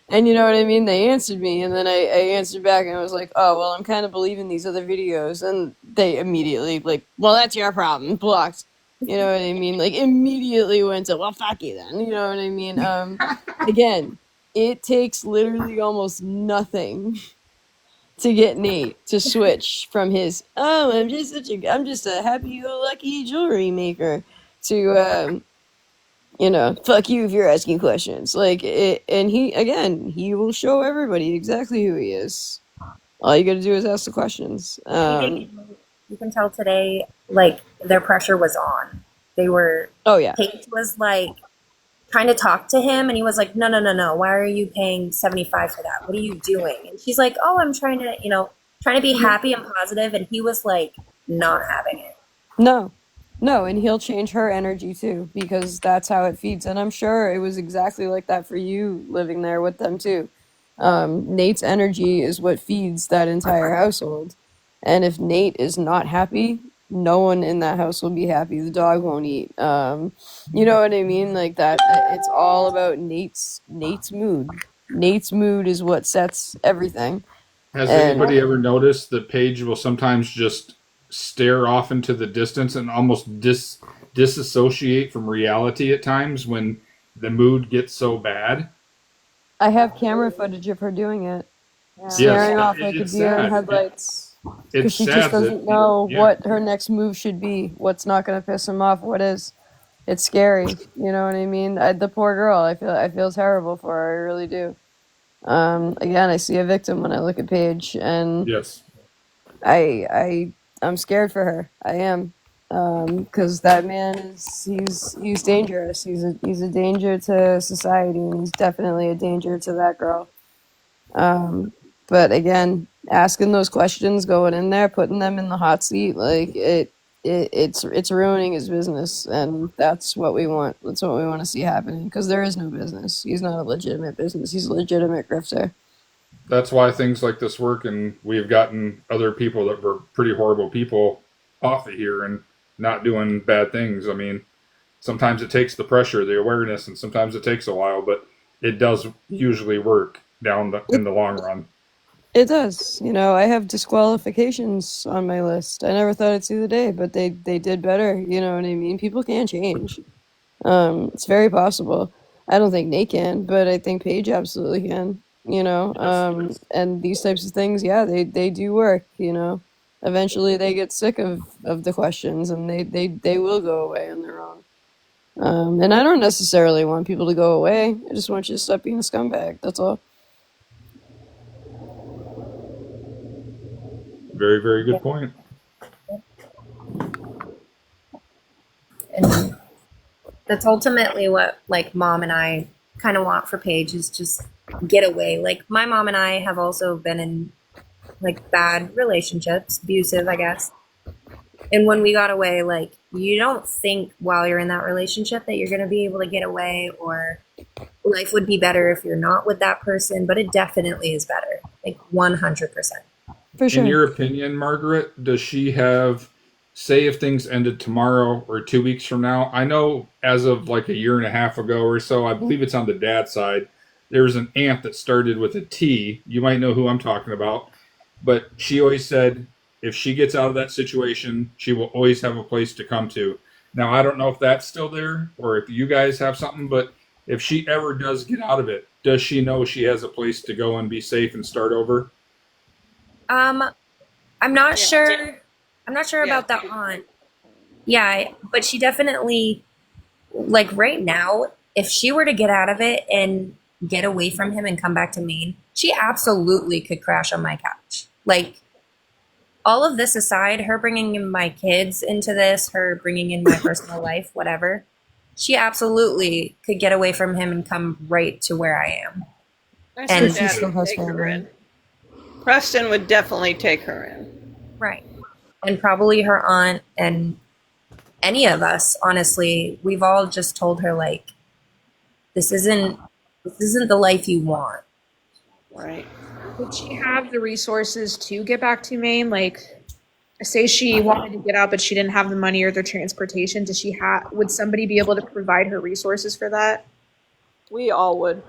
And you know what I mean? They answered me, and then I answered back, and I was like, oh, well, I'm kind of believing these other videos. And they immediately, like, well, that's your problem, blocked. You know what I mean? Like, immediately went to, well, fuck you then. You know what I mean? Again, it takes literally almost nothing to get Nate to switch from his I'm just a happy-go-lucky jewelry maker to you know, fuck you if you're asking questions. Like it, and he will show everybody exactly who he is. All you got to do is ask the questions. You can tell today, like, their pressure was on. They were, Oh yeah. Paige was like trying to talk to him, and he was like, no. Why are you paying 75 for that? What are you doing? And she's like, oh, I'm trying to, trying to be happy and positive. And he was like, not having it. No. No, and he'll change her energy too, because that's how it feeds. And I'm sure it was exactly like that for you living there with them too. Nate's energy is what feeds that entire household. And if Nate is not happy, no one in that house will be happy. The dog won't eat. You know what I mean? Like that. It's all about Nate's mood. Nate's mood is what sets everything. Has And anybody ever noticed that Paige will sometimes just stare off into the distance and almost disassociate from reality at times when the mood gets so bad? I have camera footage of her doing it, Yes, staring off like a it's deer in sad. headlights, because It's she sad just that, doesn't know yeah. what her next move should be, what's not going to piss him off, what is. It's scary, you know what I mean? The poor girl, I feel terrible for her, I really do. Again, I see a victim when I look at Paige, and Yes. I'm scared for her. I am, because that man he's dangerous. He's a danger to society, and he's definitely a danger to that girl. But again, asking those questions, going in there, putting them in the hot seat, like it's ruining his business, and that's what we want. That's what we want to see happening, because there is no business. He's not a legitimate business. He's a legitimate grifter. That's why things like this work, and we've gotten other people that were pretty horrible people off of here and not doing bad things. I mean, sometimes it takes the pressure, the awareness, and sometimes it takes a while, but it does usually work in the long run. It does. You know, I have disqualifications on my list. I never thought I'd see the day, but they did better. You know what I mean? People can change. It's very possible. I don't think Nate can, but I think Paige absolutely can. you know. And these types of things, yeah, they do work, you know. Eventually they get sick of the questions and they will go away on their own. And I don't necessarily want people to go away. I just want you to stop being a scumbag. That's all. Very, very good point. And that's ultimately what like mom and I kind of want for Paige is just get away. Like my mom and I have also been in like bad relationships, abusive, I guess. And when we got away, like you don't think while you're in that relationship that you're going to be able to get away or life would be better if you're not with that person, but it definitely is better. Like 100%. For In sure. your opinion, Margaret, does she have, say, if things ended tomorrow or 2 weeks from now? I know as of like a year and a half ago or so, I believe it's on the dad's side, there was an aunt that started with a T. You might know who I'm talking about. But she always said if she gets out of that situation, she will always have a place to come to. Now, I don't know if that's still there or if you guys have something, but if she ever does get out of it, does she know she has a place to go and be safe and start over? Um, I'm not Yeah. sure. I'm not sure Yeah. about that aunt. Yeah, but she definitely, like right now, if she were to get out of it and get away from him and come back to Maine, she absolutely could crash on my couch. Like, all of this aside, her bringing in my kids into this, her bringing in my personal life, whatever, she absolutely could get away from him and come right to where I am. My And- She stepdad still would has take her family. in. Preston would definitely take her in. Right. And probably her aunt and any of us, honestly, we've all just told her like this isn't the life you want. Right. Would she have the resources to get back to Maine? Like, say she wanted to get out, but she didn't have the money or the transportation. Does she have? Would somebody be able to provide her resources for that? We all would.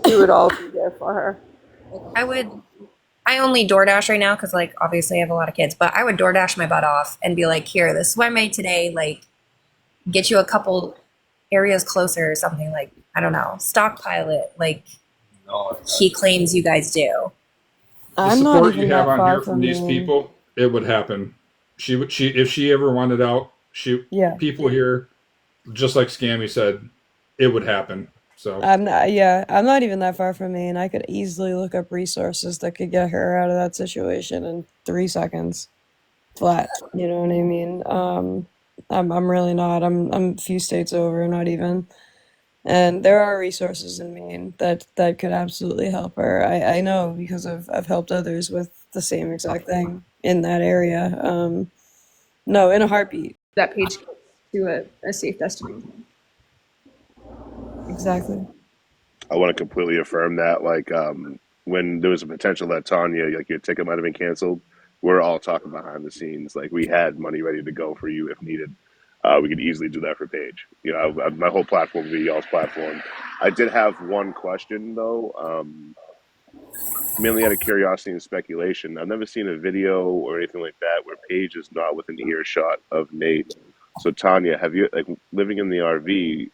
We would all be there for her. I only DoorDash right now because like obviously I have a lot of kids, but I would DoorDash my butt off and be like, here, this is what I made today. Like, get you a couple areas closer or something. Like, I don't know, stockpile it. Like he claims you guys do. The I'm not support even you have that on far here from from these Maine. people, it would happen. She if she ever wanted out, Yeah. people here, just like Scammy said, it would happen. So I'm not even that far from Maine. I could easily look up resources that could get her out of that situation in 3 seconds. Flat. You know what I mean? I'm really not. I'm a few states over, not even. And there are resources in Maine that could absolutely help her. I know because I've helped others with the same exact thing in that area. No, in a heartbeat. That Paige gets to a safe destination. Exactly. I want to completely affirm that. Like, when there was a potential that Tanya, like your ticket might have been canceled, we're all talking behind the scenes. Like, we had money ready to go for you if needed. We could easily do that for Paige. You know, my whole platform would be y'all's platform. I did have one question though, mainly out of curiosity and speculation. I've never seen a video or anything like that where Paige is not within earshot of Nate. So Tanya, have you like living in the RV?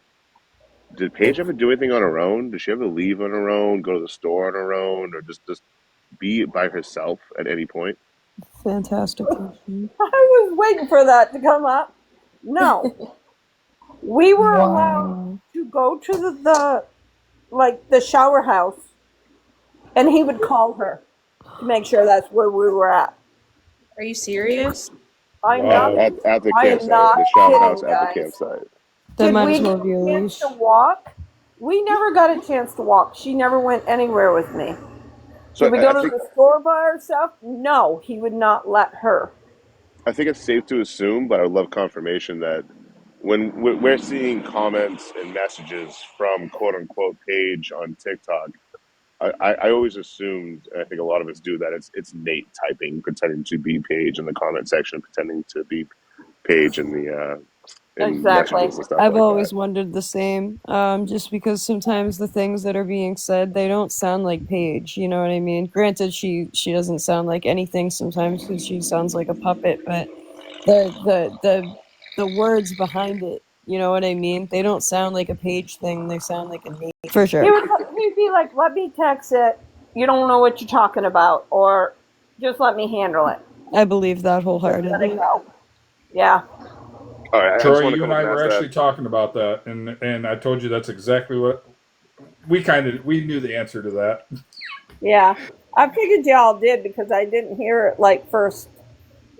Did Paige ever do anything on her own? Did she ever leave on her own, go to the store on her own, or just be by herself at any point? Fantastic question. I was waiting for that to come up. No, we were allowed Wow. to go to the shower house, and he would call her to make sure that's where we were at. Are you serious? I'm Wow. not. At the I am campsite, not the shower house kidding, at the guys. campsite. That Did might we as well get be a a chance leash. to walk? We never got a chance to walk. She never went anywhere with me. So Did we go I to think the store by ourselves? No, he would not let her. I think it's safe to assume, but I would love confirmation that when we're seeing comments and messages from quote unquote Paige on TikTok, I always assumed, and I think a lot of us do, that it's Nate typing, pretending to be Paige in the comment section, pretending to be Paige in the in Exactly. messages and stuff I've like always that. wondered the same. Just because sometimes the things that are being said, they don't sound like Paige. You know what I mean? Granted, she doesn't sound like anything sometimes because she sounds like a puppet, but the words behind it, you know what I mean? They don't sound like a Paige thing. They sound like a Nate for sure. He'd be like, "Let me text it," you don't know what you're talking about, or just let me handle it. I believe that Let it wholeheartedly. go. Yeah. All right, I just Troy, want to you and come up I and were ask that. actually talking about that, and I told you that's exactly what we knew the answer to that. Yeah. I figured y'all did because I didn't hear it like first,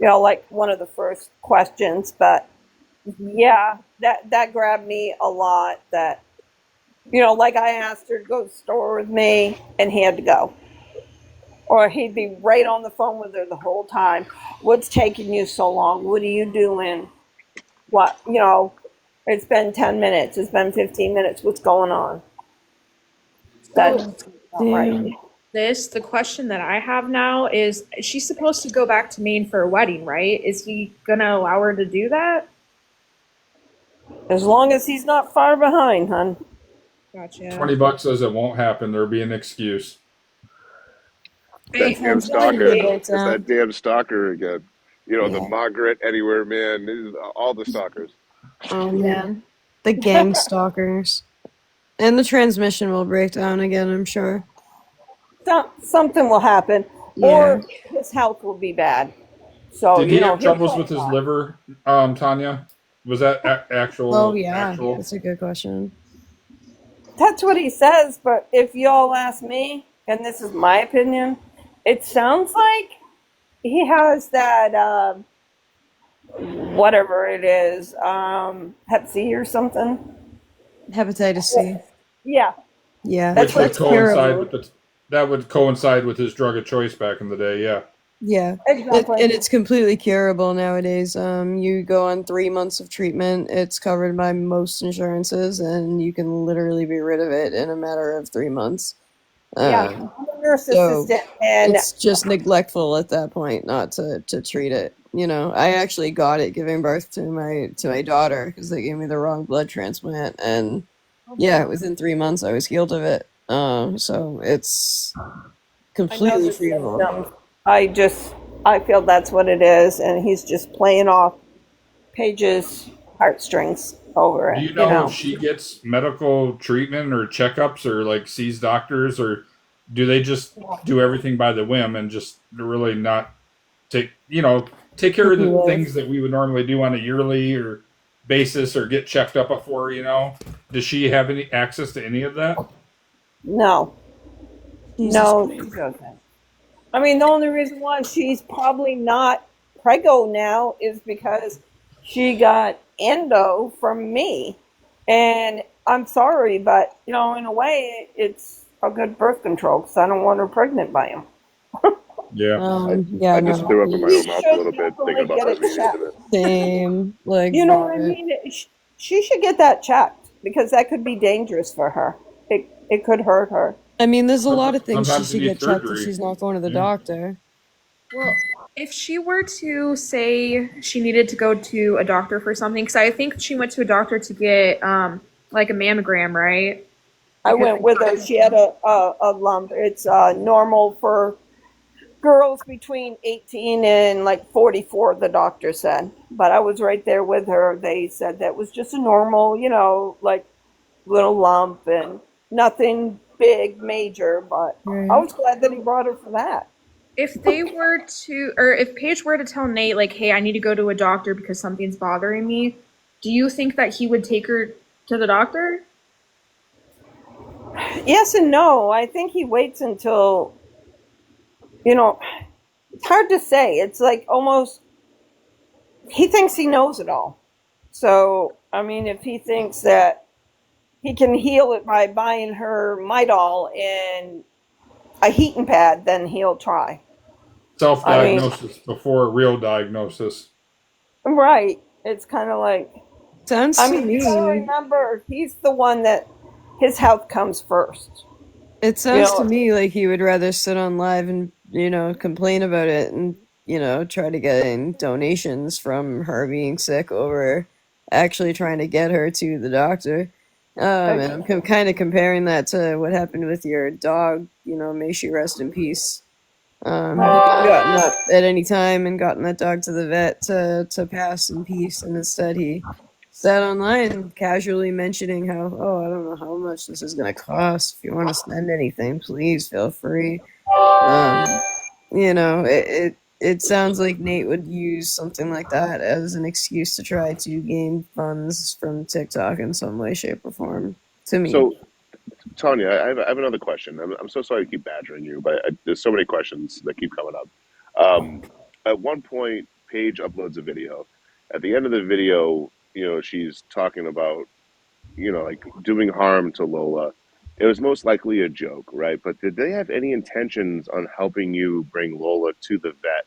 like one of the first questions, but yeah, that grabbed me a lot. That like I asked her to go to the store with me, and he had to go, or he'd be right on the phone with her the whole time. What's taking you so long? What are you doing? What It's been 10 minutes. It's been 15 minutes. What's going on? That's So not right. Damn. the question that I have now is she's supposed to go back to Maine for a wedding, right? Is he gonna allow her to do that? As long as he's not far behind, hon. Gotcha. $20 says it won't happen. There'll be an excuse. That Hey, damn It's gonna stalker. break It's that down. damn stalker again. The Yeah. Margaret Anywhere Man. All the stalkers. Oh yeah. man. The gang stalkers. And the transmission will break down again, I'm sure. Something will happen, Yeah. or his health will be bad. So Did he have he'll troubles play with a his lot. liver, Tanya? Was that Oh actual yeah. actual? That's a good question. That's what he says. But if y'all ask me, and this is my opinion, it sounds like he has that whatever it is, Hep C or something. Hepatitis C. Yeah, Yeah. that's Which what would That's it sounds like. coincide curable. with that would coincide with his drug of choice back in the day. Yeah. Yeah. Exactly. And it's completely curable nowadays. You go on 3 months of treatment. It's covered by most insurances, and you can literally be rid of it in a matter of 3 months. Yeah, Um, I'm a nurse so assistant, and it's just neglectful at that point not to treat it. I actually got it giving birth to my daughter because they gave me the wrong blood transplant, and yeah, within 3 months I was healed of it. So it's I know completely the treatable. symptoms. I feel that's what it is, and he's just playing off Paige's heartstrings over Do it. you know if she gets medical treatment or checkups or like sees doctors, or do they just do everything by the whim and just really not take take care of the things that we would normally do on a yearly or basis or get checked up for? Does she have any access to any of that? No, Jesus no, Christ. she doesn't. I mean, the only reason why she's probably not preggo now is because she got endo from me. And I'm sorry, but, in a way, it's a good birth control because I don't want her pregnant by him. Yeah. Yeah, I just no. threw up in my She own mouth a should little bit thinking definitely about get that it meeting checked. today. Same. Like You know what I vomit. mean? She should get that checked because that could be dangerous for her. It could hurt her. I mean, there's a lot of things she Sometimes you should need get checked if surgery. she's not going to the Yeah. doctor. Well, if she were to say she needed to go to a doctor for something, because I think she went to a doctor to get like a mammogram, right? I Because went with her. She had a lump. It's normal for girls between 18 and like 44, the doctor said. But I was right there with her. They said that was just a normal, like little lump and nothing big, major. But I Right. was glad that he brought her for that. if they were to, or if Paige were to tell Nate, like, hey, I need to go to a doctor because something's bothering me, do you think that he would take her to the doctor? Yes and no. I think he waits until, it's hard to say. It's like almost, he thinks he knows it all. So, I mean, if he thinks that he can heal it by buying her Midol and a heating pad, then he'll try. I mean, Self-diagnosis before real diagnosis. right. It's kind of like, Sounds I to mean, you gotta me. remember, he's the one that his health comes first. It You sounds to know, me like he would rather sit on live and complain about it and try to get in donations from her being sick over actually trying to get her to the doctor. And I'm kind of comparing that to what happened with your dog. May she rest in peace. He could have gotten up at any time and gotten that dog to the vet to pass in peace, and instead he sat online casually mentioning how, oh, I don't know how much this is going to cost. If you want to send anything, please feel free. You know, it sounds like Nate would use something like that as an excuse to try to gain funds from TikTok in some way, shape, or form. To me. So, Tanya, I have another question. I'm so sorry to keep badgering you, but there's so many questions that keep coming up. At one point, Paige uploads a video. At the end of the video, she's talking about, like doing harm to Lola. It was most likely a joke, right? But did they have any intentions on helping you bring Lola to the vet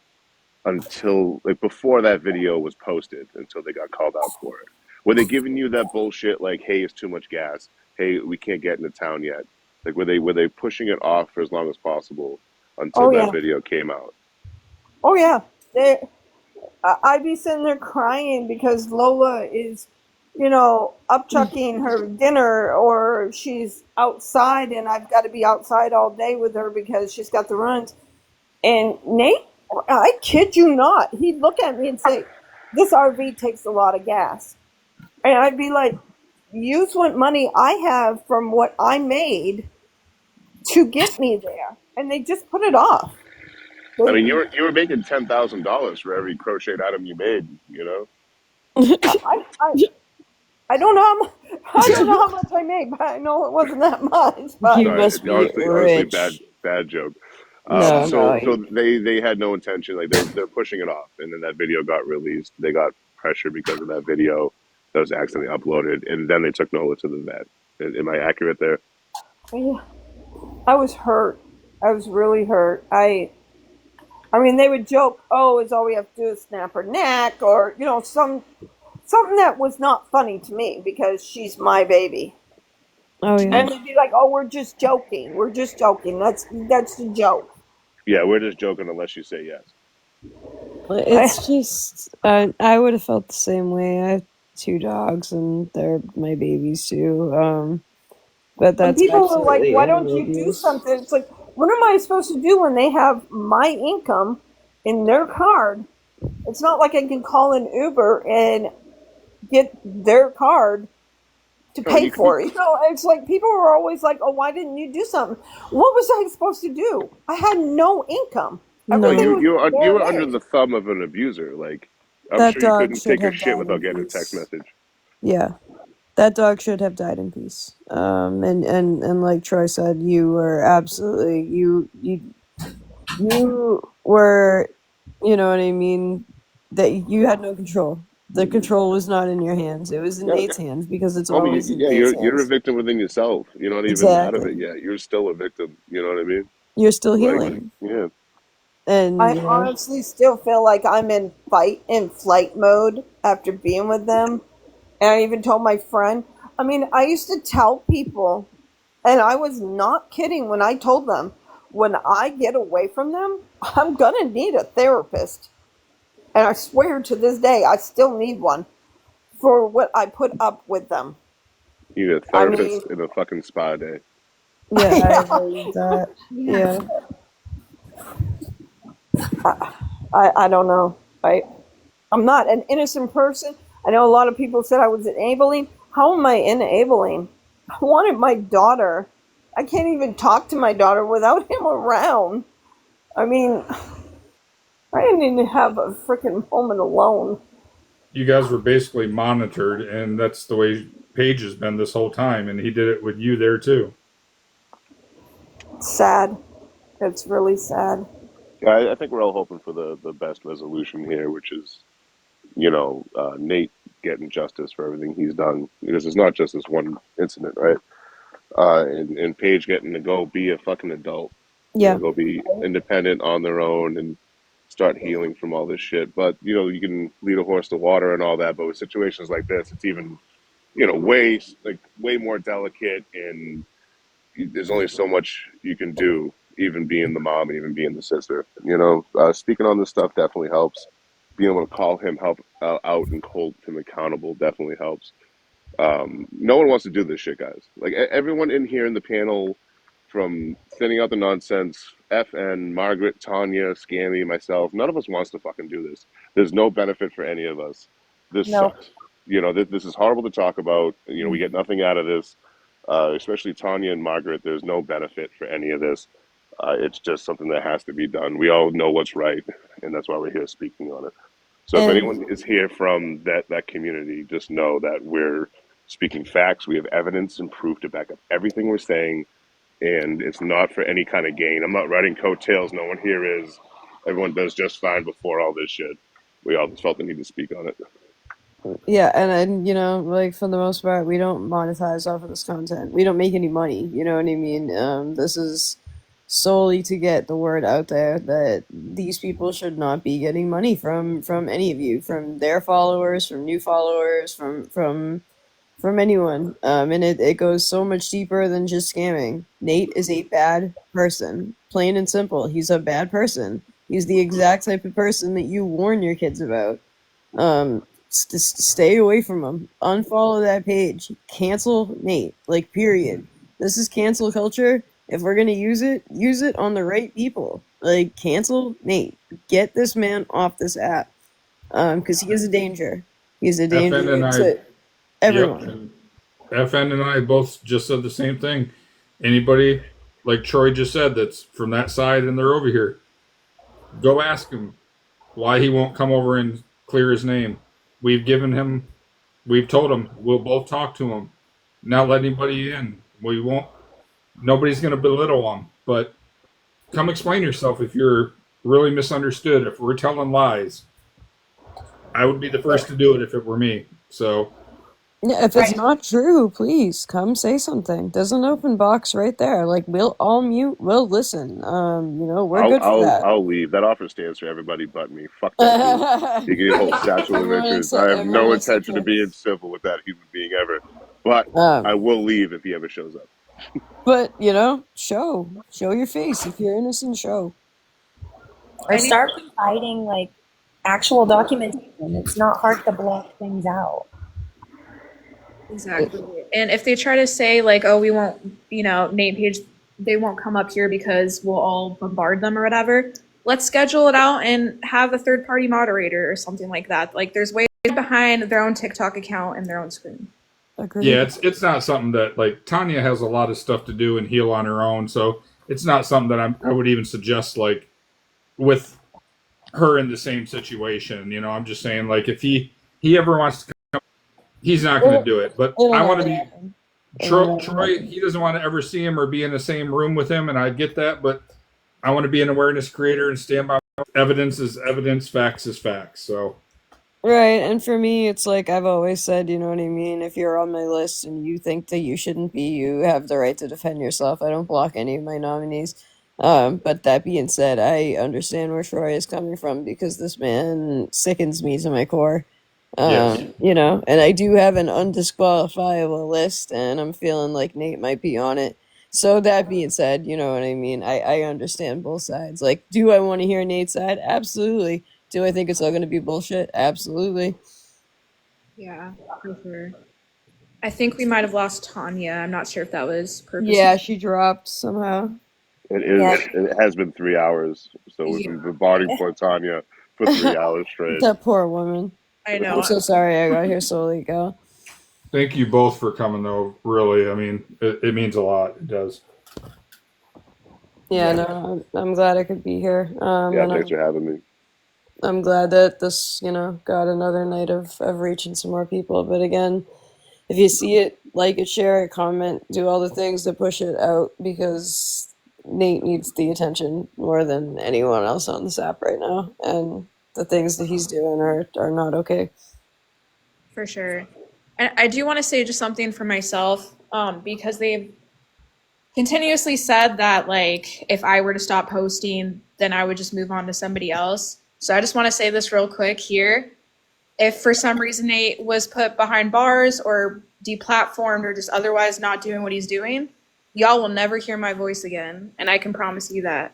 until, like, before that video was posted, until they got called out for it? Were they giving you that bullshit like, hey, it's too much gas, hey, we can't get into town yet? Like, were they pushing it off for as long as possible until Oh that yeah. video came out? Oh yeah. I'd be sitting there crying because Lola is, upchucking her dinner, or she's outside and I've got to be outside all day with her because she's got the runs. And Nate, I kid you not, he'd look at me and say, "This RV takes a lot of gas." And I'd be like, "Use what money I have from what I made to get me there." And they just put it off. I mean, you were making $10,000 for every crocheted item you made, I, I don't know I don't know how much I made, but I know it wasn't that much. But You Sorry, must it's be honestly rich. bad joke. No, So no. they had no intention, like they're pushing it off, and then that video got released. They got pressure because of that video that was accidentally uploaded, and then they took Nola to the vet. Am I accurate there? yeah, I was hurt. I was really hurt. I mean, they would joke, "Oh, is all we have to do is snap her neck," or something that was not funny to me because she's my baby. Oh yeah. And they'd be like, "Oh, we're just joking. We're just joking. That's the joke." Yeah, we're just joking unless you say yes. It's just, I would have felt the same way. I have 2 dogs, and they're my babies too. But And that's people were like, absolutely "Why don't animal you do abuse. something?" It's like, what am I supposed to do when they have my income in their card? It's not like I can call an Uber and get their card to No, pay for it. It's like people were always like, "Oh, why didn't you do something?" What was I supposed to do? I had no income. well, Everything No, was you their were under name. the thumb of an abuser. Like, I'm that sure you dog couldn't should take a have shit died in without getting a text peace. message. Yeah, that dog should have died in peace. And like Troy said, you were absolutely you were, you know what I mean, that you had no control. The control was not in your hands. It was in Yeah, Nate's hands because it's homie, always in yeah, Nate's you're a hands. victim within yourself. You're not even out of it Exactly. yet. You're still a victim. You know what I mean? You're still Like, healing. yeah. And I honestly still feel like I'm in fight and flight mode after being with them. And I even told my friend, I mean, I used to tell people, and I was not kidding when I told them, when I get away from them, I'm going to need a therapist. And I swear to this day, I still need one for what I put up with them. You need a I mean, therapist and a fucking spa day. yeah, I yeah, agree with that. Yeah. I don't know. I'm not an innocent person. I know a lot of people said I was enabling. How am I enabling? I wanted my daughter. I can't even talk to my daughter without him around. I mean, I didn't even have a freaking moment alone. You guys were basically monitored, and that's the way Paige has been this whole time, and he did it with you there too. It's sad. It's really sad. Yeah, I think we're all hoping for the best resolution here, which is, Nate getting justice for everything he's done, because it's not just this one incident, right? And Paige getting to go be a fucking adult, Yeah. go be independent on their own and start healing from all this shit. But, you can lead a horse to water and all that, but with situations like this, it's even, way more delicate, and there's only so much you can do, even being the mom and even being the sister. Speaking on this stuff definitely helps. Being able to call him out and hold him accountable definitely helps. No one wants to do this shit, guys. Like, everyone in here in the panel, from thinning out the nonsense, FN, Margaret, Tanya, Scammy, myself, none of us wants to fucking do this. There's no benefit for any of us. This No. sucks. This is horrible to talk about. We get nothing out of this, especially Tanya and Margaret. There's no benefit for any of this. It's just something that has to be done. We all know what's right, and that's why we're here speaking on it. So if And anyone is here from that community, just know that we're speaking facts. We have evidence and proof to back up everything we're saying, and it's not for any kind of gain. I'm not riding coattails. No one here is. Everyone does just fine before all this shit. We all just felt the need to speak on it. yeah, and like for the most part, we don't monetize off of this content. We don't make any money. You know what I mean? This is solely to get the word out there that these people should not be getting money from any of you, from their followers, from new followers, from anyone. And it goes so much deeper than just scamming. Nate is a bad person, plain and simple. He's a bad person. He's the exact type of person that you warn your kids about. Stay away from him. Unfollow that page. Cancel Nate. Like, period. This is cancel culture. If we're gonna use it on the right people. Like, cancel Nate. Get this man off this app. Because he is a danger. He's a FN danger and I, to everyone. yep, and FN and I both just said the same thing. Anybody, like Troy just said, that's from that side and they're over here, go ask him why he won't come over and clear his name. We've told him we'll both talk to him. Not let anybody in. We won't. Nobody's going to belittle him. But come explain yourself if you're really misunderstood. If we're telling lies, I would be the first to do it if it were me. So Yeah, if it's not true, please come say something. There's an open box right there. Like, we'll all mute, we'll listen. We're good for that. I'll leave. That offer stands for everybody but me. Fuck that dude. He can get a whole statue of limitations. I have no intention of being civil with that human being ever. But I will leave if he ever shows up. But show your face. If you're innocent, show. Or start providing like actual documentation. It's not hard to block things out. Exactly. And if they try to say like, oh, we won't, Nate&Paige, they won't come up here because we'll all bombard them or whatever, let's schedule it out and have a third party moderator or something like that. Like, there's ways behind their own TikTok account and their own screen. Agreed. yeah, it's not something that, like, Tanya has a lot of stuff to do and heal on her own. So it's not something that I would even suggest, like, with her in the same situation. I'm just saying, like, if he ever wants to come, he's not going to do it. But I want to be Troy. He doesn't want to ever see him or be in the same room with him, and I get that. But I want to be an awareness creator and stand by evidence is evidence, facts is facts. So Right, and for me, it's like I've always said, you know what I mean? If you're on my list and you think that you shouldn't be, you have the right to defend yourself. I don't block any of my nominees. But that being said, I understand where Troy is coming from because this man sickens me to my core. yes, And I do have an undisqualifiable list, and I'm feeling like Nate might be on it. So that being said, you know what I mean? I understand both sides. Like, do I want to hear Nate's side? Absolutely. Do I think it's all going to be bullshit? Absolutely. Yeah, for sure. I think we might have lost Tanya. I'm not sure if that was purposely. Yeah, she dropped somehow. It is. Yeah. It has been 3 hours. So we've been bombarding poor Tanya for 3 hours straight. That poor woman. I know. I'm so sorry I got here so late, gal. thank you both for coming, though. Really, I mean, it means a lot. It does. Yeah, no, I'm glad I could be here. Yeah, And thanks for having me. I'm glad that this, got another night of reaching some more people. But again, if you see it, like it, share it, comment, do all the things to push it out because Nate needs the attention more than anyone else on this app right now. And the things that he's doing are not okay. For sure. And I do want to say just something for myself, because they've continuously said that, like, if I were to stop posting, then I would just move on to somebody else. So I just want to say this real quick here. If for some reason Nate was put behind bars or deplatformed or just otherwise not doing what he's doing, y'all will never hear my voice again. And I can promise you that.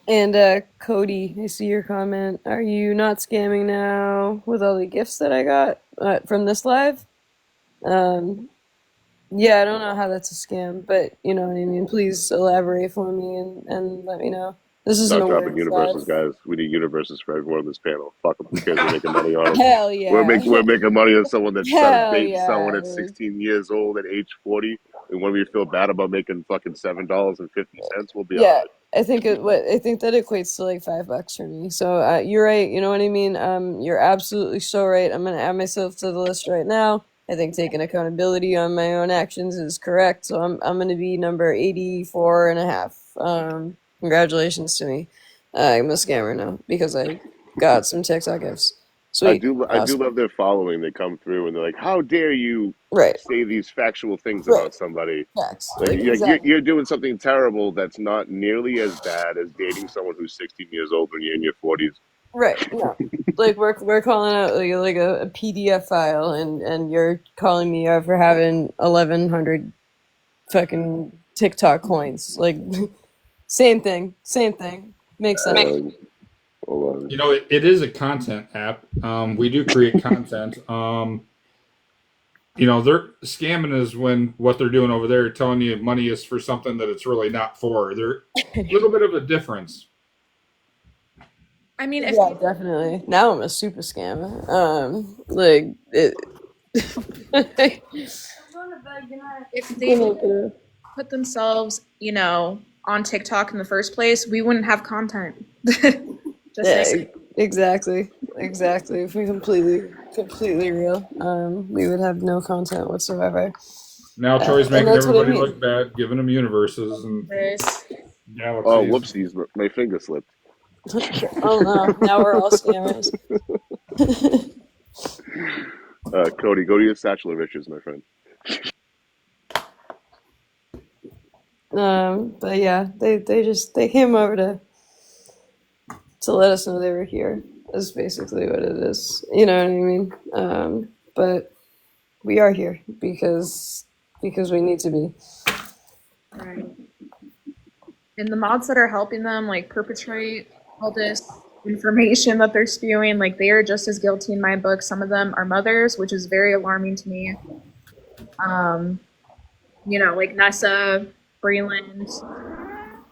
And Cody, I see your comment. Are you not scamming now with all the gifts that I got from this live? Yeah, I don't know how that's a scam, but you know what I mean. Please elaborate for me and let me know. This isn't Stop a dropping word universes, fest. guys. We need universes for everyone on this panel. Fuck them. Who cares? We're making money on them. Hell yeah. We're making money on someone that Hell dates yeah. someone at 16 years old at age 40. And when we feel bad about making fucking $7.50, we'll be all Yeah, right. I think that equates to like $5 for me. So you're right. You know what I mean? You're absolutely so right. I'm gonna add myself to the list right now. I think taking accountability on my own actions is correct. So I'm gonna be number 84 and a half. Congratulations to me. I'm a scammer now because I got some TikTok gifts. I Sweet. do Awesome. love their following. They come through and they're like, "How dare you Right. say these factual things Right. about somebody? Facts. Like Like exactly. you're doing something terrible that's not nearly as bad as dating someone who's 16 years old when you're in your 40s." Right. No. Like we're calling out like a PDF file, and you're calling me out for having 1,100 fucking TikTok coins. Like same thing. Makes sense. Hold on. You know, it is a content app. We do create content. You know, they're scamming is when what they're doing over there, telling you money is for something that it's really not for. They're a little bit of a difference. I mean, if Yeah, definitely. Now I'm a super scammer. Like it. if they put themselves, on TikTok in the first place, we wouldn't have content. Just Yeah, saying. exactly. If we're completely real, we would have no content whatsoever. Now Troy's And making that's what I everybody mean. look bad, giving them universes and There's- galaxies. Oh, whoopsies! My finger slipped. Oh no! Now we're all scammers. Cody, go to your satchel of riches, my friend. But yeah, they came over to let us know they were here. Is basically what it is. You know what I mean? But we are here because we need to be. Right. And the mods that are helping them perpetrate all this information that they're spewing, they are just as guilty in my book. Some of them are mothers, which is very alarming to me. Like Nessa, Breland,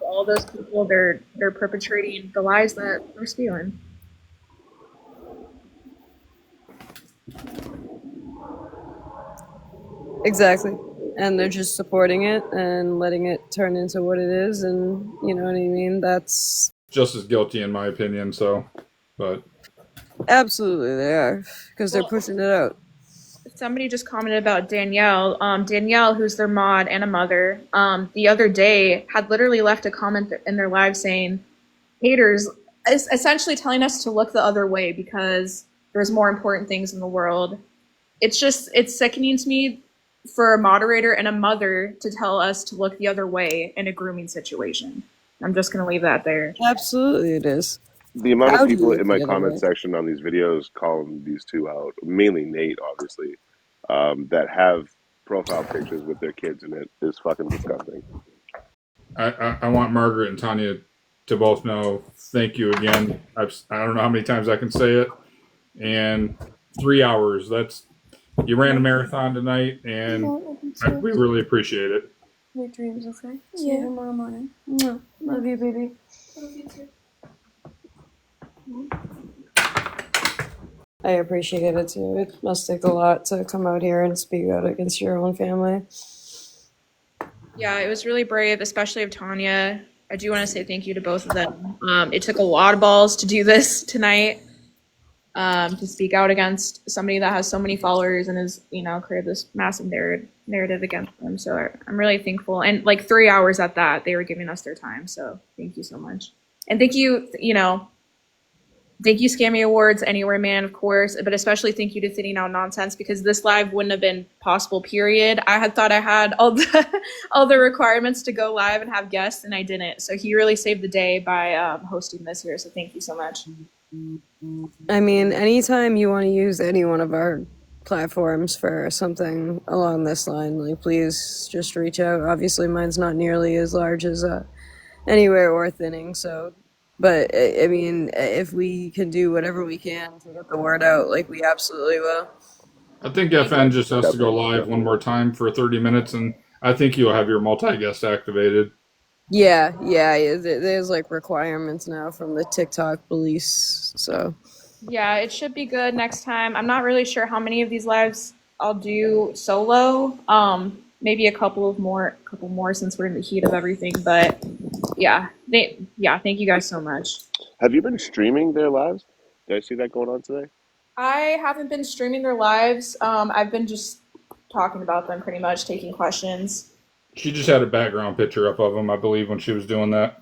all those people, they're perpetrating the lies that they're spewing. Exactly. And they're just supporting it and letting it turn into what it is, and you know what I mean? That's just as guilty in my opinion, but absolutely they are, because they're pushing it out. Somebody just commented about Danielle. Danielle, who's their mod and a mother, the other day had literally left a comment in their live saying, haters, essentially telling us to look the other way because there's more important things in the world. It's sickening to me for a moderator and a mother to tell us to look the other way in a grooming situation. I'm just going to leave that there. Absolutely it is. The amount How of do people you in my feel comment about it? section on these videos calling these two out, mainly Nate, obviously, that have profile pictures with their kids in it is fucking disgusting. I want Margaret and Tanya to both know thank you again. I don't know how many times I can say it. And 3 hours, you ran a marathon tonight, and we really appreciate it. Your dreams, okay? See you tomorrow morning. Love you, baby. Love you too. I appreciate it too. It must take a lot to come out here and speak out against your own family. Yeah, it was really brave, especially of Tanya. I do want to say thank you to both of them. It took a lot of balls to do this tonight, to speak out against somebody that has so many followers and has, created this massive narrative against them. So I'm really thankful. And 3 hours at that, they were giving us their time. So thank you so much. And thank you, thank you, Scammy Awards, Anywhere Man, of course, but especially thank you to Thinning Out Nonsense, because this live wouldn't have been possible, period. I had thought I had all the requirements to go live and have guests, and I didn't. So he really saved the day by hosting this here. So thank you so much. I mean, anytime you want to use any one of our platforms for something along this line, please just reach out. Obviously, mine's not nearly as large as Anywhere or Thinning, so... But, I mean, if we can do whatever we can to get the word out, we absolutely will. I think FN just has to go live one more time for 30 minutes, and I think you'll have your multi-guest activated. Yeah. There's like requirements now from the TikTok police. So Yeah, it should be good next time. I'm not really sure how many of these lives I'll do solo. Maybe couple more since we're in the heat of everything. But yeah, thank you guys so much. Have you been streaming their lives? Did I see that going on today? I haven't been streaming their lives. I've been just talking about them pretty much, taking questions. She just had a background picture up of him, I believe, when she was doing that.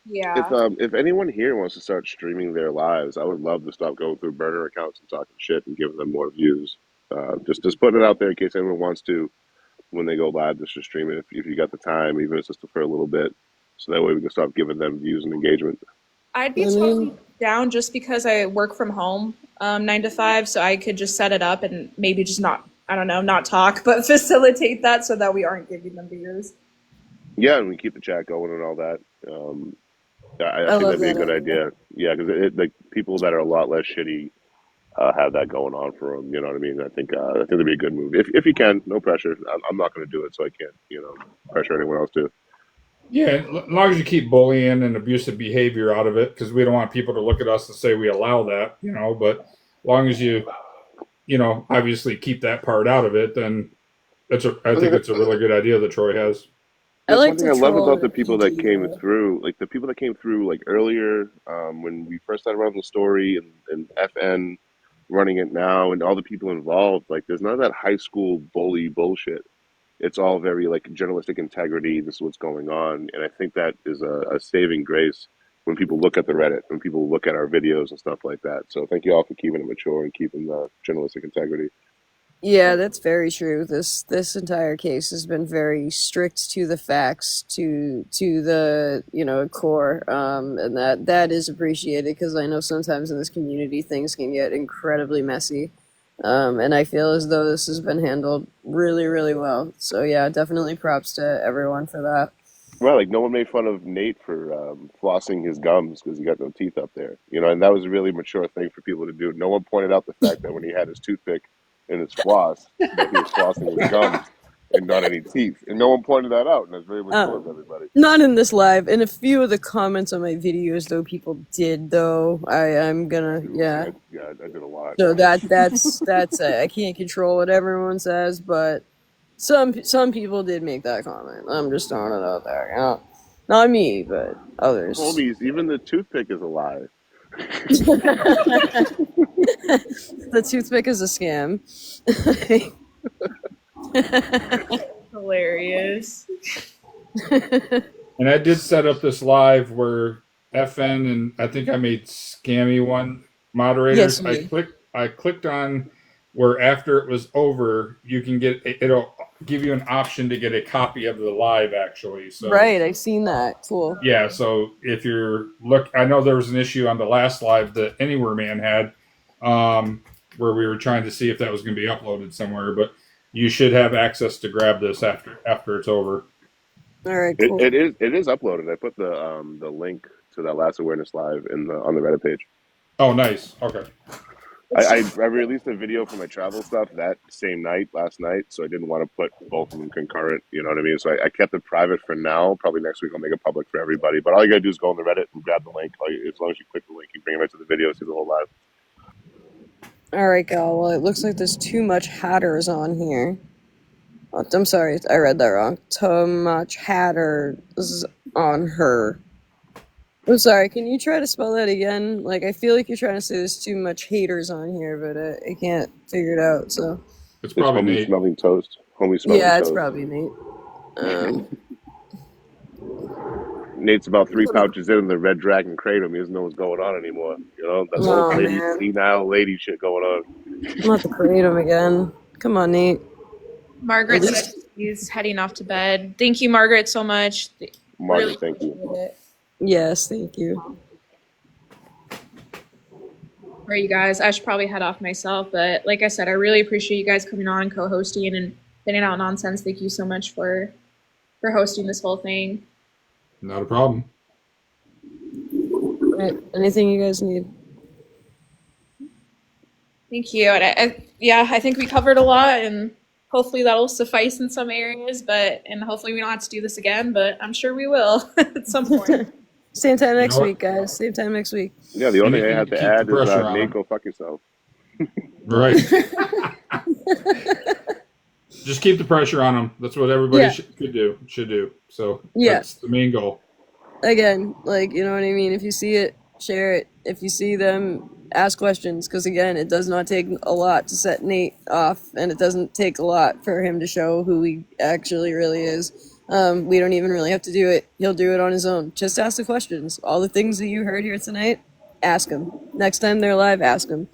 Yeah. If anyone here wants to start streaming their lives, I would love to stop going through burner accounts and talking shit and giving them more views. Just putting it out there in case anyone wants to when they go live, just to stream it if you got the time, even if it's just for a little bit, so that way we can stop giving them views and engagement. I'd I be mean, totally down just because I work from home 9 to 5, so I could just set it up and maybe just not, I don't know, not talk, but facilitate that so that we aren't giving them views. Yeah, and we keep the chat going and all that. I I think love that'd be a that good idea. idea. Yeah, because like people that are a lot less shitty have that going on for them. You know what I mean? I think that'd be a good move if you can. No pressure. I'm not going to do it, so I can't pressure anyone else to. Yeah, as long as you keep bullying and abusive behavior out of it, because we don't want people to look at us and say we allow that, But as long as you obviously keep that part out of it, then I think it's a really good idea that Troy has. I That's like one thing to I love troll about in a the people that PG came way. through, like the people that came through like earlier when we first started running the story and FN running it now and all the people involved. Like, there's none of that high school bully bullshit. It's all very like journalistic integrity. This is what's going on, and I think that is a saving grace when people look at the Reddit, when people look at our videos and stuff like that. So thank you all for keeping it mature and keeping the journalistic integrity. Yeah, that's very true. This entire case has been very strict to the facts, to the core, and that is appreciated because I know sometimes in this community things can get incredibly messy, and I feel as though this has been handled really, really well. So yeah, definitely props to everyone for that. Well, like no one made fun of Nate for flossing his gums because he got no teeth up there, and that was a really mature thing for people to do. No one pointed out the fact that when he had his toothpick in his floss, that he was flossing his gums and not any teeth, and no one pointed that out, and that's very mature of everybody. Not in this live. In a few of the comments on my videos, though, people did. Though I'm gonna, yeah. I did a lot. So that's I can't control what everyone says, but some people did make that comment. I'm just throwing it out there. Not me, but others. Homies, even the toothpick is a lie. The toothpick is a scam. Hilarious. And I did set up this live where FN and I think I made Scammy one moderators. Yes, I clicked on where after it was over, you can it'll give you an option to get a copy of the live actually. So right, I've seen that. Cool. yeah, so if I know there was an issue on the last live that Anywhere Man had, where we were trying to see if that was going to be uploaded somewhere, but you should have access to grab this after it's over. All right, cool. It is uploaded. I put the link to that last awareness live on the Reddit page. Oh, nice. Okay. I released a video for my travel stuff that same night, last night, so I didn't want to put both of them concurrent, you know what I mean? So I kept it private for now. Probably next week I'll make it public for everybody. But all you gotta do is go on the Reddit and grab the link. As long as you click the link, you bring it right to the video, see the whole live. All right, gal. Well, it looks like there's too much hatters on here. Oh, I'm sorry, I read that wrong. Too much hatters on her. I'm sorry, can you try to spell that again? Like, I feel like you're trying to say there's too much haters on here, but I can't figure it out, so. It's probably Homie Nate. smelling toast. Homie smelling Yeah, toast. it's probably Nate. Nate's about 3 pouches in the Red Dragon Kratom. He doesn't know what's going on anymore. That's old lady, man. senile lady shit going on. I'm about to create him again. Come on, Nate. Margaret said he's heading off to bed. Thank you, Margaret, so much. Margaret, Really thank you. appreciate it. Yes, thank you. All right, you guys, I should probably head off myself, but like I said, I really appreciate you guys coming on, co-hosting, and spitting out nonsense. Thank you so much for hosting this whole thing. Not a problem. Right. Anything you guys need? Thank you. And I think we covered a lot, and hopefully that'll suffice in some areas, and hopefully we don't have to do this again, but I'm sure we will at some point. Same time You next know what? week, guys. Same time next week. Yeah, the only thing I Anything have to to keep the add is pressure on Nate, him. go fuck yourself. Right. Just keep the pressure on them. That's what everybody Yeah. should do. So Yeah. that's the main goal. Again, like, you know what I mean? If you see it, share it. If you see them, ask questions. Because, again, it does not take a lot to set Nate off, and it doesn't take a lot for him to show who he actually really is. We don't even really have to do it. He'll do it on his own. Just ask the questions. All the things that you heard here tonight, ask him. Next time they're live, ask him.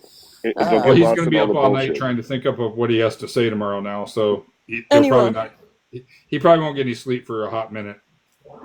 And don't Well, get he's lost going to in be all the up all night bullshit. trying to think up of what he has to say tomorrow now. So he'll And he probably will. not. He probably won't get any sleep for a hot minute.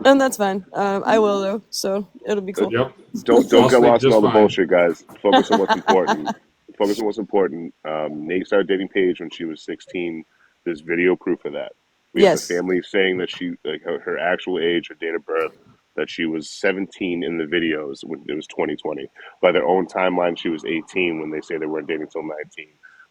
And that's fine. I will, though, so it'll be cool. Yep. Don't I'll get sleep lost in just all the fine. bullshit, guys. Focus on what's important. Focus on what's important. Nate started dating Paige when she was 16. There's video proof of that. We have Yes. the family saying that she, like her actual age, her date of birth, that she was 17 in the videos when it was 2020. By their own timeline, she was 18 when they say they weren't dating till 19.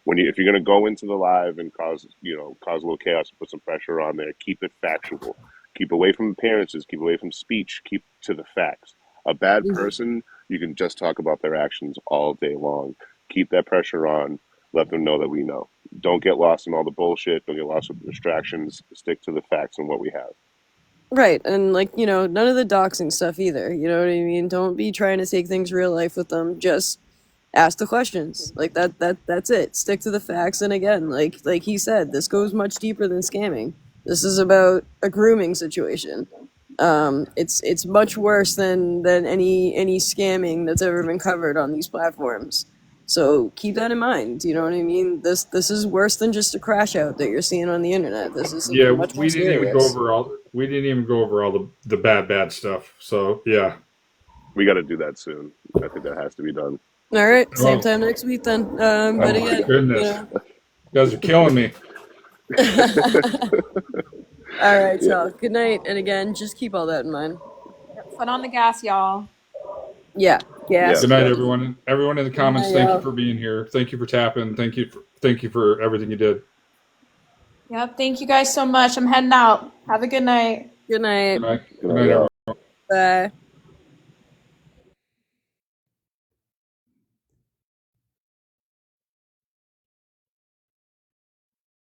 If you're gonna go into the live and cause a little chaos and put some pressure on there, keep it factual. Keep away from appearances. Keep away from speech. Keep to the facts. A bad person, you can just talk about their actions all day long. Keep that pressure on. Let them know that we know. Don't get lost in all the bullshit. Don't get lost with the distractions. Stick to the facts and what we have. Right, and none of the doxing stuff either. You know what I mean? Don't be trying to take things real life with them. Just ask the questions. Like that's it. Stick to the facts. And again, like he said, this goes much deeper than scamming. This is about a grooming situation. It's much worse than any scamming that's ever been covered on these platforms. So keep that in mind. You know what I mean? This is worse than just a crash out that you're seeing on the internet. This is something much more we didn't even go serious. over all the bad stuff. So yeah. We got to do that soon. I think that has to be done. All right, same Oh. time next week then. But Oh my again, goodness. You guys are killing me. All right, y'all. Good night, and again, just keep all that in mind. Foot on the gas, y'all. Yeah. Good night, everyone. Everyone in the comments, night, thank y'all. you for being here. Thank you for tapping. Thank you for everything you did. Yep. Thank you guys so much. I'm heading out. Have a good night. Good night. Good night. Good night, y'all. Bye.